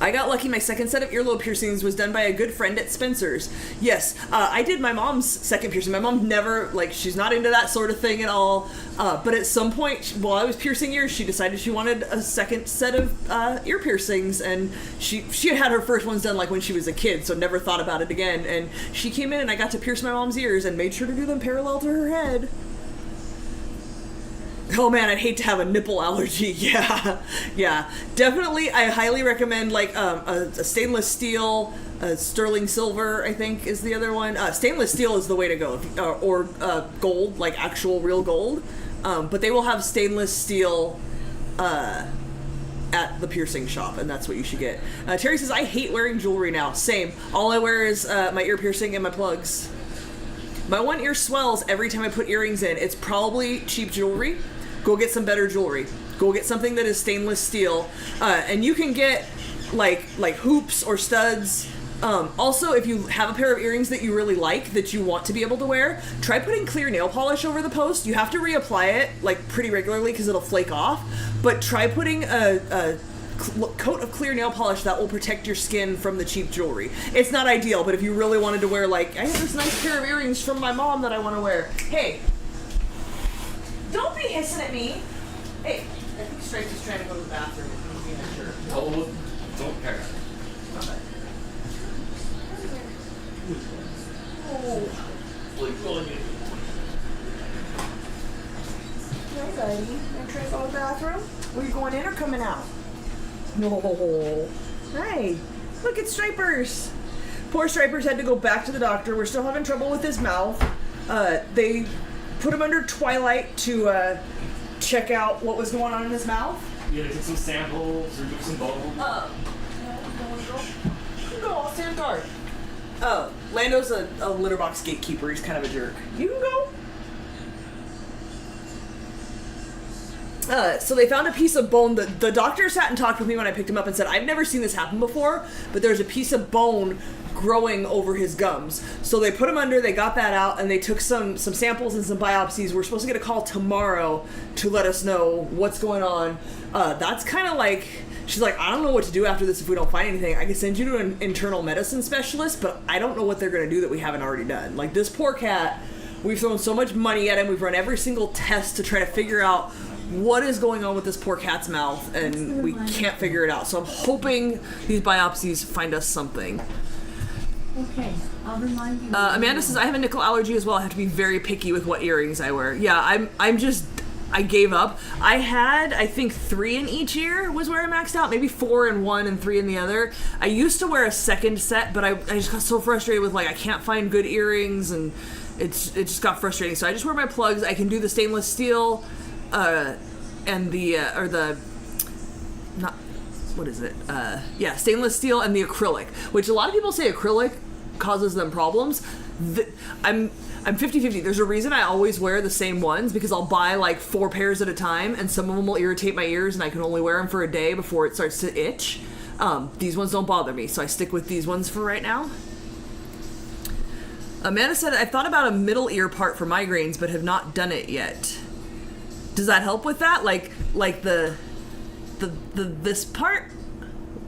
I got lucky. My second set of earlobe piercings was done by a good friend at Spencer's. Yes, I did my mom's second piercing. My mom never, like, she's not into that sort of thing at all. But at some point, while I was piercing ears, she decided she wanted a second set of ear piercings. And she had her first ones done, like, when she was a kid, so never thought about it again. And she came in and I got to pierce my mom's ears and made sure to do them parallel to her head. Oh man, I'd hate to have a nipple allergy. Yeah. Definitely, I highly recommend like a stainless steel, sterling silver, I think is the other one. Stainless steel is the way to go, or gold, like actual real gold. But they will have stainless steel at the piercing shop, and that's what you should get. Terry says, I hate wearing jewelry now. Same. All I wear is my ear piercing and my plugs. My one ear swells every time I put earrings in. It's probably cheap jewelry. Go get some better jewelry. Go get something that is stainless steel. And you can get like hoops or studs. Also, if you have a pair of earrings that you really like, that you want to be able to wear, try putting clear nail polish over the post. You have to reapply it like pretty regularly because it'll flake off. But try putting a coat of clear nail polish that will protect your skin from the cheap jewelry. It's not ideal, but if you really wanted to wear, like, I have this nice pair of earrings from my mom that I want to wear. Hey, don't be hissing at me. Hey, I think Stripes is trying to go to the bathroom. Oh, don't care. Okay. Oh. Hey, buddy. You trying to go to the bathroom? Were you going in or coming out? No. Hey, look at Stripers. Poor Stripers had to go back to the doctor. We're still having trouble with his mouth. They put him under Twilight to check out what was going on in his mouth. Yeah, they took some samples, remove some bone. Go, stand guard. Oh, Lando's a litter box gatekeeper. He's kind of a jerk. You can go. So they found a piece of bone. The doctor sat and talked with me when I picked him up and said, I've never seen this happen before, but there's a piece of bone growing over his gums. So they put him under, they got that out, and they took some samples and some biopsies. We're supposed to get a call tomorrow to let us know what's going on. That's kind of like, she's like, I don't know what to do after this if we don't find anything. I can send you to an internal medicine specialist, but I don't know what they're going to do that we haven't already done. Like, this poor cat, we've thrown so much money at him, we've run every single test to try to figure out what is going on with this poor cat's mouth, and we can't figure it out. So I'm hoping these biopsies find us something. Okay, I'll remind you. Amanda says, I have a nickel allergy as well. I have to be very picky with what earrings I wear. Yeah, I gave up. I had, I think, 3 in each ear was where I maxed out. Maybe 4 in one and 3 in the other. I used to wear a second set, but I just got so frustrated with, like, I can't find good earrings, and it just got frustrating. So I just wear my plugs. I can do the stainless steel, and stainless steel and the acrylic, which a lot of people say acrylic causes them problems. I'm 50-50. There's a reason I always wear the same ones, because I'll buy like 4 pairs at a time, and some of them will irritate my ears, and I can only wear them for a day before it starts to itch. These ones don't bother me, so I stick with these ones for right now. Amanda said, I thought about a middle ear part for migraines, but have not done it yet. Does that help with that? Like the this part?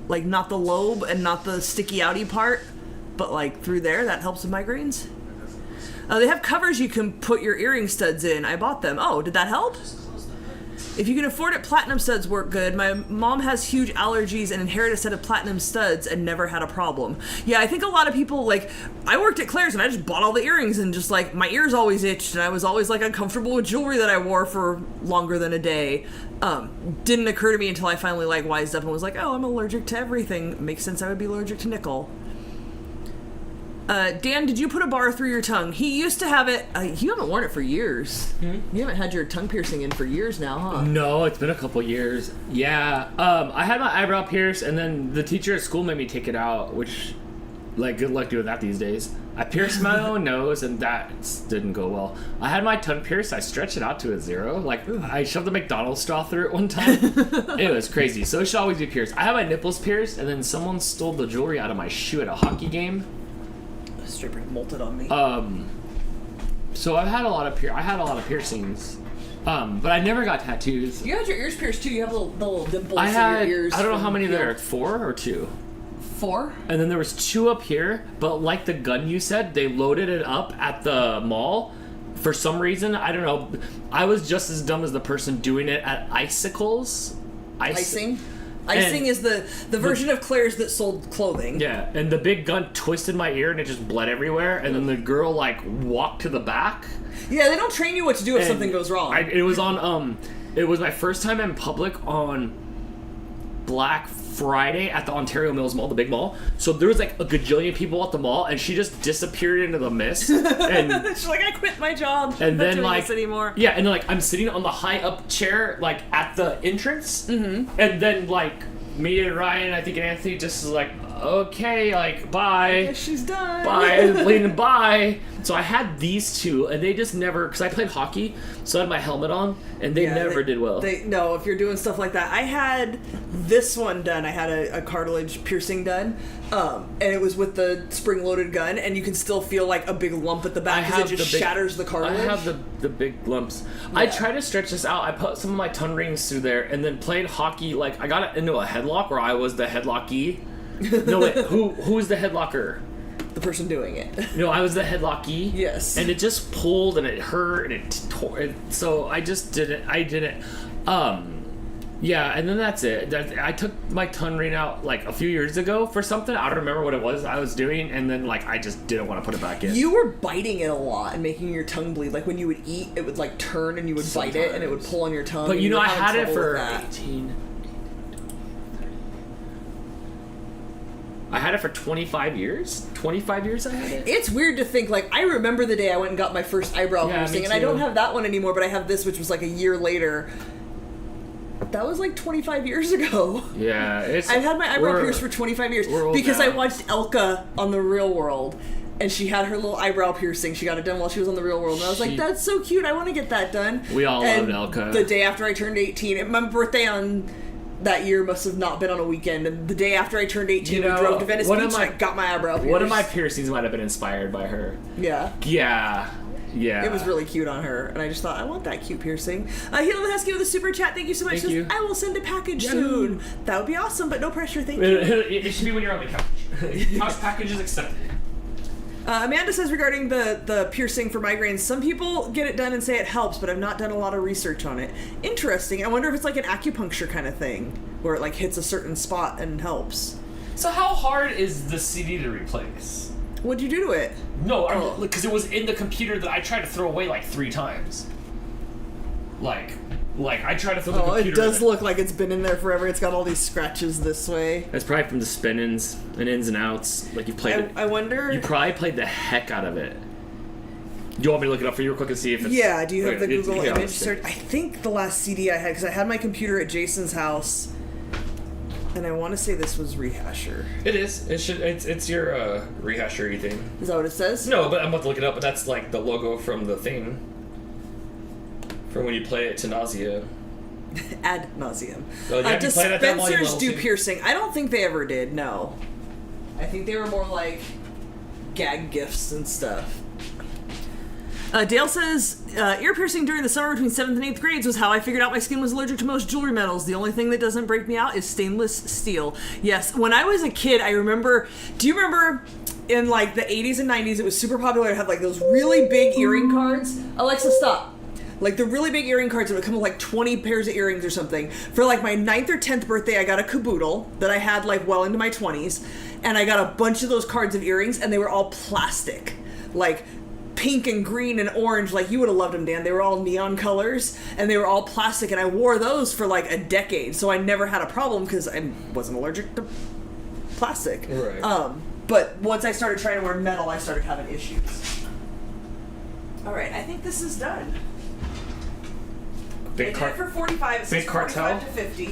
Like, not the lobe and not the sticky outy part, but like through there, that helps with migraines? They have covers you can put your earring studs in. I bought them. Oh, did that help? If you can afford it, platinum studs work good. My mom has huge allergies and inherited a set of platinum studs and never had a problem. Yeah, I think a lot of people, like, I worked at Claire's and I just bought all the earrings, and just, like, my ears always itched, and I was always, like, uncomfortable with jewelry that I wore for longer than a day. Didn't occur to me until I finally, like, wised up and was like, oh, I'm allergic to everything. Makes sense I would be allergic to nickel. Dan, did you put a bar through your tongue? He used to have it. You haven't worn it for years. You haven't had your tongue piercing in for years now, huh? No, it's been a couple years. Yeah. I had my eyebrow pierced, and then the teacher at school made me take it out, which, like, good luck doing that these days. I pierced my own nose, and that didn't go well. I had my tongue pierced. I stretched it out to a 0. Like, I shoved a McDonald's straw through it one time. It was crazy. So it should always be pierced. I had my nipples pierced, and then someone stole the jewelry out of my shoe at a hockey game. Straight molted on me. So I had a lot of piercings, but I never got tattoos. You had your ears pierced too. You have little dimples in your ears. I don't know how many there are. 4 or 2. 4. And then there was 2 up here, but like the gun you said, they loaded it up at the mall. For some reason, I don't know. I was just as dumb as the person doing it at Icicles. Icing? Icing is the version of Claire's that sold clothing. Yeah, and the big gun twisted my ear and it just bled everywhere, and then the girl, like, walked to the back. Yeah, they don't train you what to do if something goes wrong. It was on, it was my first time in public on Black Friday at the Ontario Mills Mall, the big mall. So there was like a gajillion people at the mall, and she just disappeared into the mist. And she's like, I quit my job. And I'm then, not doing like, this anymore. Yeah, and then, like, I'm sitting on the high up chair, like, at the entrance. Mm-hmm. And then, like, me and Ryan, I think, and Anthony just is like, okay, like, bye. I guess she's done. Bye. Leaning bye. So I had these 2, and they just never, because I played hockey, so I had my helmet on, and they never did well. No, if you're doing stuff like that. I had this one done. I had a cartilage piercing done, and it was with the spring-loaded gun, and you can still feel, like, a big lump at the back because it just shatters the cartilage. I have the big lumps. Yeah. I tried to stretch this out. I put some of my tongue rings through there, and then played hockey. Like, I got it into a headlock where I was the headlockee. No, wait, who's the headlocker? The person doing it. No, I was the headlockee. Yes. And it just pulled, and it hurt, and it tore. So I just didn't. Yeah, and then that's it. I took my tongue ring out, like, a few years ago for something. I don't remember what it was I was doing, and then, like, I just didn't want to put it back in. You were biting it a lot and making your tongue bleed. Like, when you would eat, it would, like, turn, and you would bite it, and it would pull on your tongue. But, you know, I had it for 25 years. 25 years I had it. It's weird to think, like, I remember the day I went and got my first eyebrow piercing, and I don't have that one anymore, but I have this, which was, like, a year later. That was like 25 years ago. Yeah, I've had my eyebrow pierced for 25 years because now. I watched Elka on The Real World, and she had her little eyebrow piercing. She got it done while she was on The Real World, and I was like, that's so cute. I want to get that done. We all and loved Elka. The day after I turned 18, my birthday on that year must have not been on a weekend, and the day after I turned 18, we drove to Venice Beach, and I got my eyebrow pierced. One of my piercings might have been inspired by her. Yeah. Yeah. It was really cute on her, and I just thought, I want that cute piercing. Hilo the Husky with a super chat. Thank you so much. Thank you. I will send a package soon. That would be awesome, but no pressure. Thank you. It should be when you're on the couch. Couch packages accepted. Amanda says regarding the piercing for migraines, some people get it done and say it helps, but I've not done a lot of research on it. Interesting. I wonder if it's like an acupuncture kind of thing, where it like hits a certain spot and helps. So how hard is the CD to replace? What'd you do to it? No, because it was in the computer that I tried to throw away like 3 times. Like I tried to throw the computer. It does look like it's been in there forever. It's got all these scratches this way. That's probably from the spin-ins and ins and outs. Like you played it. I wonder. You probably played the heck out of it. Do you want me to look it up for you real quick and see if it's... Yeah, do you have the Google yeah, image search? I think the last CD I had, because I had my computer at Jason's house, and I want to say this was Rehasher. It is. It's your Rehasher-y thing. Is that what it says? No, but I'm about to look it up, but that's like the logo from the thing. From when you play it to nausea. Ad nauseum. Dispensers do piercing. I don't think they ever did, no. I think they were more like gag gifts and stuff. Dale says, ear piercing during the summer between 7th and 8th grades was how I figured out my skin was allergic to most jewelry metals. The only thing that doesn't break me out is stainless steel. Yes, when I was a kid, I remember... Do you remember in like the 80s and 90s, it was super popular to have like those really big earring cards? Alexa, stop. Like the really big earring cards that would come with like 20 pairs of earrings or something. For like my 9th or 10th birthday, I got a caboodle that I had like well into my 20s. And I got a bunch of those cards of earrings, and they were all plastic. Like... pink and green and orange, like you would have loved them, Dan. They were all neon colors, and they were all plastic, and I wore those for like a decade, so I never had a problem because I wasn't allergic to plastic. Right. But once I started trying to wear metal, I started having issues. All right, I think this is done. I did it for 45. It says 45 to 50.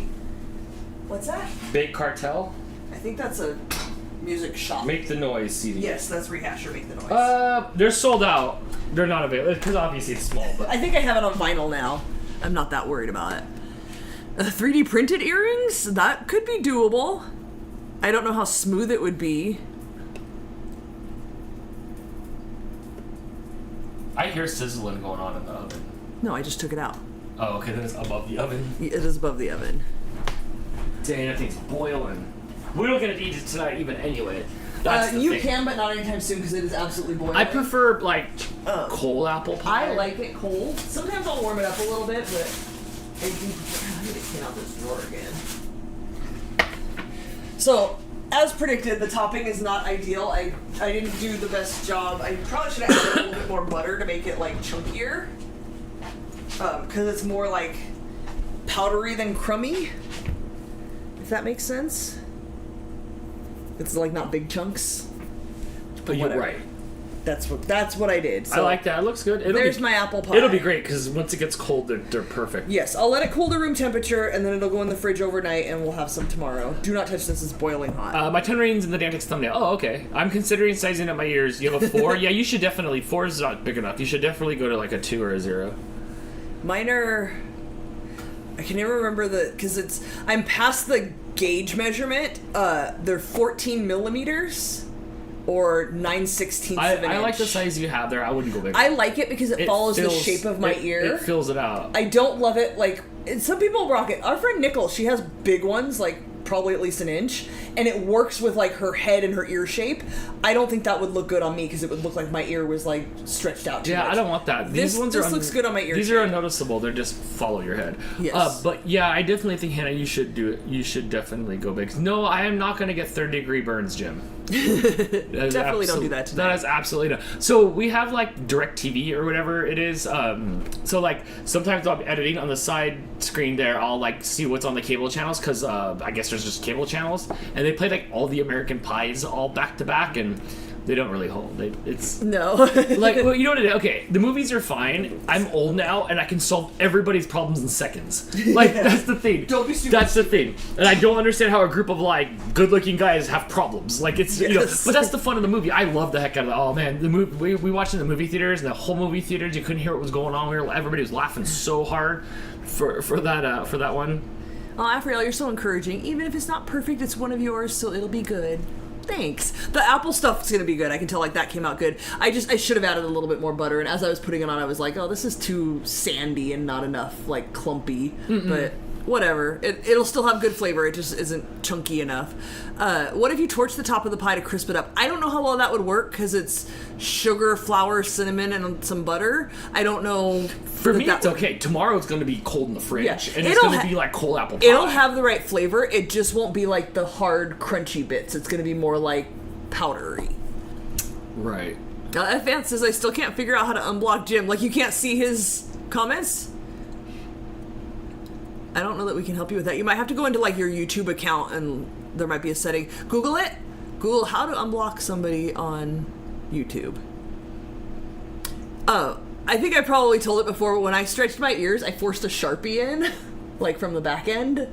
What's that? Big Cartel? I think that's a music shop. Make the Noise CD. Yes, that's Rehasher. Make the Noise. They're sold out. They're not available because obviously it's small. But I think I have it on vinyl now. I'm not that worried about it. 3D printed earrings? That could be doable. I don't know how smooth it would be. I hear sizzling going on in the oven. No, I just took it out. Oh, okay, then it's above the oven. It is above the oven. Dang, that thing's boiling. We're not gonna eat it tonight even anyway. That's the you thing. can, but not anytime soon because it is absolutely boiling. I prefer like cold apple pie. I like it cold. Sometimes I'll warm it up a little bit, but I do prefer. I need to clean out this drawer again. So, as predicted, the topping is not ideal. I didn't do the best job. I probably should have added a little bit more butter to make it like chunkier, because it's more like powdery than crummy. If that makes sense. It's like not big chunks. But you're right. That's what I did. So I like that. It looks good. There's my apple pie. It'll be great because once it gets cold, they're perfect. Yes, I'll let it cool to room temperature, and then it'll go in the fridge overnight, and we'll have some tomorrow. Do not touch this; it's boiling hot. My 10 rings in the Dantex thumbnail. Oh, okay. I'm considering sizing up my ears. You have a 4? Yeah, you should definitely. 4 is not big enough. You should definitely go to like a 2 or a 0. Mine are... I can never remember because I'm past the gauge measurement. They're 14 millimeters or 9/16 of an inch. I like the size you have there. I wouldn't go bigger. I like it because it follows the shape of my ear. It fills it out. I don't love it like... Some people rock it. Our friend Nicole, she has big ones, like probably at least an inch, and it works with like her head and her ear shape. I don't think that would look good on me because it would look like my ear was like stretched out too much. I don't want that. This looks good on my ear. These are unnoticeable. They're just follow your head. Yes. But yeah, I definitely think, Hannah, you should do it. You should definitely go big. No, I am not going to get 3rd-degree burns, Jim. Definitely don't do that tonight. That is absolutely not. So we have like DirecTV or whatever it is. So like sometimes I'm editing on the side screen there. I'll like see what's on the cable channels because I guess there's just cable channels, and they play like all the American Pies all back to back, and They don't really hold. It's No. like, well, you know what it is? Okay, the movies are fine. I'm old now, and I can solve everybody's problems in seconds. Like, that's the thing. Don't be stupid. That's the thing. And I don't understand how a group of, like, good-looking guys have problems. Like, it's, you know, but that's the fun of the movie. I love the heck out of it. Oh, man, the movie, we watched in the movie theaters, and the whole movie theaters, you couldn't hear what was going on. Everybody was laughing so hard for that one. Oh, Afriel, you're so encouraging. Even if it's not perfect, it's one of yours, so it'll be good. Thanks. The apple stuff's gonna be good. I can tell, like, that came out good. I should have added a little bit more butter, and as I was putting it on, I was like, oh, this is too sandy and not enough, like, clumpy. But whatever. It'll still have good flavor. It just isn't chunky enough. What if you torch the top of the pie to crisp it up? I don't know how well that would work, because it's sugar, flour, cinnamon, and some butter. I don't know. For me, it's okay. Tomorrow it's going to be cold in the fridge, and it's going to be like cold apple pie. It'll have the right flavor. It just won't be like the hard, crunchy bits. It's going to be more like powdery. Right. Advance says, I still can't figure out how to unblock Jim. Like, you can't see his comments? I don't know that we can help you with that. You might have to go into, like, your YouTube account, and there might be a setting. Google it. Google how to unblock somebody on YouTube. Oh, I think I probably told it before, but when I stretched my ears, I forced a Sharpie in, like, from the back end,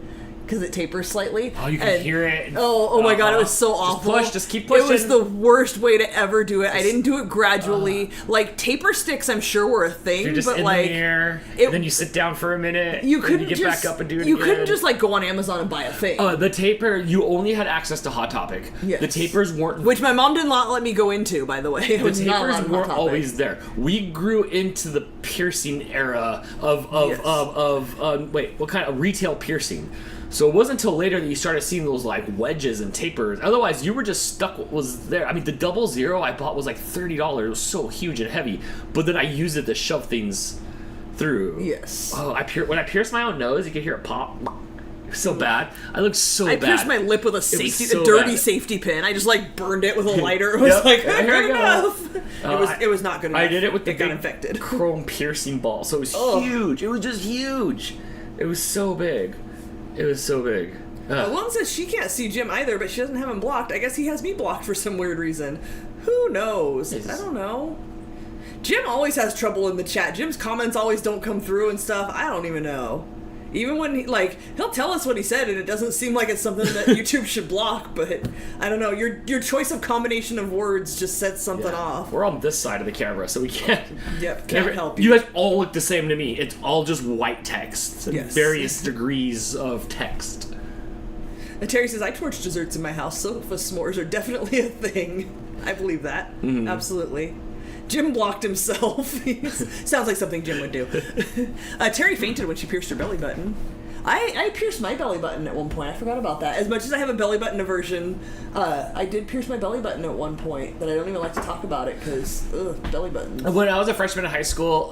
because it tapers slightly. Oh, you can hear it. Oh my god, it was so awful. Just keep pushing. It was the worst way to ever do it. I didn't do it gradually. Like, taper sticks, I'm sure were a thing, you're just but in like, the mirror, then you sit down for a minute, you couldn't then you get back up and do it You again. couldn't just, like, go on Amazon and buy a thing. The taper, you only had access to Hot Topic. Yes. The tapers weren't... Which my mom did not let me go into, by the way. The tapers weren't always there. We grew into the piercing era of wait, what kind of retail piercing? So it wasn't until later that you started seeing those, like, wedges and tapers. Otherwise, you were just stuck what was there. I mean, the 00 I bought was like $30. It was so huge and heavy. But then I used it to shove things through. Yes. Oh, when I pierced my own nose, you could hear it pop. It was so bad. I looked so bad. I pierced my lip with a so dirty bad. safety pin. I just, like, burned it with a lighter. It was like, good enough. It was not good enough. I did it with the got infected. chrome piercing ball. So it was huge. It was just huge. It was so big. It was so big. One says she can't see Jim either, but she doesn't have him blocked. I guess he has me blocked for some weird reason. Who knows? I don't know. Jim always has trouble in the chat. Jim's comments always don't come through and stuff. I don't even know. Even when he'll tell us what he said, and it doesn't seem like it's something that YouTube should block. But I don't know. Your choice of combination of words just sets something off. We're on this side of the camera, so we can't. Yep, can't help you. You guys all look the same to me. It's all just white text and various degrees of text. And Terry says, I torch desserts in my house. Sofa s'mores are definitely a thing. I believe that. Absolutely. Jim blocked himself. Sounds like something Jim would do. Terry fainted when she pierced her belly button. I pierced my belly button at one point. I forgot about that. As much as I have a belly button aversion, I did pierce my belly button at one point, but I don't even like to talk about it because, belly buttons. When I was a freshman in high school,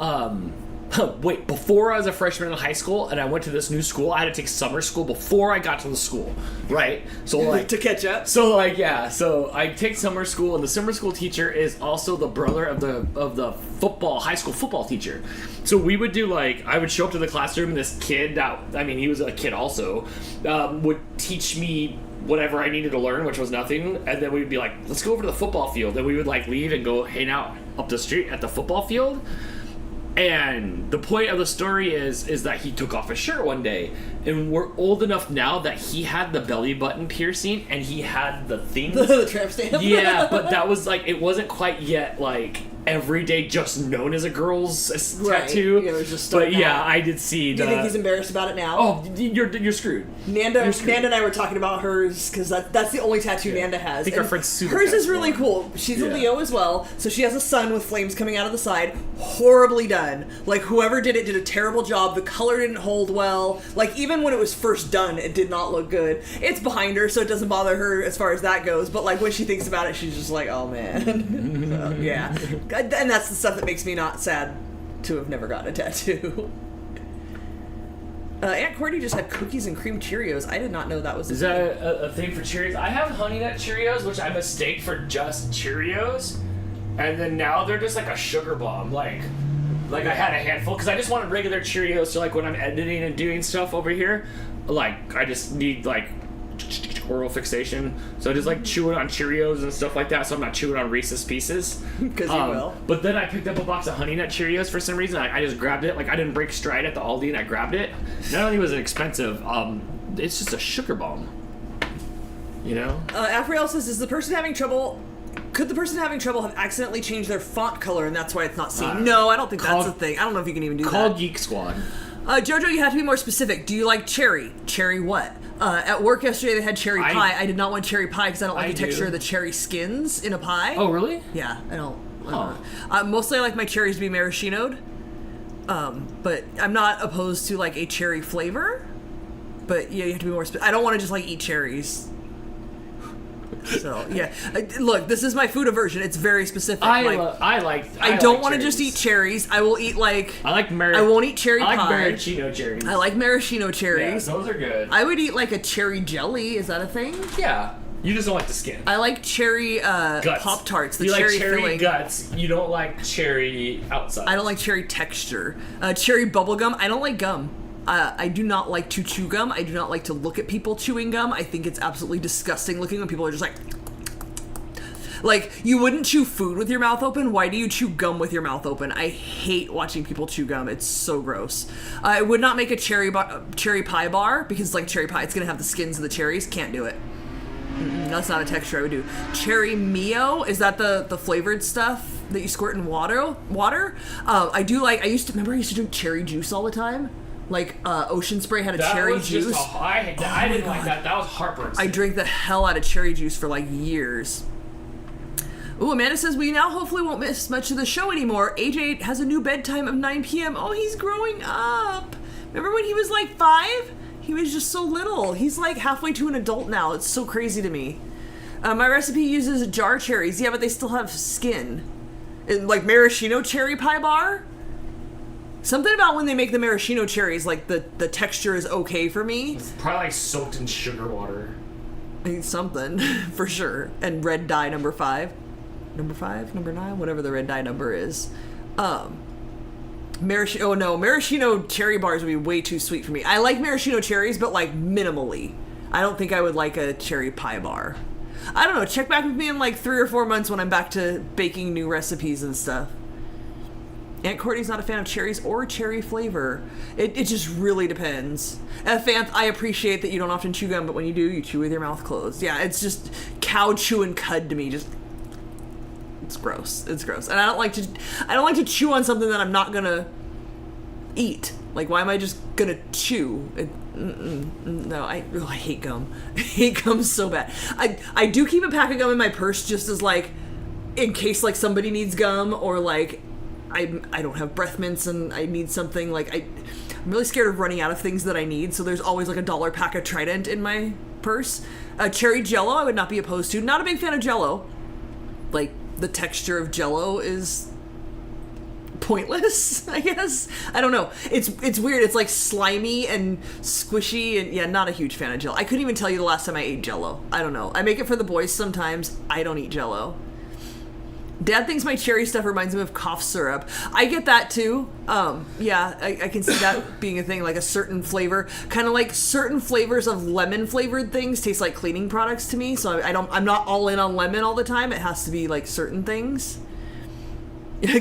before I was a freshman in high school and I went to this new school, I had to take summer school before I got to the school, right? So, like, to catch up. So, like, yeah, so I take summer school, and the summer school teacher is also the brother of the high school football teacher. So we would do, like, I would show up to the classroom, and this kid he was a kid also, would teach me whatever I needed to learn, which was nothing, and then we'd be like, let's go over to the football field. Then we would, like, leave and go hang out up the street at the football field. And the point of the story is that he took off his shirt one day, and we're old enough now that he had the belly button piercing and he had the thing. The tramp stamp. Yeah, but that was like, it wasn't quite yet like every day just known as a girl's tattoo. Yeah, it was just but yeah, I did see. Do you think he's embarrassed about it now? Oh, you're screwed. Nanda and I were talking about hers because that's the only tattoo Nanda has. I think our friend Susan. Hers is really cool. She's a Leo as well, so she has a sun with flames coming out of the side. Horribly done. Like, whoever did it did a terrible job. The color didn't hold well. Like, even when it was first done, it did not look good. It's behind her, so it doesn't bother her as far as that goes. But like when she thinks about it, she's just like, oh man. So, yeah. And that's the stuff that makes me not sad to have never gotten a tattoo. Aunt Courtney just had cookies and cream Cheerios. I did not know that was Is that a thing for Cheerios? I have Honey Nut Cheerios, which I mistake for just Cheerios. And then now they're just like a sugar bomb. Like I had a handful, because I just wanted regular Cheerios, so like when I'm editing and doing stuff over here, like I just need like oral fixation, so I just like chewing on Cheerios and stuff like that. So I'm not chewing on Reese's Pieces. Because you will. But then I picked up a box of Honey Nut Cheerios for some reason. I just grabbed it. Like I didn't break stride at the Aldi, and I grabbed it. Not only was it expensive, it's just a sugar bomb. You know. Afriel says, "Is the person having trouble?" Could the person having trouble have accidentally changed their font color and that's why it's not seen? No, I don't think that's a thing. I don't know if you can even do that. Call Geek Squad. Jojo, you have to be more specific. Do you like cherry? Cherry what? At work yesterday they had cherry pie. I did not want cherry pie because I don't like the texture of the cherry skins in a pie. Oh, really? Yeah, I don't. Mostly I like my cherries to be maraschinoed. But I'm not opposed to like a cherry flavor. But yeah, you have to be more specific. I don't want to just like eat cherries. So yeah, look, this is my food aversion. It's very specific. I don't want to just eat cherries. I will eat I won't eat cherry pie. I like maraschino cherries. I like maraschino cherries. Yeah, those are good. I would eat like a cherry jelly. Is that a thing? Yeah. You just don't like the skin. I like cherry Pop Tarts. You like cherry guts. You don't like cherry outside. I don't like cherry texture. Cherry bubblegum. I don't like gum. I do not like to chew gum. I do not like to look at people chewing gum. I think it's absolutely disgusting looking when people are just like, you wouldn't chew food with your mouth open. Why do you chew gum with your mouth open? I hate watching people chew gum. It's so gross. I would not make a cherry pie bar because like cherry pie, it's going to have the skins of the cherries. Can't do it. That's not a texture I would do. Cherry Mio, is that the flavored stuff that you squirt in water? I used to drink cherry juice all the time. Like Ocean Spray had a cherry juice. I didn't like that. That was heartburn. I drank the hell out of cherry juice for like years. Ooh, Amanda says we now hopefully won't miss much of the show anymore. AJ has a new bedtime of 9 p.m. Oh, he's growing up. Remember when he was like 5? He was just so little. He's like halfway to an adult now. It's so crazy to me. My recipe uses jar cherries. Yeah, but they still have skin. And like maraschino cherry pie bar. Something about when they make the maraschino cherries, like the texture is okay for me. It's probably like soaked in sugar water. I mean, something, for sure. And red dye number 5. Number 5? Number 9? Whatever the red dye number is. Maraschino cherry bars would be way too sweet for me. I like maraschino cherries, but like minimally. I don't think I would like a cherry pie bar. I don't know, check back with me in like 3 or 4 months when I'm back to baking new recipes and stuff. Aunt Courtney's not a fan of cherries or cherry flavor. It just really depends. Fanth, I appreciate that you don't often chew gum, but when you do, you chew with your mouth closed. Yeah, it's just cow chewing cud to me. It's gross. It's gross. And I don't like to chew on something that I'm not gonna eat. Like, why am I just gonna chew? No, I hate gum. I hate gum so bad. I do keep a pack of gum in my purse just as like, in case like somebody needs gum or like I don't have breath mints and I need something. Like I'm really scared of running out of things that I need, so there's always like a $1 pack of Trident in my purse. Cherry Jello I would not be opposed to. Not a big fan of Jello. Like the texture of Jello is pointless, I guess. I don't know. It's weird. It's like slimy and squishy and yeah, not a huge fan of Jello. I couldn't even tell you the last time I ate Jello. I don't know. I make it for the boys sometimes. I don't eat Jello. Dad thinks my cherry stuff reminds him of cough syrup. I get that too. Yeah, I can see that being a thing, like a certain flavor. Kind of like certain flavors of lemon flavored things taste like cleaning products to me, so I'm not all in on lemon all the time. It has to be like certain things.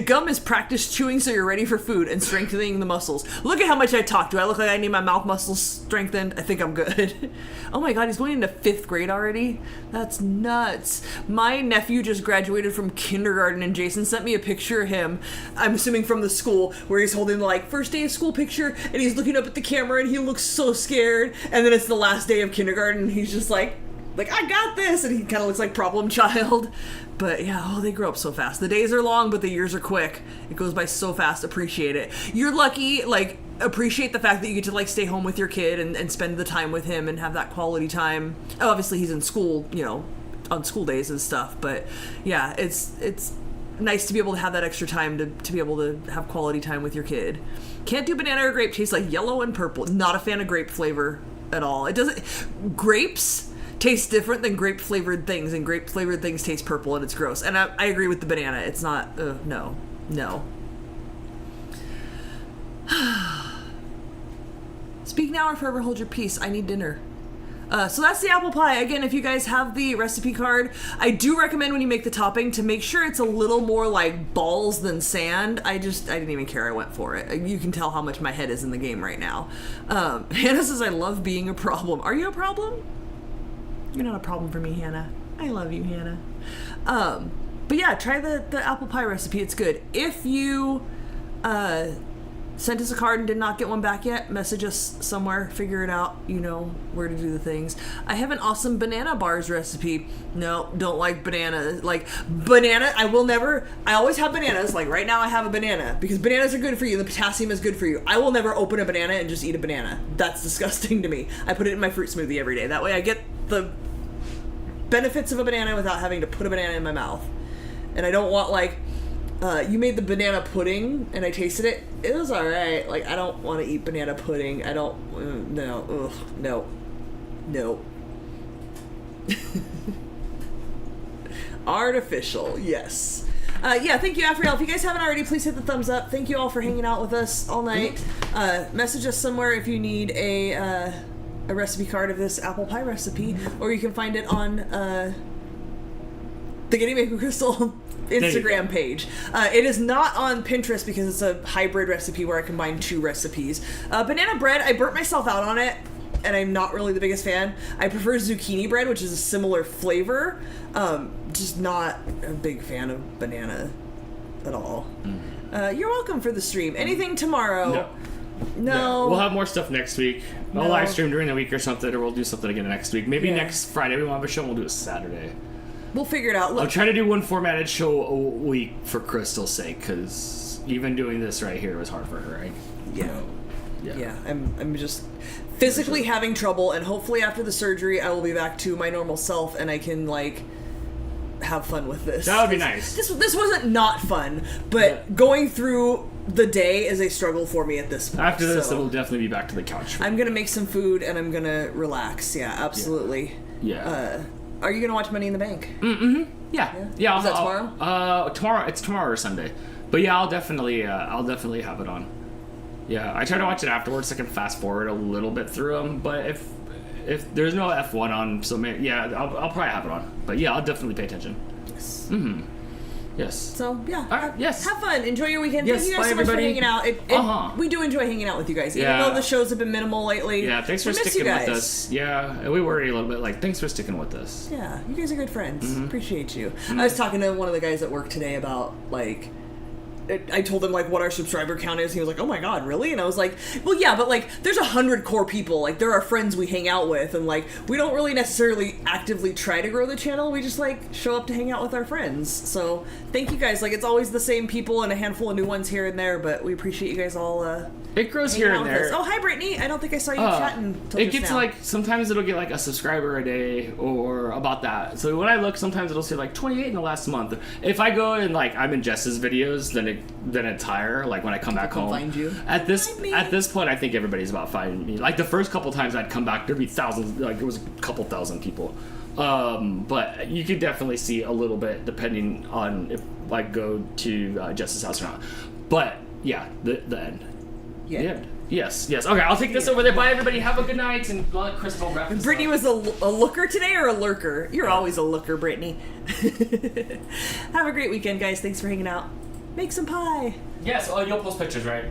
Gum is practice chewing so you're ready for food and strengthening the muscles. Look at how much I talk. Do I look like I need my mouth muscles strengthened? I think I'm good. Oh my god, he's going into 5th grade already? That's nuts. My nephew just graduated from kindergarten and Jason sent me a picture of him, I'm assuming from the school, where he's holding the like first day of school picture and he's looking up at the camera and he looks so scared, and then it's the last day of kindergarten and he's just like I got this, and he kind of looks like problem child. But yeah, they grow up so fast. The days are long, but the years are quick. It goes by so fast. Appreciate it. You're lucky, like, appreciate the fact that you get to like stay home with your kid and spend the time with him and have that quality time. Oh, obviously he's in school, you know, on school days and stuff, but yeah, it's nice to be able to have that extra time to be able to have quality time with your kid. Can't do banana or grape. Tastes like yellow and purple. Not a fan of grape flavor at all. It doesn't. Grapes taste different than grape flavored things, and grape flavored things taste purple and it's gross. And I agree with the banana. It's not. No. Speak now or forever hold your peace. I need dinner. So that's the apple pie. Again, if you guys have the recipe card, I do recommend when you make the topping to make sure it's a little more like balls than sand. I didn't even care. I went for it. You can tell how much my head is in the game right now. Hannah says, I love being a problem. Are you a problem? You're not a problem for me, Hannah. I love you, Hannah. But yeah, try the apple pie recipe. It's good. If you sent us a card and did not get one back yet, message us somewhere, figure it out, you know where to do the things. I have an awesome banana bars recipe. No, don't like banana. Like, banana, I always have bananas. Like, right now I have a banana, because bananas are good for you, the potassium is good for you. I will never open a banana and just eat a banana. That's disgusting to me. I put it in my fruit smoothie every day. That way I get the benefits of a banana without having to put a banana in my mouth. And I don't want, like, you made the banana pudding, and I tasted it. It was alright. Like, I don't want to eat banana pudding. I don't, no, ugh, no. Artificial, yes. Yeah, thank you, Afriel. If you guys haven't already, please hit the thumbs up. Thank you all for hanging out with us all night. Message us somewhere if you need a recipe card of this apple pie recipe, or you can find it on the Getting Baked with Crystal Instagram page. It is not on Pinterest because it's a hybrid recipe where I combine 2 recipes. Banana bread, I burnt myself out on it, and I'm not really the biggest fan. I prefer zucchini bread, which is a similar flavor. Just not a big fan of banana at all. You're welcome for the stream. Anything tomorrow? No. We'll have more stuff next week. I'll live stream during the week or something, or we'll do something again next week. Maybe next Friday we won't have a show, and we'll do a Saturday. We'll figure it out. Look, I'll try to do one formatted show a week for Crystal's sake, because even doing this right here was hard for her, right? Yeah. I'm just physically having trouble, and hopefully after the surgery I will be back to my normal self and I can, like, have fun with this. That would be nice. This wasn't not fun, but going through the day is a struggle for me at this point. After this, it will definitely be back to the couch. I'm gonna make some food and I'm gonna relax. Yeah, absolutely. Yeah. Are you gonna watch Money in the Bank? Yeah. Is that tomorrow? It's tomorrow or Sunday. But yeah, I'll definitely have it on. Yeah, I try to watch it afterwards so I can fast forward a little bit through them. But if there's no F1 on, so maybe, I'll probably have it on. But yeah, I'll definitely pay attention. Yes. Yes. So yeah. All right. Yes. Have fun. Enjoy your weekend. Yes, Thank you guys so much for hanging out. We do enjoy hanging out with you guys, even though the shows have been minimal lately. Yeah. Thanks for sticking with us. Yeah, and we worry a little bit. Like, thanks for sticking with us. Yeah, you guys are good friends. Appreciate you. I was talking to one of the guys at work today about, like, I told him, like, what our subscriber count is. He was like, oh my god, really? And I was like, well, yeah, but, like, there's 100 core people. Like, there are friends we hang out with, and, like, we don't really necessarily actively try to grow the channel. We just, like, show up to hang out with our friends. So thank you guys. Like, it's always the same people and a handful of new ones here and there, but we appreciate you guys all it grows here and there. Oh, hi, Brittany. I don't think I saw you chatting till it just gets now. like, sometimes it'll get like a subscriber a day or about that. So when I look, sometimes it'll say like 28 in the last month. If I go and, like, I'm in Jess's videos, then it's higher. Like, when I come back home. Find you. At this point, I think everybody's about finding me. Like, the first couple times I'd come back, there'd be thousands. Like, it was a couple thousand people. But you could definitely see a little bit depending on if I go to Jess's house or not. But yeah, the end. Yeah. The end. Yes. Okay, I'll take this over there. Bye, everybody. Have a good night. And let Crystal wrap this Brittany up. was a looker today, or a lurker? You're always a looker, Brittany. Have a great weekend, guys. Thanks for hanging out. Make some pie. Yes. Oh, you'll post pictures, right?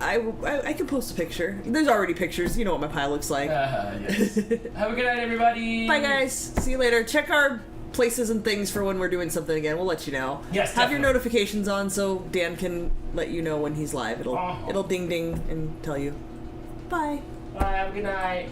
I can post a picture. There's already pictures. You know what my pie looks like. Yes. Have a good night, everybody. Bye, guys. See you later. Check our places and things for when we're doing something again. We'll let you know. Yes, Have your definitely. notifications on so Dan can let you know when he's live. It'll ding ding and tell you. Bye. Bye. Have a good night.